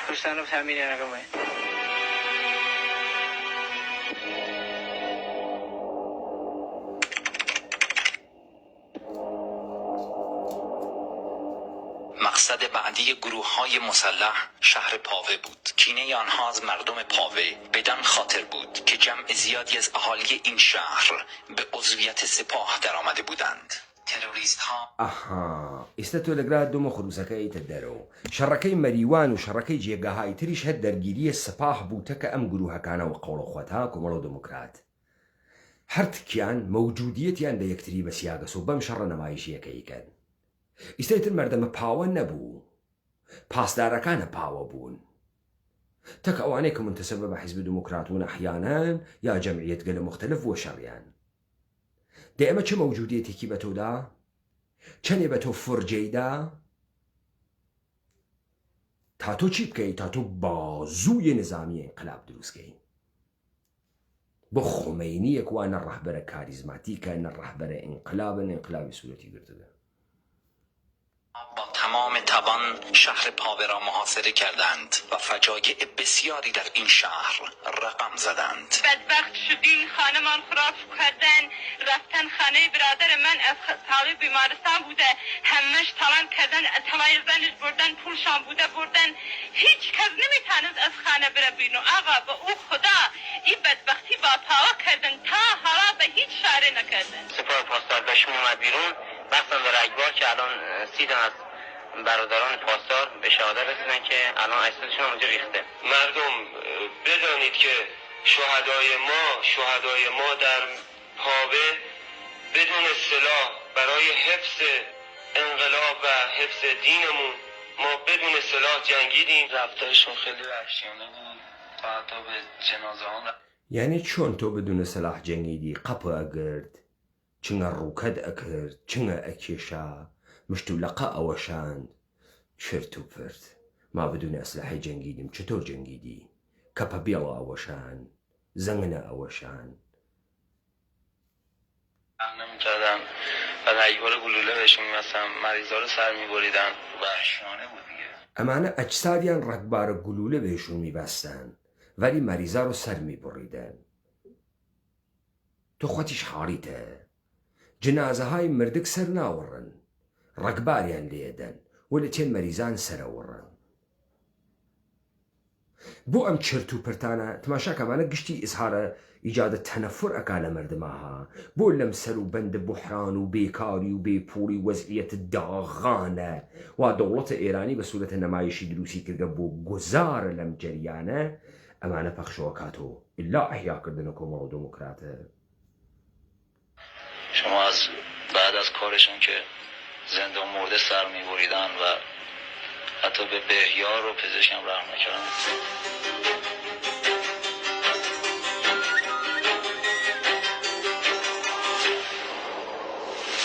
کوردستان و تامینیانەکەم وێ. مقصد بعدی گروه‌های مسلح شهر پاوه بود. کینه آنها از مردم پاوه بدان خاطر بود که جمع زیادی از اهالی این شهر به عضویت سپاه درآمده بودند. ئەها ئێستا تۆ لەگرا دومە خروسەکەیتە دەرەوە. شەڕەکەی مەریوان و شەڕەکەی جێگەهای تریش هەر دەرگیریە سپاه بووتە کە ئەم گروهەکانەوە قەوڵەخوەتا کۆمەڵە دموکرات هەر تکیان مەوجودیەتیان لە یەکتری بە سیاگەس و بەم شەڕە نەمایشیەکەیکەن. ئیستایتر مەردەمە پاوە نەبوو. پاسدارەکانە پاوە بوون. تەکە ئەوانەی کە منتەسەبە بە حیزب دموکراتون ئەحیانان یا جەمعیەت گەلە مختلف بۆ شەڕیان. دە ئەمە چه مەوجودیەتێکی بە تۆدا؟ چەندێ بە تۆ فورجەیدا؟ تا تۆ چی بکەیت تا تۆ بازووی نظامی انقلاب دروستکەی؟ بۆ خۆمەینیەک وانە ڕەهبەرە کاریزماتیکە نە ڕەهبەرە انقلابن انقلابی سوورەتی گرتگە. با تمام توان شهر پاوه را محاصره کردند و فجایع بسیاری در این شهر رقم زدند. بدبخت شدیم، خانمان خراب کردن، رفتن خانه برادر من از حالی بیمارستان بوده، همش تالان کردن، طلای زنش بردن، پولشان بوده بردن، هیچ کس نمیتانست از خانه بره بیرون. آقا به او خدا این بدبختی با پاوا کردن تا حالا به هیچ شهری نکردن. سپاه پاسدار بهشون اومد بیرون، بحثا به رگبار که الان 30 از برادران پاسدار به شهادت رسیدن که الان اجسادشون اونجا ریخته. مردم بدانید که شهدای ما در پاوه بدون سلاح برای حفظ انقلاب و حفظ دینمون ما بدون سلاح جنگیدیم. رفتارشون خیلی وحشیانه بود و حتی به جنازه هم یعنی چۆن تۆ بدون سلاح جەنگیدی قەپە ئەگرت چنگە ڕووکەت ئەکرد چنگە ئەکێشا مشت و لەقە ئەوەشاند چرت و پرت ما بدون ئەسلحەی جەنگیدیم چطور جەنگیدی کەپە بێڵە ئەوەشان زەنگنە ئەوەشان نمیکردن و رگبار گلوله بهشون میبستن مریضا رو سر میبریدن وحشیانه بود دیگه ئەمانە ئەجسادیان ڕەگبارە گلوله بهشون میبەستن ولی مریضا رو سەر میبڕیدن تۆ خۆتیش حاڵیتە جنازەهای مردک سەر ناوەڕن ڕەگباریان لێدەن و لە تێن مەریزان سەرەوەڕن بۆ ئەم چرت و پرتانە تماشاکەمانە گشتی ئیزهارە ئیجادە تەنەفر ئەکا لە مردماها بۆ لەم سەر و بەندە بوحران و بێکاری و بێپوڵی وەزعیەت داغانە وا دەوڵەتە ئێرانی بە سوورەتە نەمایشی دروستی کردە بۆ گوزارە لەم جەریانە ئەمانە پەخشەوە کاتۆ ئللا ئەحیاکردنە کۆمەڵ و دموکراتە شما از بعد از کارشون که زنده و مرده سر میبریدن و حتی به بهیار و پزشک هم رحم نکردن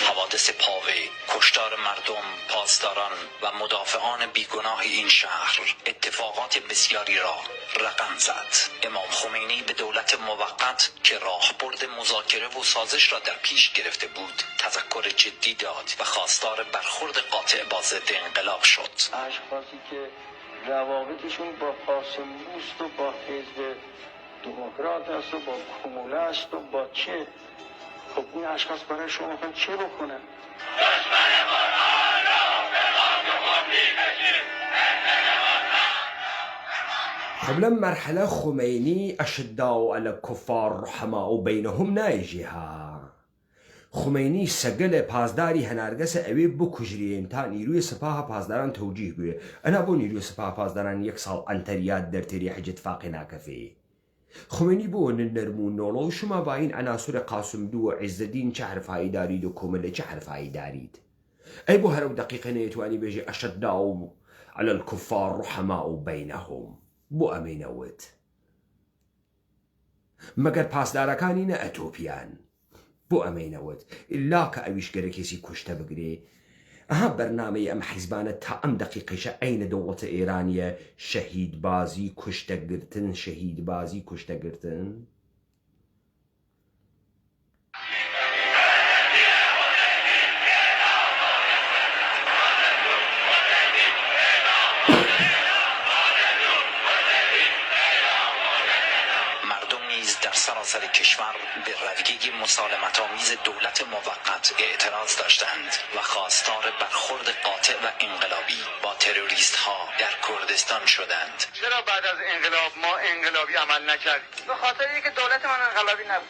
حوادث پاوه، کشتار مردم، پاسداران و مدافعان بیگناه این شهر اتفاقات بسیاری را رقم زد. امام خمینی به دولت موقت که راهبرد مذاکره و سازش را در پیش گرفته بود تذکر جدی داد و خواستار برخورد قاطع با ضد انقلاب شد. اشخاصی که روابطشون با قاسم‌بوست و با حزب دموکرات است و با کموله است و با چه خب این اشخاص برای شما میخوان چه بکنن؟ خب لەم مەرحەلە خومینی ئەشداو عەلە الکفار رحەماء بەینەهم نایژێها خومینی سەگە لە پازداری هەنارگەسە ئەوێ بکوژرێن تا نیروی سپاها پازداران تەوجیه بێ ئەنا بۆ نیروی سپاها پازداران یەک ساڵ ئەنتەریات دەرتێری حەج اتفاقی ناکەفێ خومینی بۆ نەرمون نۆڵە و شما با این عناصر قاسم دو و عزدین چه حرفایی دارید و کۆمەلە چه حرفایی دارید ئەی بۆ هەرو دقیقە نەیەتوانی بێژێ ئەشداو عەلە الکفار رحەماء بەینەهم بۆ ئەمەینەوت مەگەر پاسدارەکانی نە ئەتۆپیان بۆ ئەمەینەوت ئللا کە ئەویش گەرە کێسی کوشتە بگرێ ئەها بەرنامەی ئەم حیزبانە تا ئەم دقیقیشە ئەینە دەوڵەتە ئێرانیە شەهید بازی کوشتەگرتن شەهید بازی کوشتەگرتن سراسر کشور به رویه مسالمت‌آمیز دولت موقت اعتراض داشتند و خواستار برخورد قاطع و انقلابی با تروریست ها در کردستان شدند. چرا بعد از انقلاب ما انقلابی عمل نکردیم؟ به خاطر اینکه دولت من انقلابی نبود.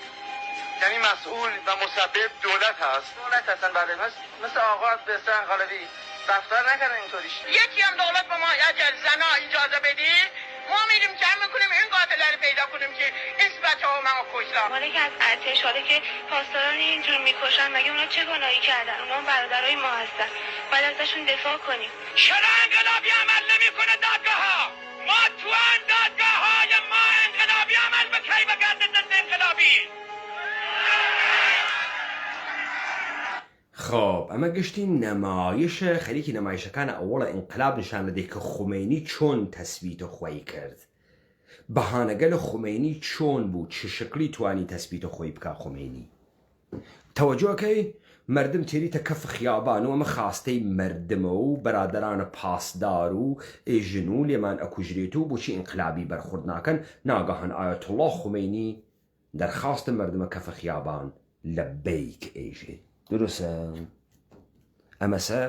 یعنی مسئول و مسبب دولت هست. دولت هستن بعد مثل آقا به انقلابی رفتار نکردن اینطوری. یکی هم دولت به ما اگر زنا اجازه بدی ما میریم جمع میکنیم این قاتله رو پیدا کنیم که این بچه ها منو کشتن. مالی که از ارتش حالا که پاسداران اینجور میکشن مگه اونا چه گناهی کردن؟ اونا برادرای ما هستن باید ازشون دفاع کنیم. چرا انقلابی عمل نمیکنه دادگاه ها؟ ما تو ان دادگاه های ما انقلابی عمل بکی بگرده ضد انقلابی. خب ئەمە گشتی نەمایشە خەریکی نەمایشەکانە ئەوڵە ئینقلاب نیشان دەدەی کە خومینی چۆن تەسبیتە خۆی کرد بەهانەگە لە خومینی چۆن بوو چ شکلی توانی تەسبیتە خۆی بکە خومینی تەوەجۆکەی مردم تێریتە کەف خیابان و ئەمە خاستەی مردمە و بەرادەرانە پاسدار و ئێژن و لێمان ئەکوژرێت و بۆچی ئینقلابی بەرخورد ناکەن ناگەهان ئایەتوڵڵا خومینی دەرخاستە مردمە کەف خیابان لەبەیک ئێژێت درستە ئەمەسە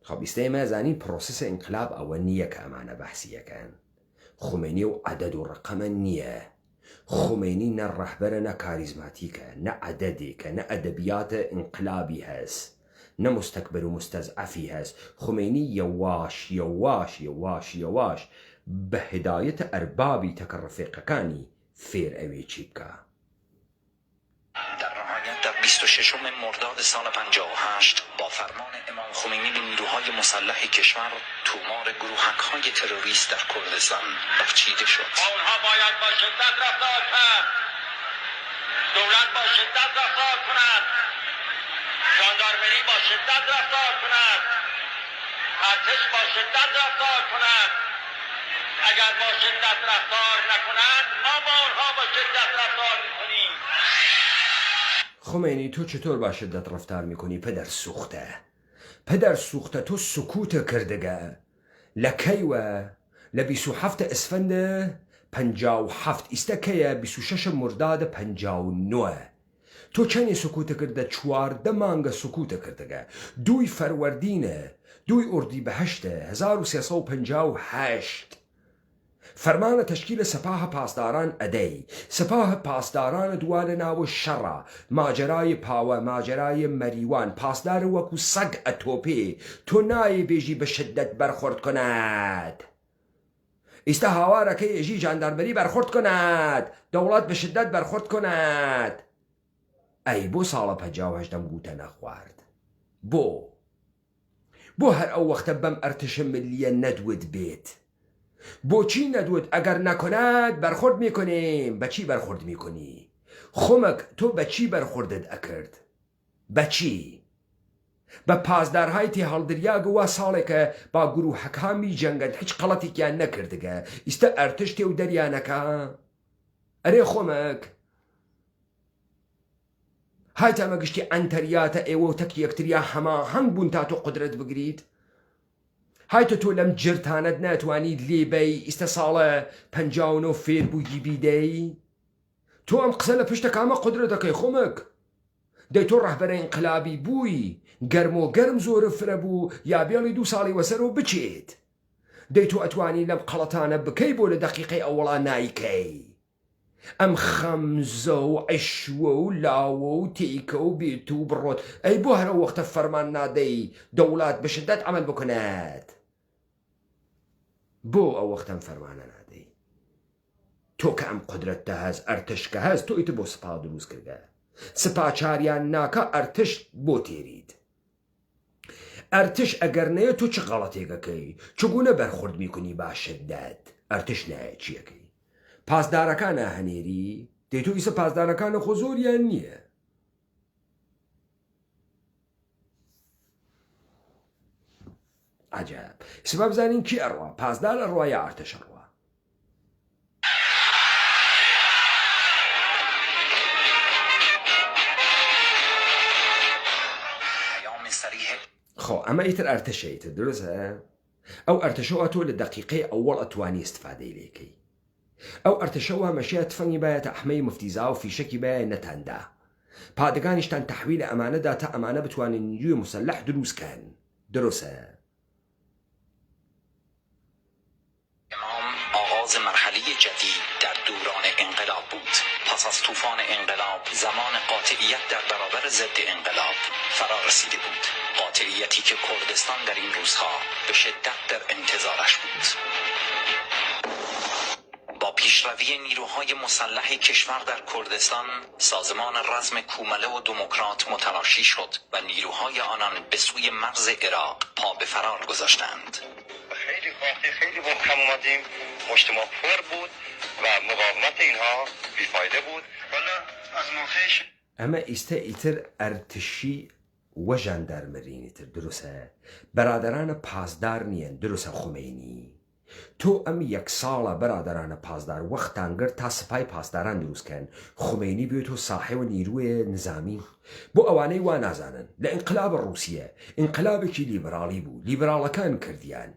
خب ئێستا ئێمە زانین پرۆسەسە ئینقلاب ئەوە نییە کە ئەمانە بەحسیەکەن خومینی و عەدەد و ڕقەمە نییە خومینی نە ڕەهبەرە نە کاریزماتیکە نە عەدەدێکە نە ئەدەبیاتە ئینقلابی هەست نە مستەکبەر و مستەزعەفی هەست خومینی یەواش یەواش یەواش یەواش بە هدایەتە ئەربابی تەکە ڕفێقەکانی فێر ئەوێ چی بکە در 26 مرداد سال 58 با فرمان امام خمینی به نیروهای مسلح کشور تومار گروهک‌های تروریست در کردستان بخشیده شد. آنها باید با شدت رفتار کرد. دولت با شدت رفتار کند. ژاندارمری با شدت رفتار کند. ارتش با شدت رفتار کند. اگر با شدت رفتار نکنند ما با آنها با شدت رفتار میکنیم. خمینی تو چطور با شدت رفتار میکنی پدر سوخته؟ پدر سوخته تو سکوت کردگه لکیوه لبیسو هفت اسفنده 57 استکیه 26 مرداد 59 تو چنی سکوت کرده 14 مانگه سکوت کردگه 2 فروردینه 2 اردیبهشت 1358 فرمان تشکیل سپاه پاسداران ادی سپاه پاسداران دوان ناو شرع ماجرای پاوه ماجرای مریوان پاسدار وکو سگ اتوپی تو نای بیجی به شدت برخورد کند ایسته هاواره که ایجی جاندارمری برخورد کند دولت به شدت برخورد کند ای بو سال 58 گوته نخوارد بو هر او وقت بم ارتش ملیه ندود بیت بو چی ندود اگر نکند برخورد میکنیم به چی برخورد میکنی؟ خمک تو به چی برخوردت اکرد؟ به چی؟ به پاسدارهای تهالدریا گوا ساله که با گروه حکامی جنگد هیچ غلطی که نکردگه استه ارتش تیو دریا نکا؟ اره خمک های تا مگشتی انتریات ایوو تک یکتریا هما هنگ بون تا تو قدرت بگرید؟ های تو لم جرتانت ناتوانید لیبی استساله 59 فیر بویی بیدی تو ام قسل پشتک اما قدرتك خمک دی تو رهبر انقلابی بوی گرم و گرم زور فربو یا بیالی 2 سالی وسرو بچید دی تو اتوانی لم قلطانه بکی بول دقیقه اولا نایکی ام خمزه و عشوه و لاوه و تیکه و بیتو و برود ای بو هر وقت فرمان نادی دولت بشدت عمل بکند بو او وقتا فرمان نادی تو که ام قدرت ده هز ارتش که هز تو ایت بو سپا دروز کرده سپا چاریان ناکا ارتش بو تیرید ارتش اگر نه تو چه غلطی که چگونه برخورد میکنی با شدت ارتش نه چیه که پاسدارکان هنیری دی تو ایسا پاسدارکان خزور یا نیه عجب سبب زنین کی اروا پاسدار اروا یا ارتش اروا خو اما ایتر ارتش ایتر درسته او ارتشو اتو لدقیقه اول اتوانی استفاده لیکی او ارتشوها مشيت فني باية تحمي مفتيزا وفي شكي باية نتاندا پادگانشتان تحويل امانه داتا امانه بتواني نيجوي مسلح دروس كان درسه امام آغاز مرحله جدید در دوران انقلاب بود. پس از طوفان انقلاب زمان قاطعیت در برابر ضد انقلاب فرا رسیده بود. قاطعیتی که کردستان در این روزها به شدت در انتظارش بود. با پیشروی نیروهای مسلح کشور در کردستان سازمان رزم کومله و دموکرات متلاشی شد و نیروهای آنان به سوی مرز عراق پا به فرار گذاشتند. خیلی محکم اومدیم، مشت ما پر بود و مقاومت اینها بیفایده بود. والا از موقعش اما ایسته ایتر ارتشی و ژاندارمری ایتر درسته برادران پاسدار نین درسته خمینی تو ام 1 ساله برادران پاسدار وقتان گر تا سپای پاسداران دروست کن خمینی بیو تو صاحب نیروی نظامی بو اوانه و نازانن لانقلاب روسیه انقلابی که لیبرالی بود لیبرالکان کردیان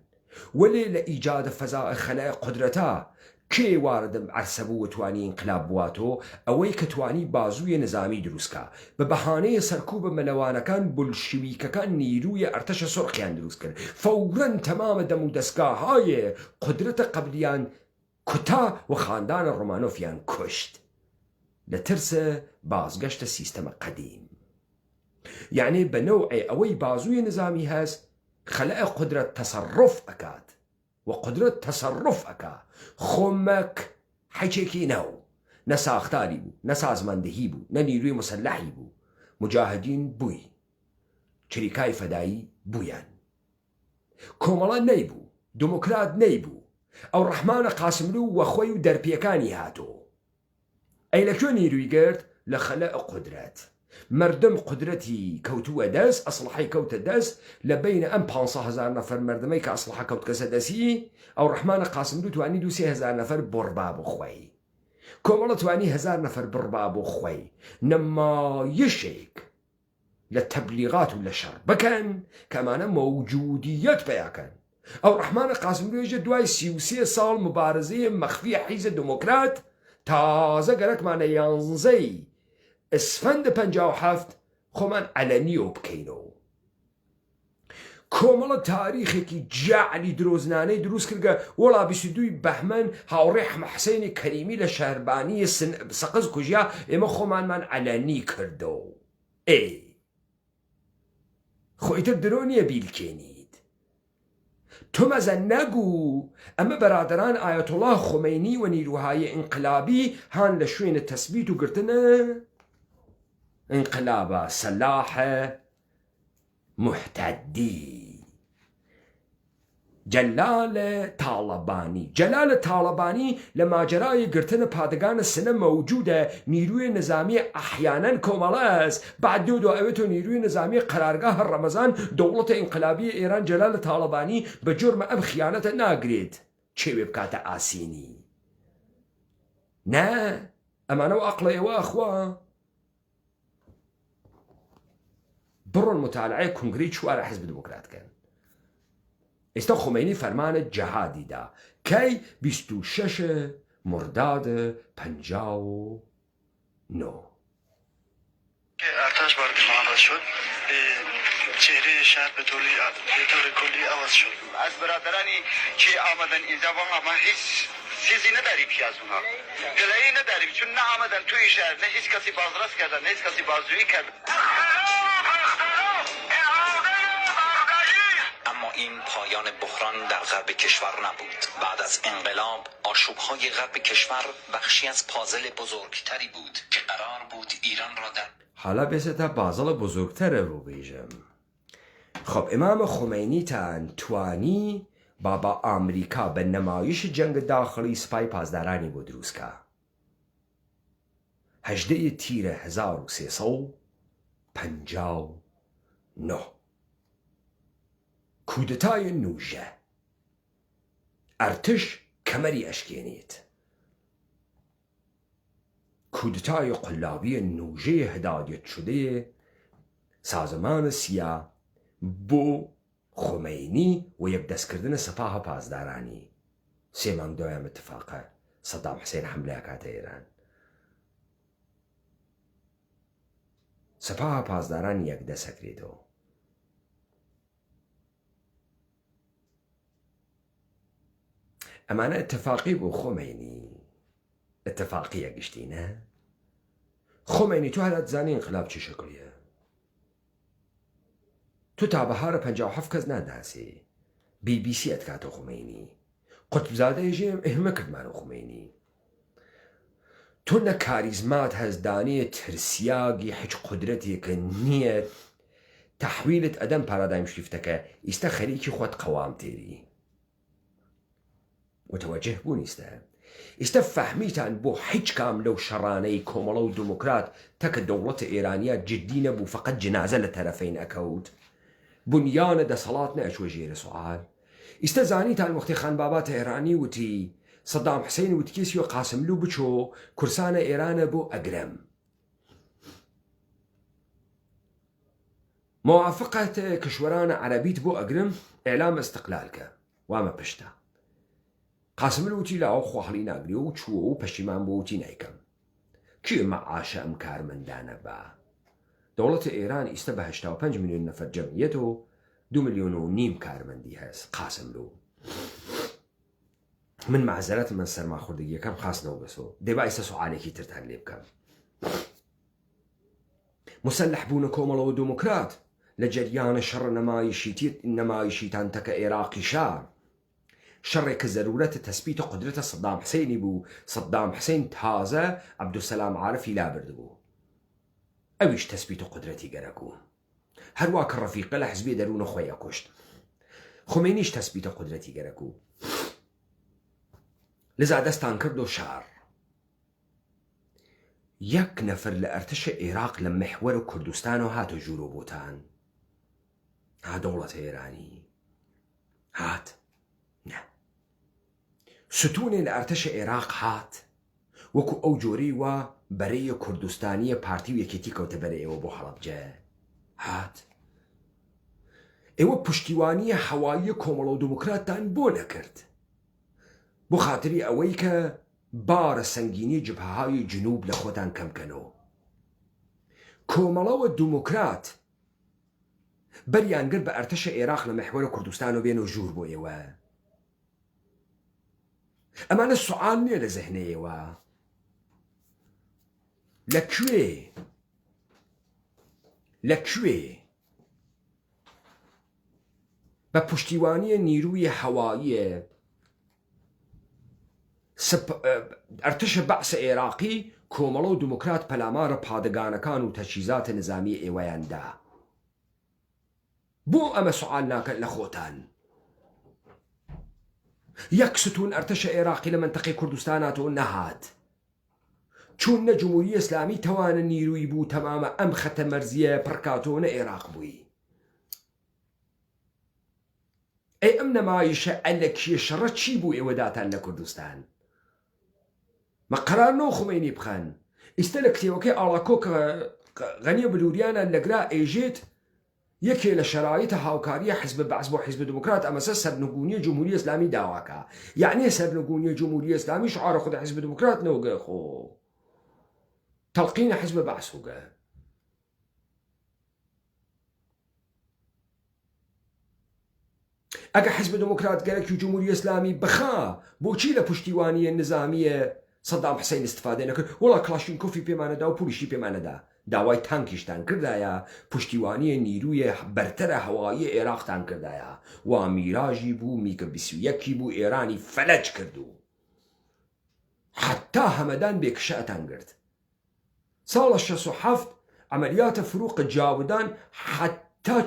ولی لإيجاد فضاء خلاء قدرتا كي وارد عرسبو وتواني انقلاب بواتو اوي كتواني بازوي نظامي دروسكا ببهانه سركوب ملوانكان بولشويككان نيروي ارتش سرخيان دروسكن فورا تمام دمو دسكا هاي قدرت قبليان كتا وخاندان الرومانوفيان كشت لترس بازگشت سيستم قديم يعني بنوع اوي بازوي نظامي هاز خلق قدرة تصرف أكاد وقدرة تصرف أكا خمك حيشيكي نو نسا اختاري بو نسا ازماندهي بو ننيروي مسلحي بو مجاهدین بووی چریکای فەدایی بوویان کۆمەڵە نەیبوو دموکرات نەیبوو ئەو ڕەحمانە قاسملوو وەخۆی و دەرپیەکانی هاتۆ ئەی لەکوێ نیروی گرت لە خەلە قودرەت مردم قدرەتی کەوتووە دەست ئەسلحەی کەوتە دەست لە بینە ئەم 500,000 نەفەر مردمەی کە ئەسلحە کەوت کەسە دەستی ئەو ڕەحمانە قاسملوو توانی 2,000 نەفەر بڕبا بۆ خۆی کۆمەڵە توانی 1000 نەفەر بڕبا بۆ خۆی نەمایشێک لە تەبلیغات و لە شەڕ بکەن کەمانە مەوجودیەت پیاکەن ئەو ڕەحمانە قاسملوێژە دوای 33 ساڵ مبارزەیە مەخفی حیزە دموکرات تازە گەرەکمانە 11 ئسفەند 57 خۆمان ئەلەنیۆ بکەینەوە کۆمەڵە تاریخێکی جاعلی درۆزنانەی دروست کردگە وەڵا 22 بەحمەن هاوڕێ حسینی کەریمی لە شەهربانی سەقز کوژیا ئێمە خۆمانمان ئەلەنی کردەوە خۆیتر درۆ نییە بیلکێنیت تۆ مەزە نەگوو ئەمە بەرادەران ئایەتوڵا خۆمەینی و نیروهای ئینقلابی هان لە شوێنە تەسبیت و گرتنە انقلابە سەلاحە محتەدی جەلالە تاڵەبانی لە ماجرای گرتنە پادگانە سنە مەوجودە نیروی نظامی ئەحیانەن کۆمەڵەس بعد دو ئەوێتۆ نیروی نظامی قەرارگاه ڕەمەزان دەوڵەتە ئینقلابی ئێران جەلالە تاڵەبانی بە جۆرمە ئەم خیانەتە ناگرێت چێوێ بکاتە ئاسینی نە ئەمانەوە ئەقڵەیەوە ئەخوا بڕۆن متالعەیە کنگرەی چوارە حزب دموکراتکەن ئێستا خۆمەینی فەرمانە جەهادیدا کەی 26 مرداد 59 ارتش وارد معرض شد چهره شهر به طور کلی عوض شد از برادرانی که آمدن اینجا ما هیچ چیزی نداریم که از اونها دلایی نداریم چون نه آمدن توی شهر نه هیچ کسی بازرس کردن نه هیچ کسی بازجویی کرد اما این پایان بحران در غرب کشور نبود. بعد از انقلاب آشوب‌های غرب کشور بخشی از پازل بزرگتری بود که قرار بود ایران را در حالا بێسێتە بازڵە بزرگترە بۆ بێژم خب ئێمامە خۆمەینیتان توانی بابا ئامریکا بە نەمایش جەنگە داخڵی سپای پازدارانی بۆ دروستکە 18 تیرە 1359 کودتای نوژە ئەرتش کەمەری ئەشکێنێت کودتای قلابی نوژه هدایت شده سازمان سیا بو خمینی و یک دست کردن سپاه پاسدارانی 3 مانگ دوام اتفاقه صدام حسین حمله کات ایران سپاه پاسدارانی یک دست کردو امانه اتفاقی بو خمینی اتفاقیه گشتی نه خمینی تو هلت زانی انقلاب چه شکلیه تو تا بهار 57 کەس ناداسی BBC ئەتکاتە خمینی قوتبزادەیەژێم ئێمە کردمانە خمینی تۆ نە کاریزمات هەزدانێت ترسیاگی هیچ قدرەتێکە نییە تەحویلت ئەدەم پارادایم شریفتەکە ئیستا خەریکی خۆت قەوام تێری متوجه بوون ئیستا فەهمیتان بۆ هیچ کام لەو شەڕانەی کۆمەڵە و دموکرات تەکە دەوڵەتە ئێرانیا جدی نەبوو فقط جنازە لە تەرەفەین ئەکەوت بنیانە دەسەڵات نەئەچوە ژێرە سوعال ئیستا زانیتان وەختی خانباباتە ئێرانی وتی سەدام حسین وتکێسی و قاسملوو بچۆ کورسانە ئێرانە بۆ ئەگرەم موافقەت کشوەرانە عەرەبیت بۆ ئەگرم ئێلام ئەستقلالکە وامە پشتە قاسملوو وتی لاوە خواهڵی ناگری و چووە و پەشیمان بۆ وتی نایکەم کێ مەعاشە ئەم کارمەندانە بە دەوڵەتە ئێران ئیستا بە 85 میلیۆن نەفەر جەمعیەت و 2.5 میلیۆن کارمەندی هەست قاسملوو من معزەرەت من سەرماخوردگیەکەم خاستنەوە بەسۆ دەیبا ئێستا سوعالێکی ترتان لێ بکەم مسلح بوونە کۆمەڵەوە دموکرات لە جەریانە شەڕ نەمایشیتان تەکە عێراقی شار شەڕێک کە زەرورەتە تەسبیتە قدرەتە سەدام حسینی بوو سەدام حسین تازە عەبدولسەلام عارفی لابرد بوو ئەویش تەسبیت و قدرەتی گەرەکوو هەروە کە ڕەفیقە لە حزبی دەروونە خۆیە کوشت خۆمێنیش تەسبیتە قدرەتی گەرەکوو لذا دەستان کرد و شار یەک نەفر لە ئەرتشە عێراق لە مەحوەرە کوردستان و هاتە ژوورۆ بۆتان ها دەوڵەتە ئێرانی هات نە ستونێ لە ئەرتشە عێراق هات وەکو ئەو جۆرەی وە بەرەیە کوردستانیە پارتی و یەکێتی کەوتە بەرە ئێوە بۆ هەڵەبجە هات ئێوە پشتیوانیە هەواییە کۆمەڵە و دموکراتتان بۆ نەکرد بۆ خاتری ئەوەی کە بارە سەنگینی جبهەهای جنوب لە خۆتان کەمکەنەوە کۆمەڵەوە دموکرات بەریانگرت بە ئەرتەشە عێراق لە مەحوەرە کوردستان و بێنە ژوور بۆ ئێوە ئەمانە سوعال نییە لە زەهنەیەوە لەکوێ بە پشتیوانیە نیروی هەواییە ئەرتشە بەعسە عێراقی کۆمەڵە و دموکرات پەلامارە پادەگانەکان و تەجهیزاتە نظامی ئێوەیاندا بۆ ئەمە سوعال ناکەن لە خۆتان یەک ستون ئەرتشە عێراقی لە منتەقەی کوردستاناتەوە نەهات چون نە جمهوری ئیسلامی توانە نیروی بوو تەمامە ئەم خەتە مەرزیە پڕکاتەوە نە عێراق بووی ئەی ئەم نەمایشە ئەلەکیە شەڕە چی بوو ئێوەداتان لە کوردستان مە قەرارنەوە خومێنی بخەن ئیستە لە کتێوەکەی ئاڵاکۆ کە غەنیە بلووریانە لەگرا ئێژێت یەکێ لە شەرایطە هاوکاریە حزب بەعس بۆ حزب دموکرات ئەمەسە سەرنگونیە جمهوری ئیسلامی داواکە یعنی سەرنگونیە جمهوری ئیسلامی شعارە خودە حزب دموکرات نەوەگە خۆ تەلقینە حزب بەعس وگە ئەگە حزب دموکرات گەرەکی و جمهوری ئیسلامی بخا بۆچی لە پشتیوانیە نظامیە سەدام حسین استفادە نەکرد وڵا کلاشینکۆفی پێمانەدا و پولیشی پێمانەدا داوای تانکیشتان کردایە پشتیوانیە نیرویە بەرترە هەوایی عێراقتان کردایە وا میراژی بوو میگە 21 بوو ئێرانی فەلەج کردو حتا هەمەدان بێکشەتان گرت ساڵە 67 عملیاتە فروق جاودان حتا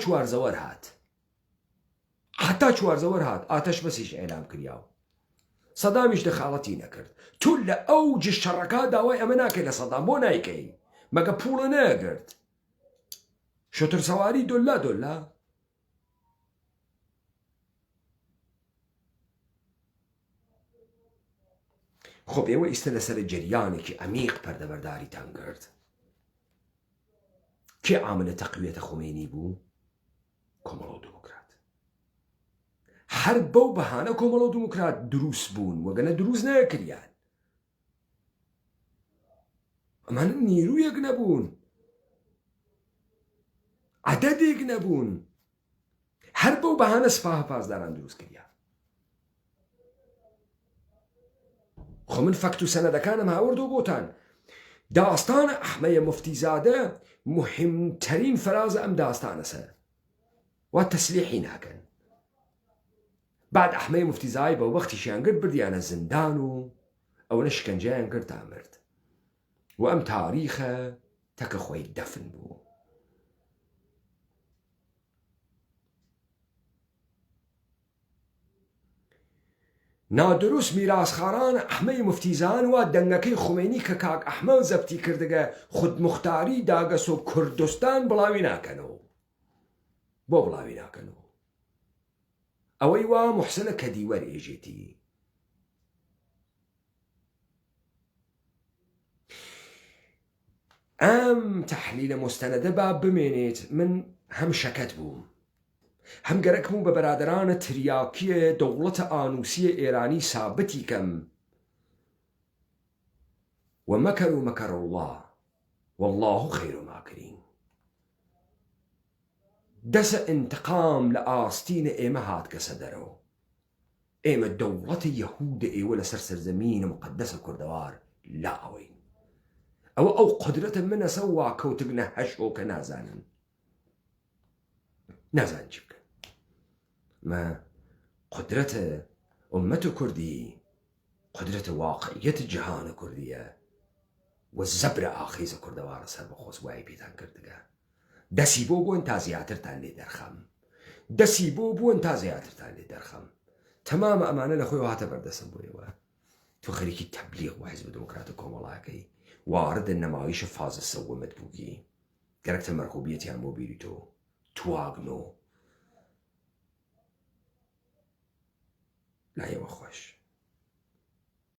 چوارزەوەر هات ئاتەش بەسیش ئێلام کریاو سەدامیش دەخاڵەتی نەکرد تو لە ئەو جشەڕەکە داوای ئەمە ناکەی لە سەدام بۆ نایکەی مەگە پوڵە نەگرت شتر سەواری دۆلا خۆ ئێوە ئیستە لەسەر جریانێکی عەمیق پەردەبەرداریتان کرد کێ عاملە تەقویەتە خومێنی بوو کۆمەڵە و دموکرات هەر بەو بەهانە کۆمەڵە و دموکرات دروست بوون وەگەنە دروست نەکریان ئەمانە نیرویەک نەبوون عەدەدێک نەبوون هەر بەو بەهانە سپاه پاسداران دروست کردیان خۆ من فەکت و سەنەدەکانم هاوردۆ بۆتان داستانە ئەحمەیە موفتیزادە مهمترین فەرازە ئەم داستانەسە وا تەسلیحی ناکەن بعد ئەحمەیە موفتیزای بە وەختیشیان کرد بردیانە زندان و ئەوەنە شکنجەیان کرد تا مرد و ئەم تاریخە تەکە خۆی دەفن بوو نادروست میراسخاران ئەحمەی موفتیزان وا دەنگەکەی خومێنی کە کاک ئەحمە زەبتی کردگە خودموختاری داگەس و کوردستان بڵاوی ناکەنەوە بۆ بڵاوی ناکەنەوە ئەوەی وا موحسنە کە دیوەر ئێژێتی ئەم تەحلیلە مستەنەدە با بمێنێت من هەم شەکەت بووم هەم گەرەک بووم بە بەرادرانە تریاکیە دەوڵەتە ئانوسیە ئێرانی سابتی کەم ومەکەر و مەکەر الله والله خەیر و ماکرین دەسە ئینتقام لە ئاستینە ئێمە هاتکەسە دەرەوە ئێمە دەوڵەتە یەهودە ئێوە لەسەر سەرزەمینە مقەدەسە کوردەوار لا ئەوەین ئەوە ئەو قدرەتە منەسە وا کەوتبنە هەشۆ کە نازانن چی بکەن ما قدرەتە ئومەتە کوردی قدرەتە واقعیەتە جیهانە کوردیە و زەبرە ئاخیزە کوردەوارە سەر بەخۆز وای پێتان کردگە دەسی بۆ بوون تا زیاترتان لێ دەرخەم دەسی بۆ بوون تا زیاترتان لێ دەرخەم تەمامە ئەمانە لە خۆی هاتە بەردەسم بۆیەوە تۆ خەریکی تەبلیغ و حیزب دموکراتە کۆمەڵاکەی واردە نەمایشە فازە سەوەمت بووگی گەرەکتە مەرخوبیەتیان بۆ بیری تۆ تواگنۆ لایەوە خۆش